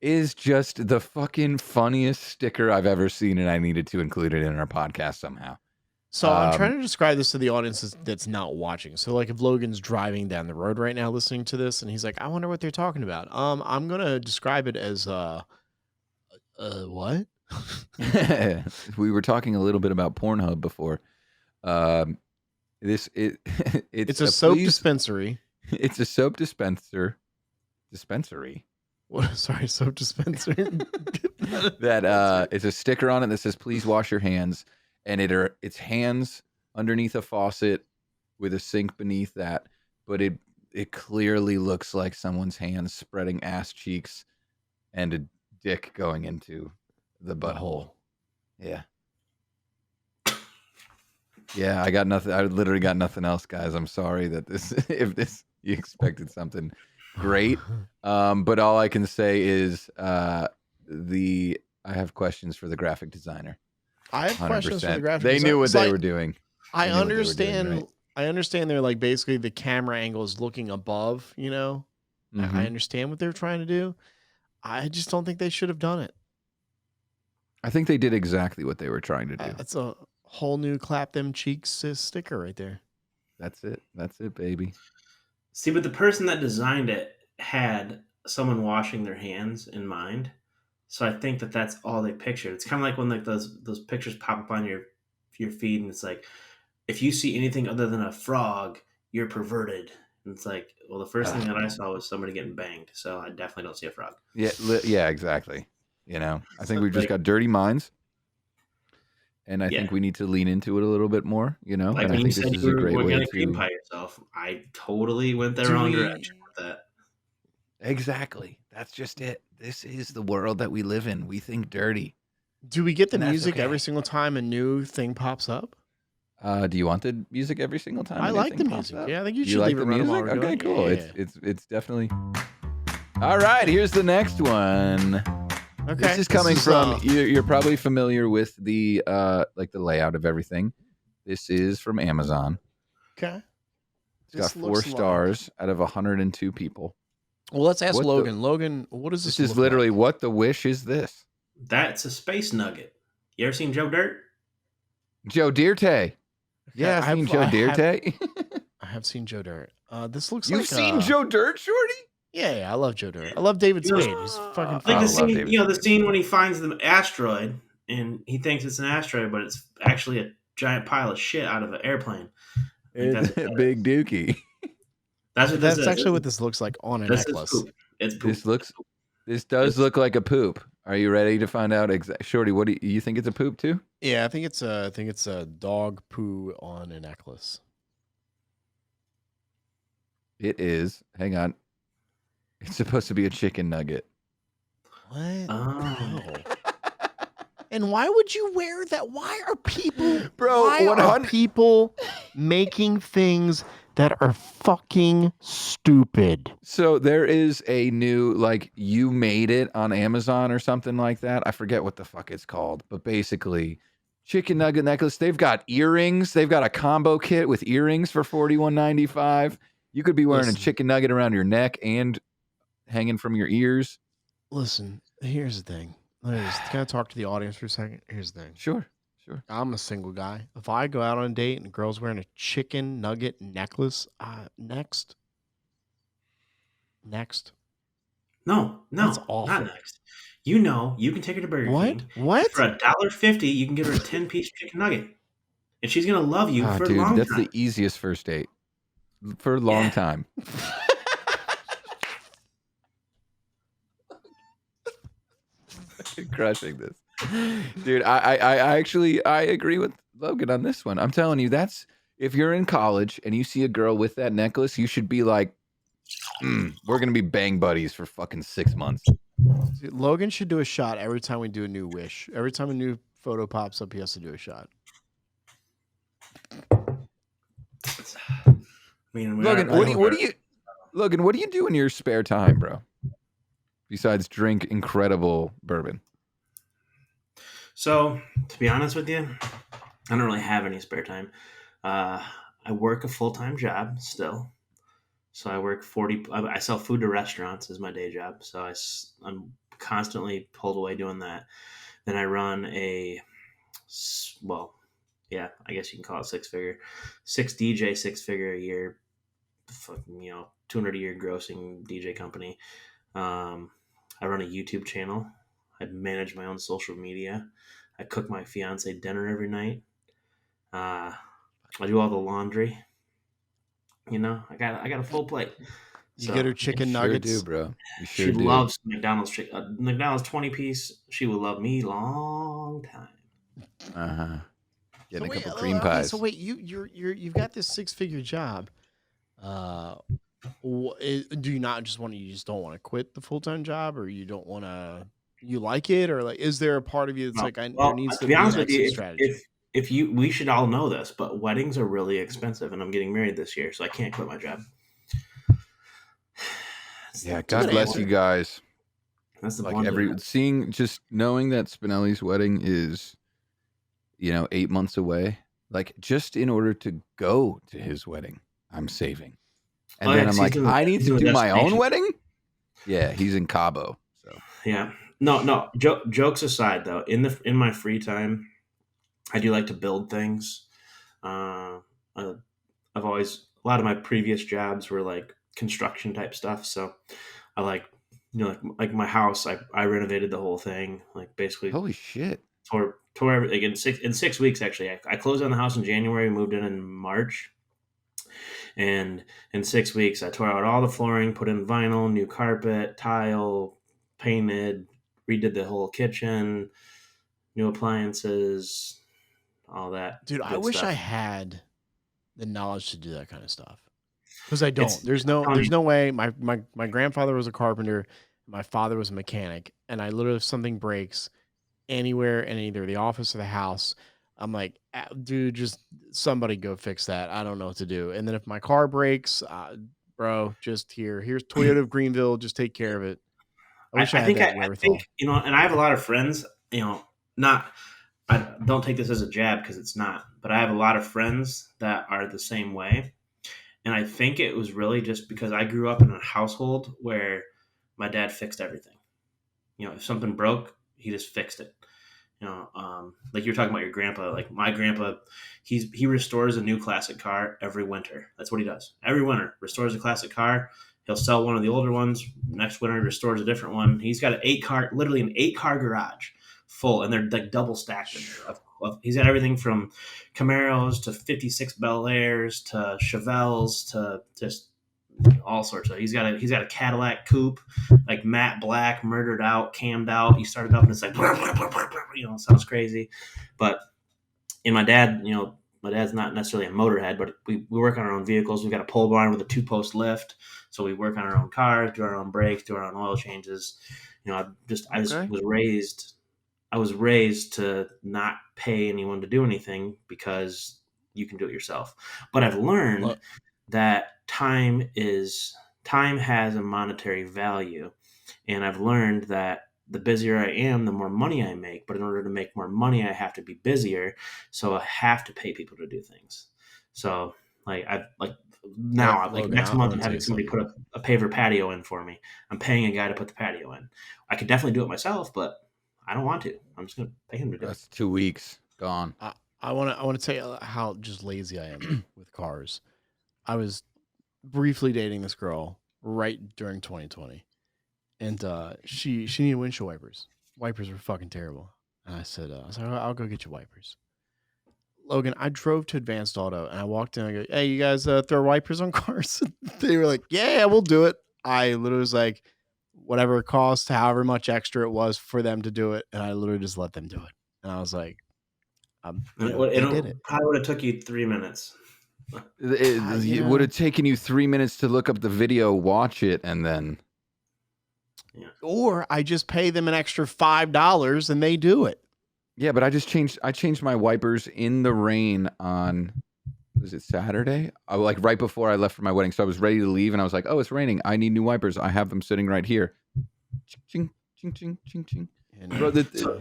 is just the fucking funniest sticker I've ever seen, and I needed to include it in our podcast somehow. So I'm trying to describe this to the audience that's not watching. So like if Logan's driving down the road right now listening to this and he's like, I wonder what they're talking about. I'm gonna describe it as what? We were talking a little bit about Pornhub before. It's It's a soap dispensary. It's a soap dispensary. What? Sorry, soap dispensary. That it's a sticker on it that says "Please wash your hands," and it's hands underneath a faucet with a sink beneath that, but it clearly looks like someone's hands spreading ass cheeks and a dick going into the butthole. Yeah. Yeah, I got nothing. I literally got nothing else, guys. I'm sorry that if you expected something great. But all I can say is I have questions for the graphic designer. I have questions for the 100%. graphic They designer. knew what So they were doing. I They knew what they were doing, understand. right? I understand they're like basically the camera angle is looking above. You know, Mhm. I understand what they're trying to do. I just don't think they should have done it. I think they did exactly what they were trying to do. That's a whole new clap them cheeks sticker right there. That's it. That's it, baby. See, but the person that designed it had someone washing their hands in mind. So I think that that's all they pictured. It's kind of like when like those pictures pop up on your feed, and it's like, if you see anything other than a frog, you're perverted. And it's like, well, the first thing that I saw was somebody getting banged, so I definitely don't see a frog. Yeah, yeah, exactly. You know, I think So, we've just like- got dirty minds, and I Yeah. think we need to lean into it a little bit more. You know, Like and I when you think said this is you a were great way going to cream to pie yourself, I totally went the Do wrong we- direction with that. exactly. That's just it. This is the world that we live in. We think dirty. Do we get the And that's music every okay. single time a new thing pops up? Do you want the music every single time? I like the anything pops music. up? Yeah, I think you You should like leave the it running while music? we're Okay, doing cool. it. Yeah, It's definitely. All right, here's the next one. yeah. Okay. This is coming is, from you're probably familiar with the like the layout of everything. This is from Amazon. okay. It's got This 4 looks like- stars out of 102 people. Well, let's ask What the- Logan. Logan, what is this? This is look literally like? what the wish is this. That's a space nugget. You ever seen Joe Dirt? Joe Dirte. Yeah, I've seen Joe Dirte. I have seen Joe Dirt. This looks You've like seen Joe Dirt, Shorty? Yeah, I love Joe Dirt. I love David You know, Spade. He's fucking I Like fun. the love scene, David you know, the Spade. scene when he finds the asteroid and he thinks it's an asteroid, but it's actually a giant pile of shit out of an airplane. I think It's that's- Big Dookie. That's what this That's is. actually what this looks like on a This is necklace. poop. It's poop. This does look like a poop. Are you ready to find out Shorty, what do you think it's a poop too? Yeah, I think it's a dog poo on a necklace. It is. Hang on. It's supposed to be a chicken nugget. What? Oh. No. And why would you wear that? Why are people Bro, people making things that are fucking stupid? So there is a new, like, you made it on Amazon or something like that. I forget what the fuck it's called, but basically, chicken nugget necklace. They've got earrings. They've got a combo kit with earrings for $41.95. You could be wearing a chicken nugget around your neck and hanging from your ears. Listen, here's the thing. Can I talk to the audience for a second? Here's the thing. Sure. I'm a single guy. If I go out on a date and a girl's wearing a chicken nugget necklace, next. No, That's awful. not next. You know, you can take her to Burger King. What? For $1.50, you can get her a 10-piece chicken nugget. And she's going to love you for a long that's time. the easiest first date for a long time. Crushing this. Dude, I actually agree with Logan on this one. I'm telling you, that's if you're in college and you see a girl with that necklace, you should be like, we're gonna be bang buddies for fucking 6 months. Dude, Logan should do a shot every time we do a new wish. Every time a new photo pops up, he has to do a shot. Logan, what do you do in your spare time, bro? Besides drink incredible bourbon. So, to be honest with you, I don't really have any spare time. I work a full-time job still. So I work I sell food to restaurants is my day job. So I'm constantly pulled away doing that. Then I run I guess you can call it six figure a year, fucking, 200 a year grossing DJ company. I run a YouTube channel. I manage my own social media. I cook my fiance dinner every night. I do all the laundry. I got a full plate. You get her chicken nuggets, do, bro. She loves McDonald's 20-piece. She will love me long time. Getting a couple cream pies. So wait, you've got this 6-figure job. Do you not just you just don't want to quit the full-time job, or you don't want to? You like it, or like, is there a part of you that's there needs to be an exit strategy? We should all know this, but weddings are really expensive, and I'm getting married this year, so I can't quit my job. Yeah, God bless you guys. That's the just knowing that Spinelli's wedding is, 8 months away. Like, just in order to go to his wedding, I'm saving, and then I'm like, I need to do my own wedding. Yeah, he's in Cabo, so yeah. No. Jokes aside, though, in my free time, I do like to build things. A lot of my previous jobs were like construction type stuff. So I like my house, I renovated the whole thing. Like, basically, holy shit. Tore everything in 6 weeks. Actually, I closed on the house in January, moved in March. And in 6 weeks, I tore out all the flooring, put in vinyl, new carpet, tile, painted, redid the whole kitchen, new appliances, all that. Dude, I wish I had the knowledge to do that kind of stuff, because I don't. There's no way. My grandfather was a carpenter. My father was a mechanic, and I literally, if something breaks anywhere in either the office or the house, I'm like, dude, just somebody go fix that. I don't know what to do. And then if my car breaks, bro, just here's Toyota of Greenville. Just take care of it. I think, and I have a lot of friends, I don't take this as a jab, because it's not, but I have a lot of friends that are the same way. And I think it was really just because I grew up in a household where my dad fixed everything. If something broke, he just fixed it. Like you're talking about your grandpa, like my grandpa, he restores a new classic car every winter. That's what he does. Every winter, restores a classic car. He'll sell one of the older ones. Next winter, restores a different one. He's got an 8-car garage full, and they're like double stacked in there. He's got everything from Camaros to 56 Bel Airs to Chevelles to just all sorts of. He's got a Cadillac coupe, like matte black, murdered out, cammed out. You start it up and it's like, it sounds crazy. But my dad's not necessarily a motorhead, but we work on our own vehicles. We've got a pole barn with a 2-post lift, so we work on our own cars, do our own brakes, do our own oil changes. I was raised to not pay anyone to do anything because you can do it yourself. But I've learned that time has a monetary value, and I've learned that the busier I am, the more money I make. But in order to make more money, I have to be busier, so I have to pay people to do things. So next month I'm having somebody put a paver patio in for me. I'm paying a guy to put the patio in. I could definitely do it myself, but I don't want to. I'm just going to pay him to do it. That's 2 weeks gone. I want to tell you how just lazy I am with cars. I was briefly dating this girl right during 2020, and she needed windshield wipers. Wipers were fucking terrible. And I said, I'll go get you wipers. Logan, I drove to Advanced Auto and I walked in. I go, hey, you guys throw wipers on cars? They were like, yeah, we'll do it. I literally was like, whatever it cost, however much extra it was for them to do it, and I literally just let them do it. And I was like, they did it. Probably would have took you 3 minutes. It would have taken you 3 minutes to look up the video, watch it, and then. Yeah. Or I just pay them an extra $5 and they do it. Yeah, but I changed my wipers in the rain on, was it Saturday? Right before I left for my wedding. So I was ready to leave and I was like, oh, it's raining. I need new wipers. I have them sitting right here. Ching, ching, ching, ching, ching. Bro,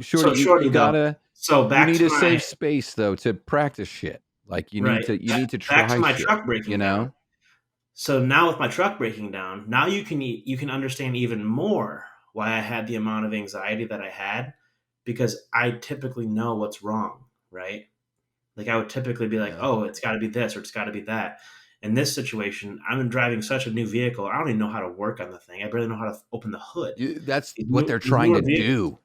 Shorty, you gotta. So back you need to to save space though to practice shit. Like you need to try. Back to my shit, truck breaking down. So now with my truck breaking down, now you can understand even more why I had the amount of anxiety that I had, because I typically know what's wrong, right? Like I would typically be like, oh, it's got to be this or it's got to be that. In this situation, I'm driving such a new vehicle. I don't even know how to work on the thing. I barely know how to open the hood. That's what they're trying to do.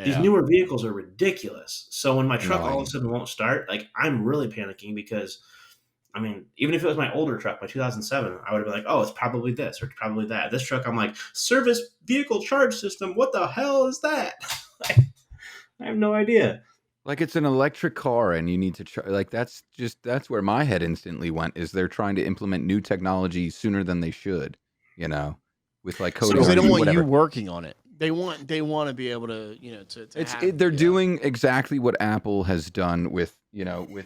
These newer vehicles are ridiculous. So when my truck all of a sudden won't start, like I'm really panicking because, I mean, even if it was my older truck, my 2007, I would have been like, oh, it's probably this or it's probably that. This truck, I'm like, service vehicle charge system. What the hell is that? I have no idea. Like it's an electric car and you need to try, like that's where my head instantly went, is they're trying to implement new technology sooner than they should, with like coding. So they don't want you working on it. They want to be able to, they're doing exactly what Apple has done with the laptops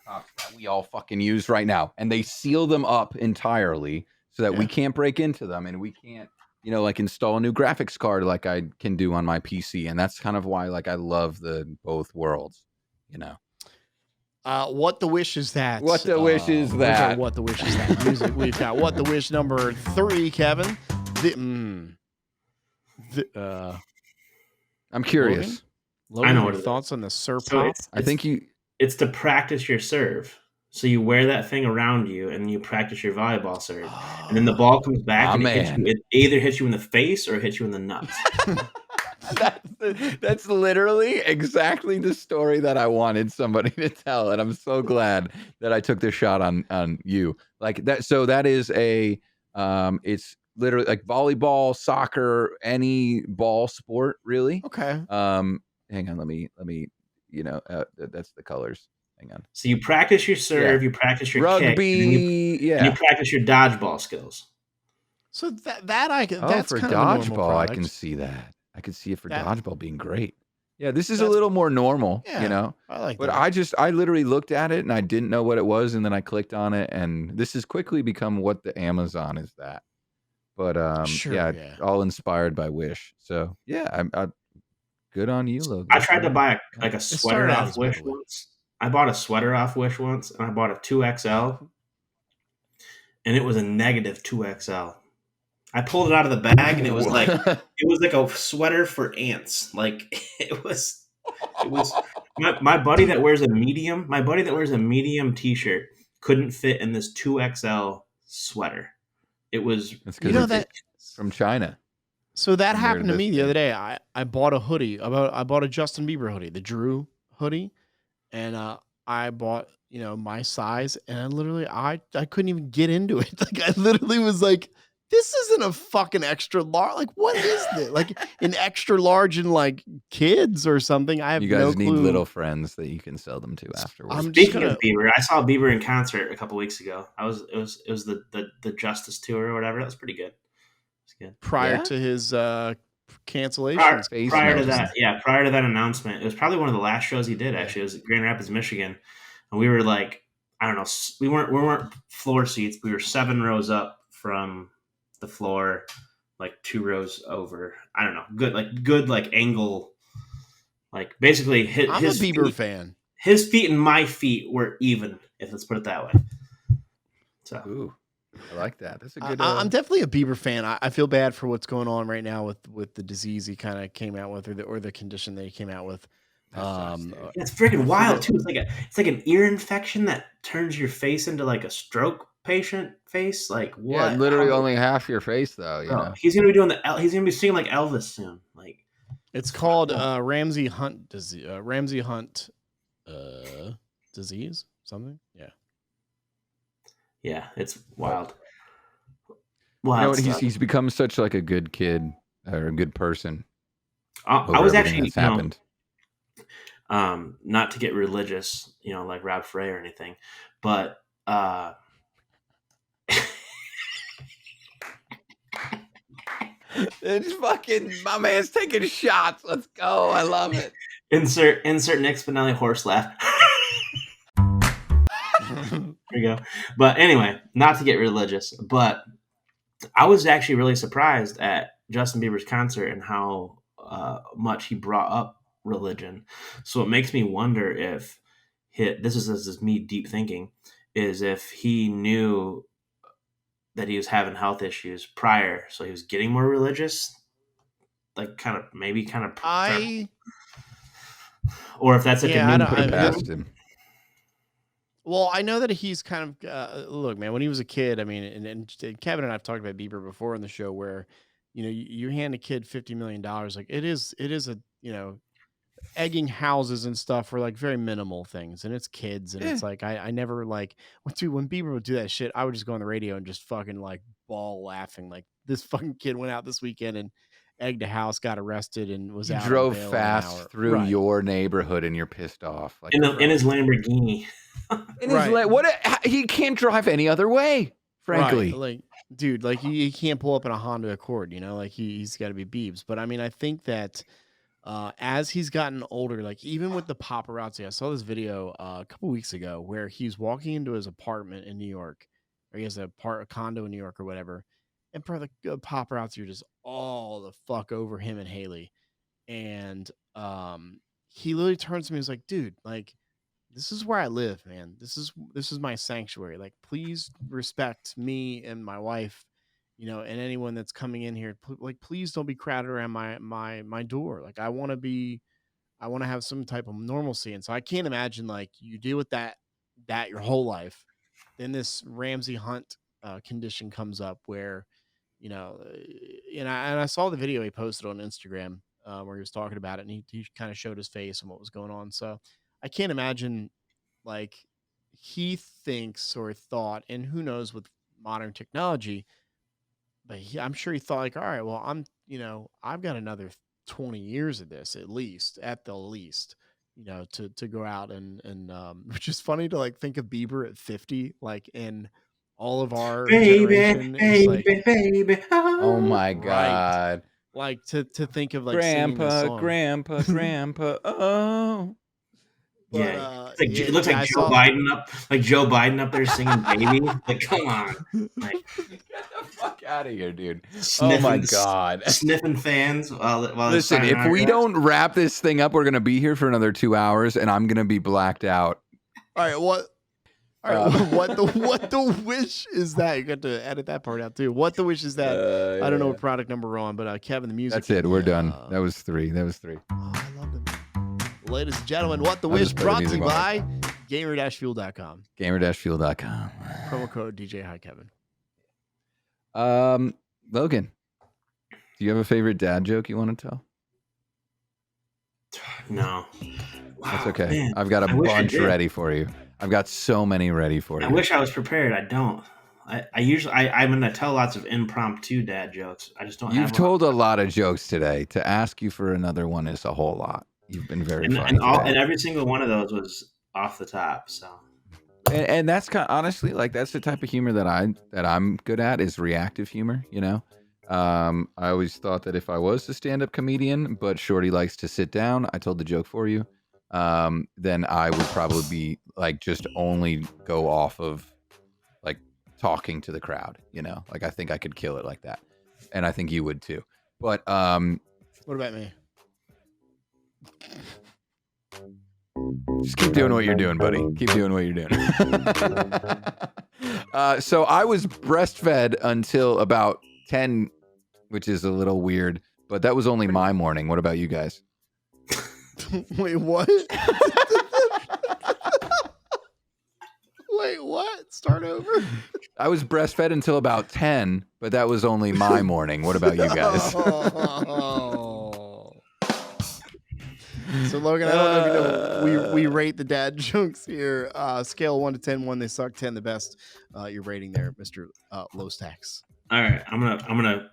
that we all fucking use right now. And they seal them up entirely so that we can't break into them and we can't, like install a new graphics card like I can do on my PC. And that's kind of why I love the both worlds, What the Wish is that? What the Wish is that? What the Wish is that? Music. We've got What the Wish number 3, Kevin. I'm curious. Logan, I know what thoughts on the Sir Pop? I think it's to practice your serve. So you wear that thing around you and you practice your volleyball serve. And then the ball comes back and it either hits you in the face or it hits you in the nuts. That's literally exactly the story that I wanted somebody to tell. And I'm so glad that I took this shot on you. Like that. So that is it's literally like volleyball, soccer, any ball sport, really. Okay. Hang on. Let me, that's the colors. Hang on. So you practice your serve, you practice your rugby, kick, and you practice your dodgeball skills. So that's for kind dodgeball, I can see that. I can see it for dodgeball being great. Yeah, this is a little more normal, I like but that. I literally looked at it and I didn't know what it was, and then I clicked on it, and this has quickly become what the Amazon is that. But all inspired by Wish. So I good on you, Logan. I tried to buy a sweater off Wish once. I bought a sweater off Wish once, and I bought a 2XL, and it was a negative 2XL. I pulled it out of the bag, and it was like a sweater for ants. Like it was my buddy that wears a medium. My buddy that wears a medium T-shirt couldn't fit in this 2XL sweater. It was that from China. So that happened to me the other day. I bought a hoodie. I bought a Justin Bieber hoodie, the Drew hoodie. And I I bought, my size, and I couldn't even get into it. Like I literally was like, this isn't a fucking extra large. Like, what is this? Like an extra large in like kids or something. I have You no guys need clue. little friends that you can sell them to afterwards. I'm just Speaking of gonna Bieber, I saw Bieber in concert a couple weeks ago. It was the Justice tour or whatever. That was pretty good. It's good. prior Yeah? to his Prior, cancellations. Face prior to melting. that, yeah, prior to that announcement, it was probably one of the last shows he did. Yeah. Actually, it was Grand Rapids, Michigan, and we were like, I don't know, we weren't floor seats. We were 7 rows up from the floor, like 2 rows over. I don't know, good like angle, like basically his I'm a his Bieber feet, fan. his feet and my feet were even. If let's put it that way. So Ooh, I like that. That's a good. I'm definitely a Bieber fan. I feel bad for what's going on right now with the disease he kind of came out with, or the condition that he came out with. That sucks, dude. yeah, it's freaking I wild forget. too. It's like an ear infection that turns your face into like a stroke patient face. Like Yeah, what? literally only half your face though. You Bro, know. he's gonna be doing he's gonna be singing like Elvis soon. Like It's called Ramsey Hunt disease. Ramsey Hunt disease, something. Yeah. yeah, it's wild. You Wild know what? stuff. He's become such like a good kid or a good person. I over was everything actually that's happened. Not to get religious, like Rob Frey or anything, but It's fucking my man's taking shots. Let's go. I love it. insert Nick Spinelli horse laugh. There you go. But anyway, not to get religious, but I was actually really surprised at Justin Bieber's concert and how much he brought up religion. So it makes me wonder if this is me deep thinking, is if he knew that he was having health issues prior, so he was getting more religious, like kind of or if that's like Yeah, a I new don't- Put it I- past him. Well, I know that he's kind of look, man. When he was a kid, I mean, and Kevin and I've talked about Bieber before in the show, where you hand a kid $50 million, like it is a egging houses and stuff for like very minimal things, and it's kids, and it's like I never like when Bieber would do that shit, I would just go on the radio and just fucking like bawl laughing, like this fucking kid went out this weekend and egged a house, got arrested, and was He out drove on bail fast through right. your neighborhood, and you're pissed off. Like in his Lamborghini. in Right. his he can't drive any other way. Frankly, Right. Like, dude, like he can't pull up in a Honda Accord, like he's got to be Biebs. But I mean, I think that as he's gotten older, like even with the paparazzi, I saw this video a couple weeks ago where he's walking into his apartment in New York, or he has a condo in New York or whatever, and the paparazzi are just all the fuck over him and Haley, and he literally turns to me and is like, dude, like, this is where I live, man. This is my sanctuary. Like, please respect me and my wife, and anyone that's coming in here. Like, please don't be crowded around my door. Like, I want to have some type of normalcy. And so I can't imagine like you deal with that your whole life. Then this Ramsey Hunt condition comes up where, and I saw the video he posted on Instagram where he was talking about it, and he kind of showed his face and what was going on. So I can't imagine like he thinks or thought, and who knows with modern technology, but I'm sure he thought like, all right, well, I've got another 20 years of this at the least, to go out and which is funny to like think of Bieber at 50, like in all of our generation. It's like, Baby. oh my right. god, Like to think of like singing this grandpa, song. grandpa. Oh, But Yeah, it looks like Joe Biden up there singing "Baby." Like, come on, like get the fuck out of here, dude. Oh sniffing, my god. sniffing fans while Listen, if we don't wrap this thing up, we're gonna be here for another 2 hours, and I'm gonna be blacked out. All right, what? All right, what the wish is that? You got to edit that part out too. What the wish is that? I don't know what product number we're on, but Kevin, the music. That's it. We're done. That was three. Oh, I love them. Ladies and gentlemen, what the I'll wish just play the brought to music you one more by gamer-fuel.com. Gamer-fuel.com. Promo code DJ Hi Kevin. Logan, do you have a favorite dad joke you want to tell? No. That's Wow, okay. man. I've got a I wish I bunch did. ready for you. I've got so many ready for I you. wish I was prepared. I don't. I'm gonna tell lots of impromptu dad jokes. I just don't You've have a lot. told a lot of jokes today. To ask you for another one is a whole lot. You've been very funny And today. every single one of those was off the top. So And that's kind of, honestly, like, that's the type of humor that I'm good at, is reactive humor. I always thought that if I was a stand-up comedian, but Shorty likes to sit down, I told the joke for you, then I would probably be like just only go off of like talking to the crowd. Like, I think I could kill it like that, and I think you would too. But What about me? just keep doing what you're doing, buddy. Keep doing what you're doing. So I was breastfed until about 10, which is a little weird, but that was only my morning. What about you guys? Wait, what? Wait, what? Start over? I was breastfed until about 10, but that was only my morning. What about you guys? So Logan, I don't know if you know, we rate the dad jokes here. Scale 1 to 10, 1 they suck, 10 the best. Your rating there, Mr. LoStax. all right, I'm gonna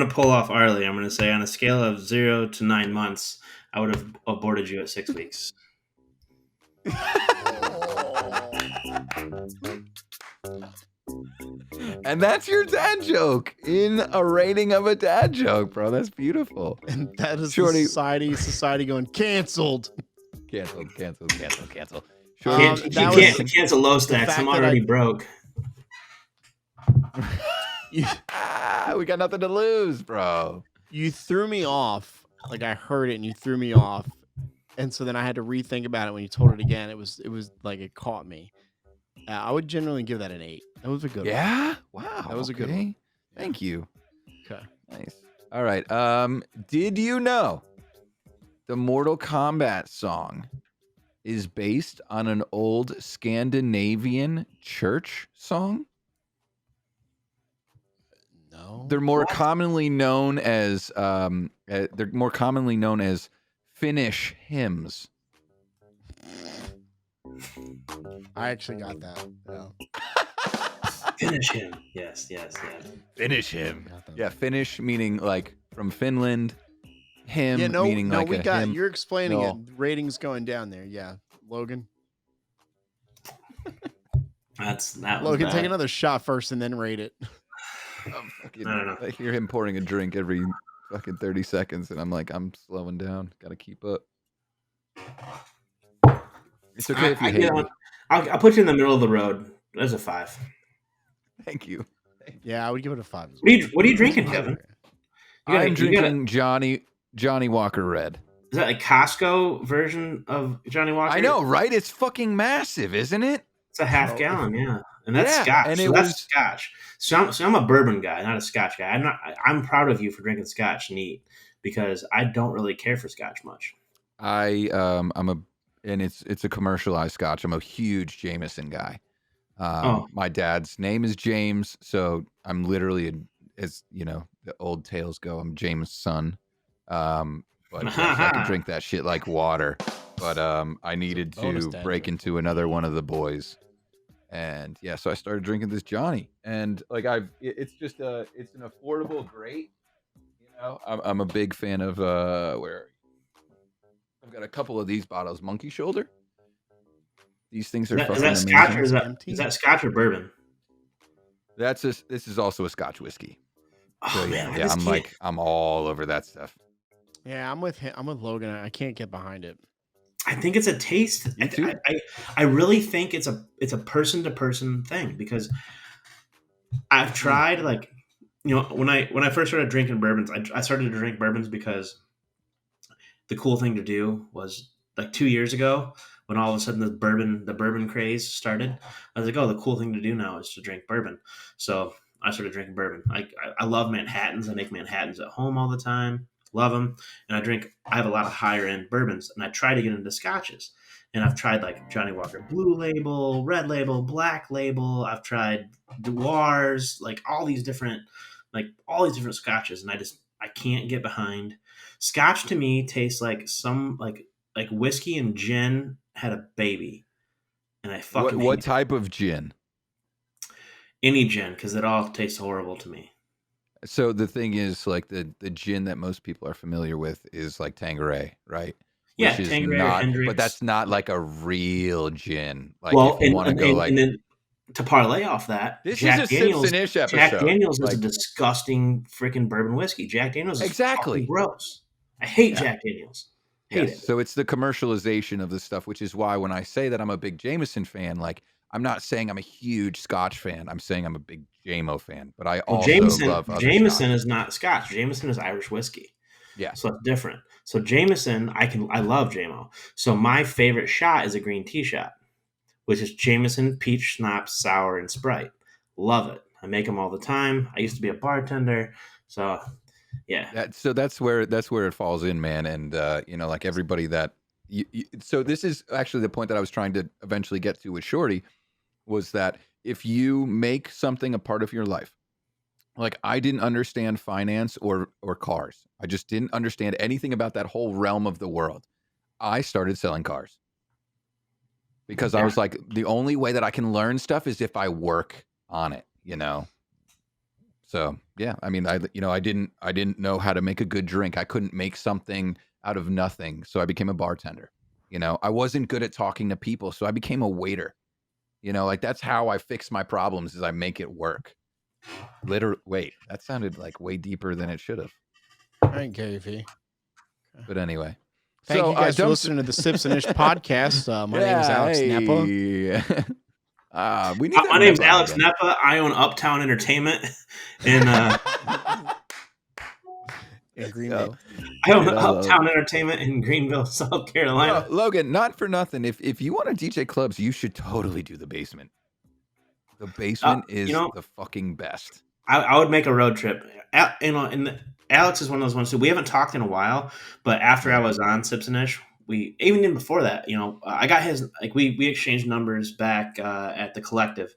pull off Arlie. I'm gonna say on a scale of 0 to 9 months, I would have aborted you at 6 weeks. And that's your dad joke in a rating of a dad joke, bro. That's beautiful. And that is Shorty. society going canceled. Cancel. That You was- can't cancel the LoStax. fact I'm that already broke. We got nothing to lose, bro. You threw me off. Like, I heard it and you threw me off. And so then I had to rethink about it when you told it again. It was like it caught me. I would generally give that an 8. That was a good one. Yeah? Wow. That was a good okay. one. Thank you. Okay. Nice. All right. Did you know the Mortal Kombat song is based on an old Scandinavian church song? No. They're more commonly known as Finnish hymns. I actually got that. Yeah. Finish him. Yes. Finish him. Got that. Yeah, Finnish meaning like from Finland. Him meaning like we a got hymn. you're explaining No. it. Ratings going down there. Yeah. Logan. That was Logan, bad. take another shot first and then rate it. I hear him pouring a drink every fucking 30 seconds, and I'm like, I'm slowing down. Got to keep up. It's okay if you hate me. I'll put you in the middle of the road. That's a 5. Thank you. Yeah, I would give it a 5 as What are you drinking, Kevin? I'm drinking Johnny Walker Red. Is that a Costco version of Johnny Walker? I know, right? It's fucking massive, isn't it? It's a half gallon, yeah. And that's Yeah, Scotch. and So it that's was- Scotch. So I'm a bourbon guy, not a Scotch guy. I'm proud of you for drinking Scotch neat because I don't really care for Scotch much. It's a commercialized Scotch. I'm a huge Jameson guy. My dad's name is James, so I'm literally, as you know, the old tales go, I'm James' son. But I can drink that shit like water. But I needed bonus to dad break joke. into another one of the boys, and yeah, so I started drinking this Johnny, and like it's an affordable, great. I'm a big fan of I've got a couple of these bottles, Monkey Shoulder. These things are Is fucking that Scotch or amazing. is that Scotch or bourbon? This is also a Scotch whiskey. So Oh, man, I yeah, just can't- I'm all over that stuff. Yeah, I'm with him. I'm with Logan. I can't get behind it. I think it's a taste. Me too. I really think it's a person to person thing because I've tried when I first started drinking bourbons, I started to drink bourbons because the cool thing to do was like 2 years ago when all of a sudden the bourbon craze started. I was like, oh, the cool thing to do now is to drink bourbon. So I started drinking bourbon. I love Manhattans. I make Manhattans at home all the time. Love them. And I have a lot of higher end bourbons and I try to get into scotches. And I've tried like Johnny Walker Blue Label, Red Label, Black Label. I've tried Dewars, like all these different scotches. And I can't get behind. Scotch to me tastes like like whiskey and gin had a baby, and I fucking What hate type of gin? any gin because it all tastes horrible to me. So the thing is, like the gin that most people are familiar with is like Tanqueray, right? Yeah, Which is Tanqueray or not, but Hendrix. that's not like a real gin. Like Well, if you want to go like, and then to parlay off that, this is a Sips and Ish Jack episode. Daniels is a Like disgusting freaking bourbon whiskey. Jack Daniels is fucking exactly. gross. I hate Yeah. Jack Daniels. Hate Yes. it. So it's the commercialization of the stuff, which is why when I say that I'm a big Jameson fan, like I'm not saying I'm a huge Scotch fan. I'm saying I'm a big JMO fan, but I Well, also love other Jameson Scotch. is not Scotch. Jameson is Irish whiskey. Yeah. So it's different. So Jameson, I love JMO. So my favorite shot is a green tea shot, which is Jameson, peach schnapps, sour, and Sprite. Love it. I make them all the time. I used to be a bartender, so yeah. So that's where it falls in, man. And like everybody that so this is actually the point that I was trying to eventually get to with Shorty was that if you make something a part of your life, like I didn't understand finance or cars. I just didn't understand anything about that whole realm of the world. I started selling cars because I was like, the only way that I can learn stuff is if I work on it, So yeah, I mean, I didn't know how to make a good drink. I couldn't make something out of nothing, so I became a bartender. I wasn't good at talking to people, so I became a waiter. Like that's how I fix my problems is I make it work. Wait, that sounded like way deeper than it should have. All right, Gary V. But anyway. Thank so you guys for listening to the Sips and Ish podcast. My name is Alex Neppa. We need My name's Neppa Alex again. Neppa. I own Uptown Entertainment in Greenville. I own Uptown Entertainment in Greenville, South Carolina. Logan, not for nothing. If you want to DJ clubs, you should totally do the basement. The basement is the fucking best. I would make a road trip. And Alex is one of those ones too. We haven't talked in a while, but after I was on Sips and Ish, we even before that, I got his we exchanged numbers back at the Collective,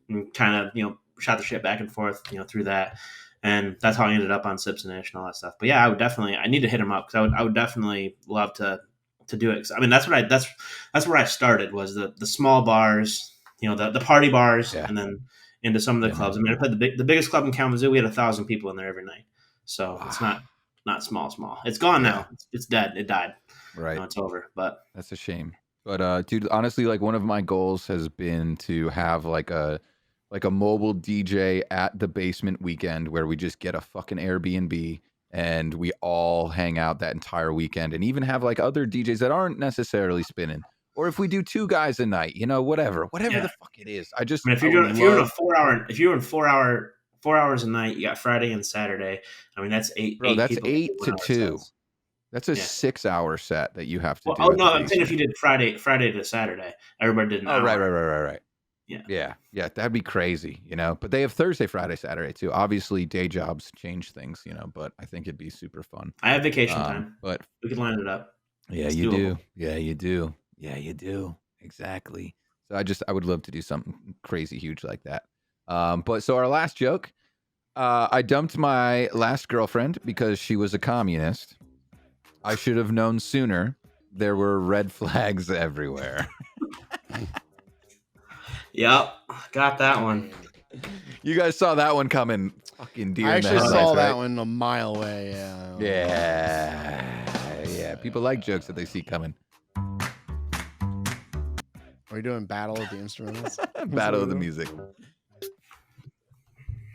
and kind of shot the shit back and forth through that, and that's how I ended up on Sips and Ish and all that stuff. But yeah, I need to hit him up because I would definitely love to do it. I mean, that's where I started was the small bars. The party bars, and then into some of the clubs. I mean, I played the biggest club in Kalamazoo. We had 1,000 people in there every night. So It's not small. It's gone now. It's dead. It died. Right. It's over. But that's a shame. But dude, honestly, like one of my goals has been to have like a mobile DJ at the basement weekend where we just get a fucking Airbnb and we all hang out that entire weekend, and even have like other DJs that aren't necessarily spinning. Or if we do 2 guys a night, whatever the fuck it is. I mean, if you're in 4 hours a night, you got Friday and Saturday. I mean, that's 8. Bro, that's people 8 to 2. Sets. That's a 6-hour set that you have to do. Oh no, I'm saying if you did Friday to Saturday, everybody did an hour. Right. Yeah, that'd be crazy, But they have Thursday, Friday, Saturday too. Obviously, day jobs change things, But I think it'd be super fun. I have vacation time, but we could line it up. Yeah, you do. Yeah, you do. Yeah, you do. Exactly. So I would love to do something crazy huge like that. But so our last joke, I dumped my last girlfriend because she was a communist. I should have known sooner. There were red flags everywhere. Yep, got that one. You guys saw that one coming. Fucking deer. I actually saw that right? one a mile away. Yeah. People like jokes that they see coming. Are we doing Battle of the Instrumentals? Battle of the Music.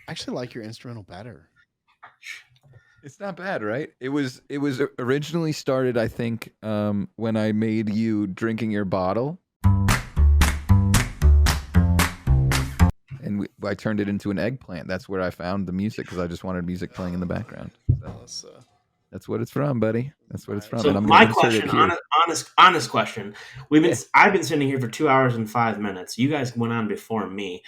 I actually like your instrumental better. It's not bad, right? It was originally started, I think, when I made you drinking your bottle. And I turned it into an eggplant. That's where I found the music because I just wanted music playing in the background. So that's what it's from, buddy. That's what it's from. So and I'm my gonna insert question, honest question. I've been sitting here for 2 hours and 5 minutes. You guys went on before me.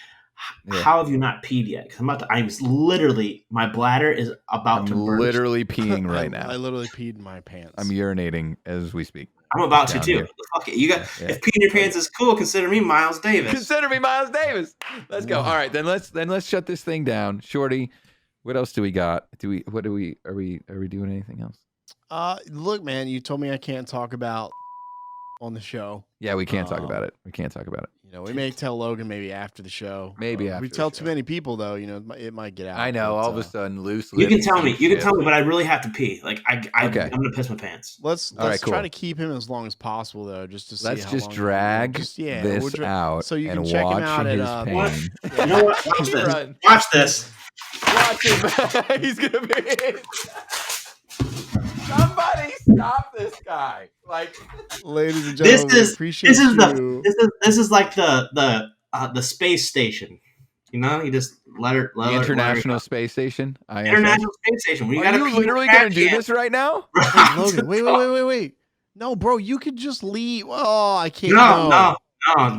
How have you not peed yet? Because I'm literally, my bladder is about to burst. I'm literally peeing right now. I literally peed in my pants. I'm urinating as we speak. I'm about to too. Fuck it. You got if peeing in your pants is cool, consider me Miles Davis. Consider me Miles Davis. Let's go. All right, then let's shut this thing down. Shorty, what else do we got? Are we doing anything else? Look, man, you told me I can't talk about on the show. Yeah, we can't talk about it. We can't talk about it. You know, we may tell Logan maybe after the show. Maybe after we the tell show. too many people though. You know, it might get out. I know. but, All of a sudden, loose. You can tell me. You can shit. tell me, but I really have to pee. Like Okay. I'm gonna piss my pants. Let's right, try cool. to keep him as long as possible though, just to see. Let's how just long drag we'll this out so you can and check him watch out his at pain. You know what? Watch this. Run. Watch this. Watch him. He's gonna be. Somebody stop this guy! Like, ladies and gentlemen, This is appreciate this is you. this is like the space station. You know, you just let her. the International Space Station. ISS. International Space Station. Where you Are gotta you pee literally your gonna do trash this right now? Hey, Logan, wait. No, bro, you could just leave. Oh, I can't. No. Oh my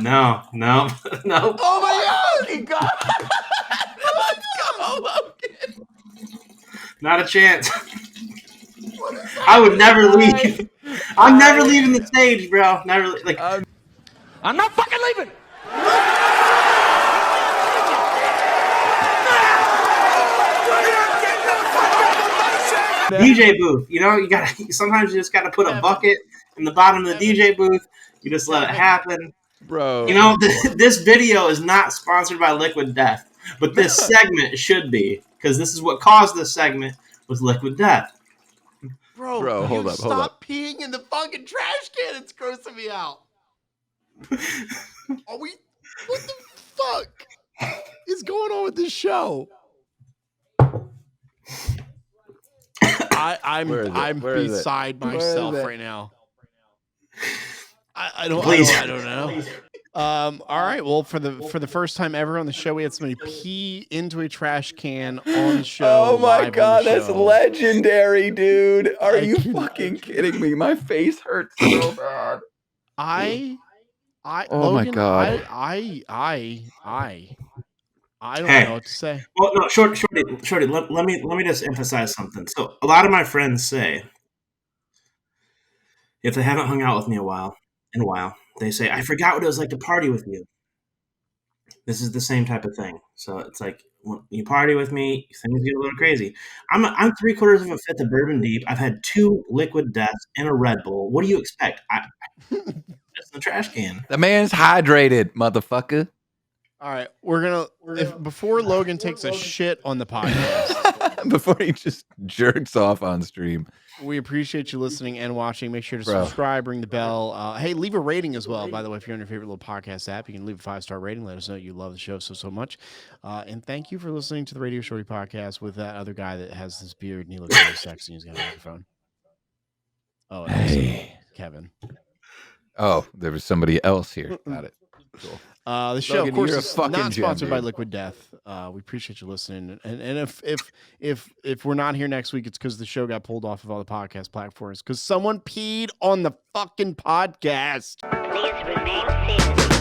God! He got it. Let's go, Logan. Not a chance. I would never leave. I'm never leaving the stage, bro. Never. Like I'm not fucking leaving. DJ booth. You know, sometimes you just gotta put a bucket in the bottom of the DJ booth. You just let it happen. Bro. You know, this video is not sponsored by Liquid Death, but this segment should be, because this is what caused this segment with Liquid Death. Bro, hold up. Stop peeing in the fucking trash can. It's grossing me out. Are we? What the fuck is going on with this show? I'm beside myself right now. I don't know. All right. Well, for the first time ever on the show, we had somebody pee into a trash can on the show. Oh my live God, on the that's show. legendary, dude. Are you fucking kidding me? My face hurts so bad. Oh Logan, my God. I don't know what to say. Well, no, Shorty. Let me just emphasize something. So, a lot of my friends say, if they haven't hung out with me in a while, they say, "I forgot what it was like to party with you." This is the same type of thing. So it's like when you party with me, things get a little crazy. I'm 3/4 of a fifth of bourbon deep. I've had 2 Liquid Deaths and a Red Bull. What do you expect? It's the trash can. The man's hydrated, motherfucker. All right, before Logan takes a shit on the podcast, Before he just jerks off on stream. we appreciate you listening and watching. Make sure to subscribe, ring the bell. Hey, leave a rating as well. By the way, if you're on your favorite little podcast app, you can leave a 5-star rating. Let us know you love the show so much. And thank you for listening to the Radio Shorty podcast with that other guy that has this beard and he looks really sexy. He's got a microphone. Oh, Hey. Kevin. Oh, there was somebody else here. Got it. Cool. The show, Logan, of course, you're a is fucking not sponsored gem, by dude. Liquid Death. We appreciate you listening. And if we're not here next week, it's because the show got pulled off of all the podcast platforms because someone peed on the fucking podcast. Please remain seated.